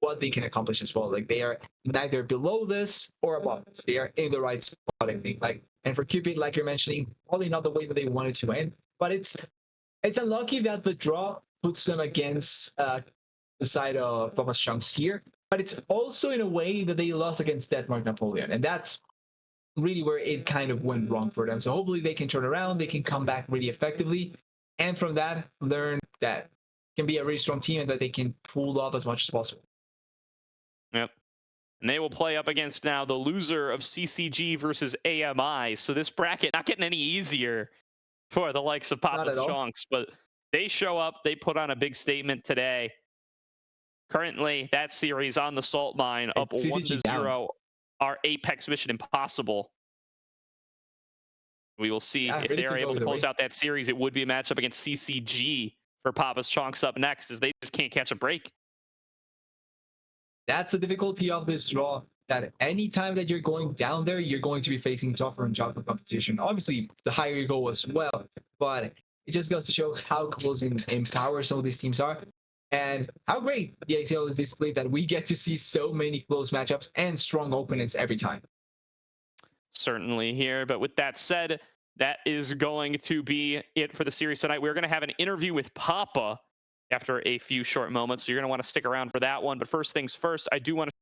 A: what they can accomplish as well. Like, they are neither below this or above this. They are in the right spot, I think. And for Cupid, like you're mentioning, probably not the way that they wanted to end, but it's unlucky that the draw puts them against the side of Thomas Chonccs here, but it's also in a way that they lost against Denmark Napoleon, and that's really where it kind of went wrong for them. So hopefully they can turn around, they can come back really effectively, and from that, learn that can be a really strong team and that they can pull off as much as possible.
B: Yep. And they will play up against now the loser of CCG versus AMI. So this bracket not getting any easier for the likes of Papa's Chonccs, but they show up, they put on a big statement today. Currently, that series on the salt mine up 1-0. Our Apex Mission Impossible. We will see if they are able to close out that series. It would be a matchup against CCG for Papa's Chonccs up next, as they just can't catch a break.
A: That's the difficulty of this draw, that any time that you're going down there, you're going to be facing tougher and tougher competition. Obviously, the higher you go as well, but it just goes to show how close in power some of these teams are, and how great the ACL is displayed that we get to see so many close matchups and strong opponents every time.
B: Certainly here, but with that said, that is going to be it for the series tonight. We're going to have an interview with Papa after a few short moments, so you're going to want to stick around for that one. But first things first, I do want to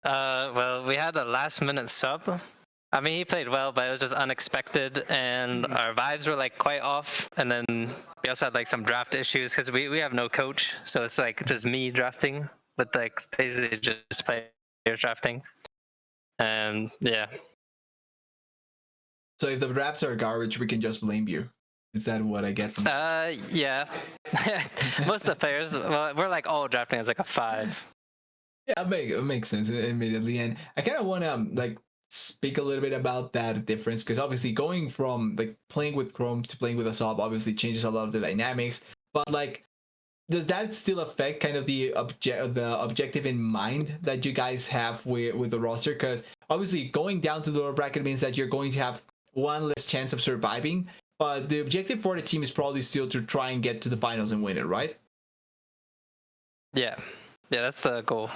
E: Well, we had a last minute sub. I mean, he played well, but it was just unexpected, and our vibes were like quite off. And then we also had like some draft issues because we have no coach, so it's like just me drafting with like basically just players drafting. And yeah,
A: So if the drafts are garbage, we can just blame you. Is that what I get from
E: yeah. Most of the players, well, we're like all drafting as like a 5.
A: Yeah, it makes sense immediately. And I kind of want to like speak a little bit about that difference because obviously going from like playing with Chrome to playing with a sub obviously changes a lot of the dynamics. But like, does that still affect kind of the objective in mind that you guys have with the roster? Because obviously going down to the lower bracket means that you're going to have one less chance of surviving. But the objective for the team is probably still to try and get to the finals and win it, right?
E: Yeah, that's the goal.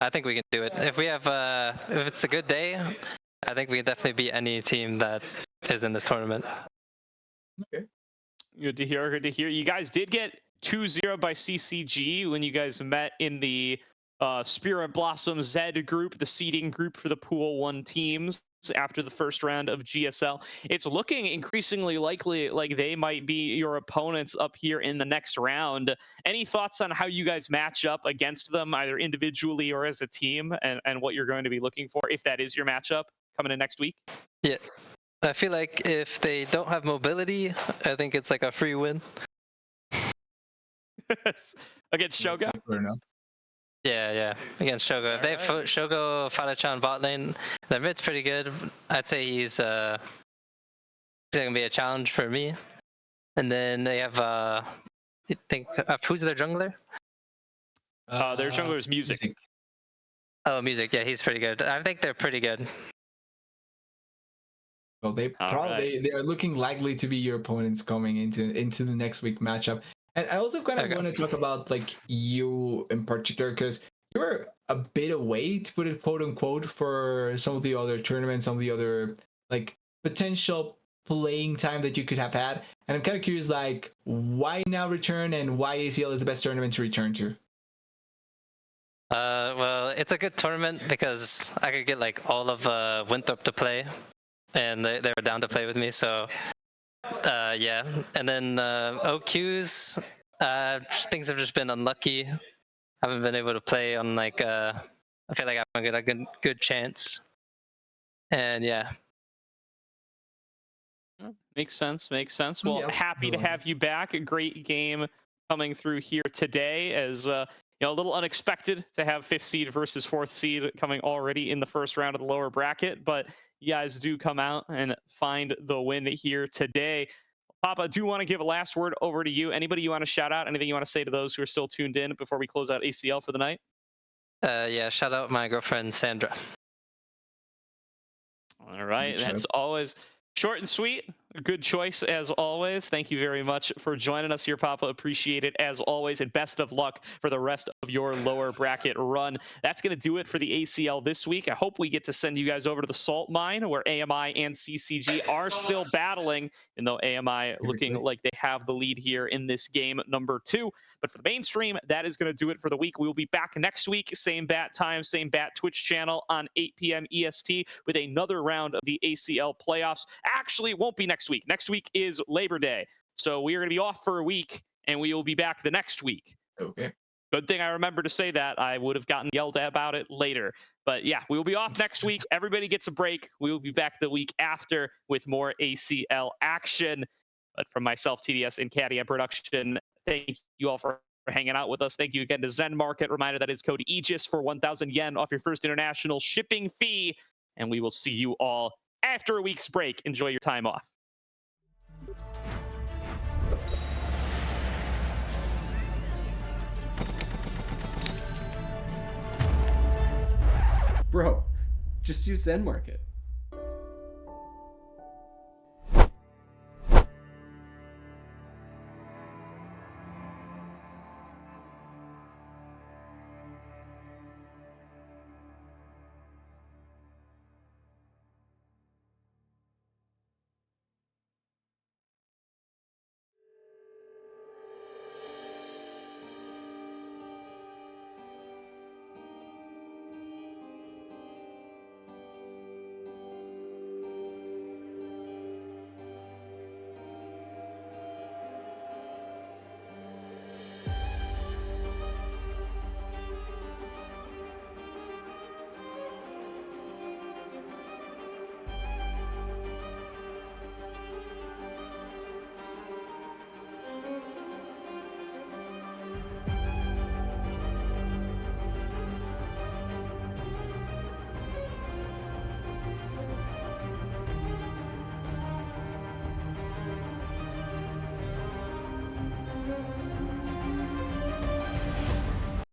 E: I think we can do it. If we have, if it's a good day, I think we can definitely beat any team that is in this tournament.
A: Okay.
B: Good to hear. Good to hear. You guys did get 2-0 by CCG when you guys met in the Spirit Blossom Z group, the seeding group for the Pool 1 teams after the first round of GSL. It's looking increasingly likely like they might be your opponents up here in the next round. Any thoughts on how you guys match up against them, either individually or as a team, and what you're going to be looking for if that is your matchup coming in next week?
E: Yeah, I feel like if they don't have mobility, I think it's like a free win.
B: Against Shogo?
A: Fair enough.
E: Yeah, against Shogo. If they have Shogo, Farachan bot lane, their mid's pretty good. I'd say he's gonna be a challenge for me. And then they have you think who's their jungler?
B: Their jungler is Music.
E: Oh, Music. Yeah, he's pretty good. I think they're pretty good.
A: Well, they are looking likely to be your opponents coming into the next week matchup. And I also kind of want to talk about like you in particular because you were a bit away, to put it quote unquote, for some of the other tournaments, some of the other like potential playing time that you could have had. And I'm kind of curious, like, why now return and why ACL is the best tournament to return to?
E: Well, it's a good tournament because I could get like all of Winthrop to play, and they were down to play with me. So yeah, and then OQs, things have just been unlucky. Haven't been able to play on like I feel like I'm gonna get a good chance. And yeah.
B: Makes sense. Well,
A: Yeah,
B: happy to have you back. A great game coming through here today as a little unexpected to have 5th seed versus 4th seed coming already in the first round of the lower bracket, but you guys do come out and find the win here today. Papa, do want to give a last word over to you. Anybody you want to shout out? Anything you want to say to those who are still tuned in before we close out ACL for the night?
E: Yeah, shout out my girlfriend Sandra.
B: All right, that's always short and sweet. A good choice as always. Thank you very much for joining us here, Papa. Appreciate it as always, and best of luck for the rest of your lower bracket run. That's going to do it for the ACL this week. I hope we get to send you guys over to the salt mine where AMI and CCG are still battling, even though AMI looking like they have the lead here in this game number 2. But for the mainstream, that is going to do it for the week. We will be back next week, same bat time, same bat Twitch channel on 8 p.m. EST with another round of the ACL playoffs. Actually, it won't be next week. Next week is Labor Day. So we are going to be off for a week, and we will be back the next week.
A: Okay.
B: Good thing I remember to say that. I would have gotten yelled at about it later. But yeah, we will be off next week. Everybody gets a break. We will be back the week after with more ACL action. But from myself, TDS, and Caddy and production, thank you all for hanging out with us. Thank you again to Zen Market. Reminder that is code Aegis for 1,000 yen off your first international shipping fee. And we will see you all after a week's break. Enjoy your time off.
F: Bro, just use Zen Market.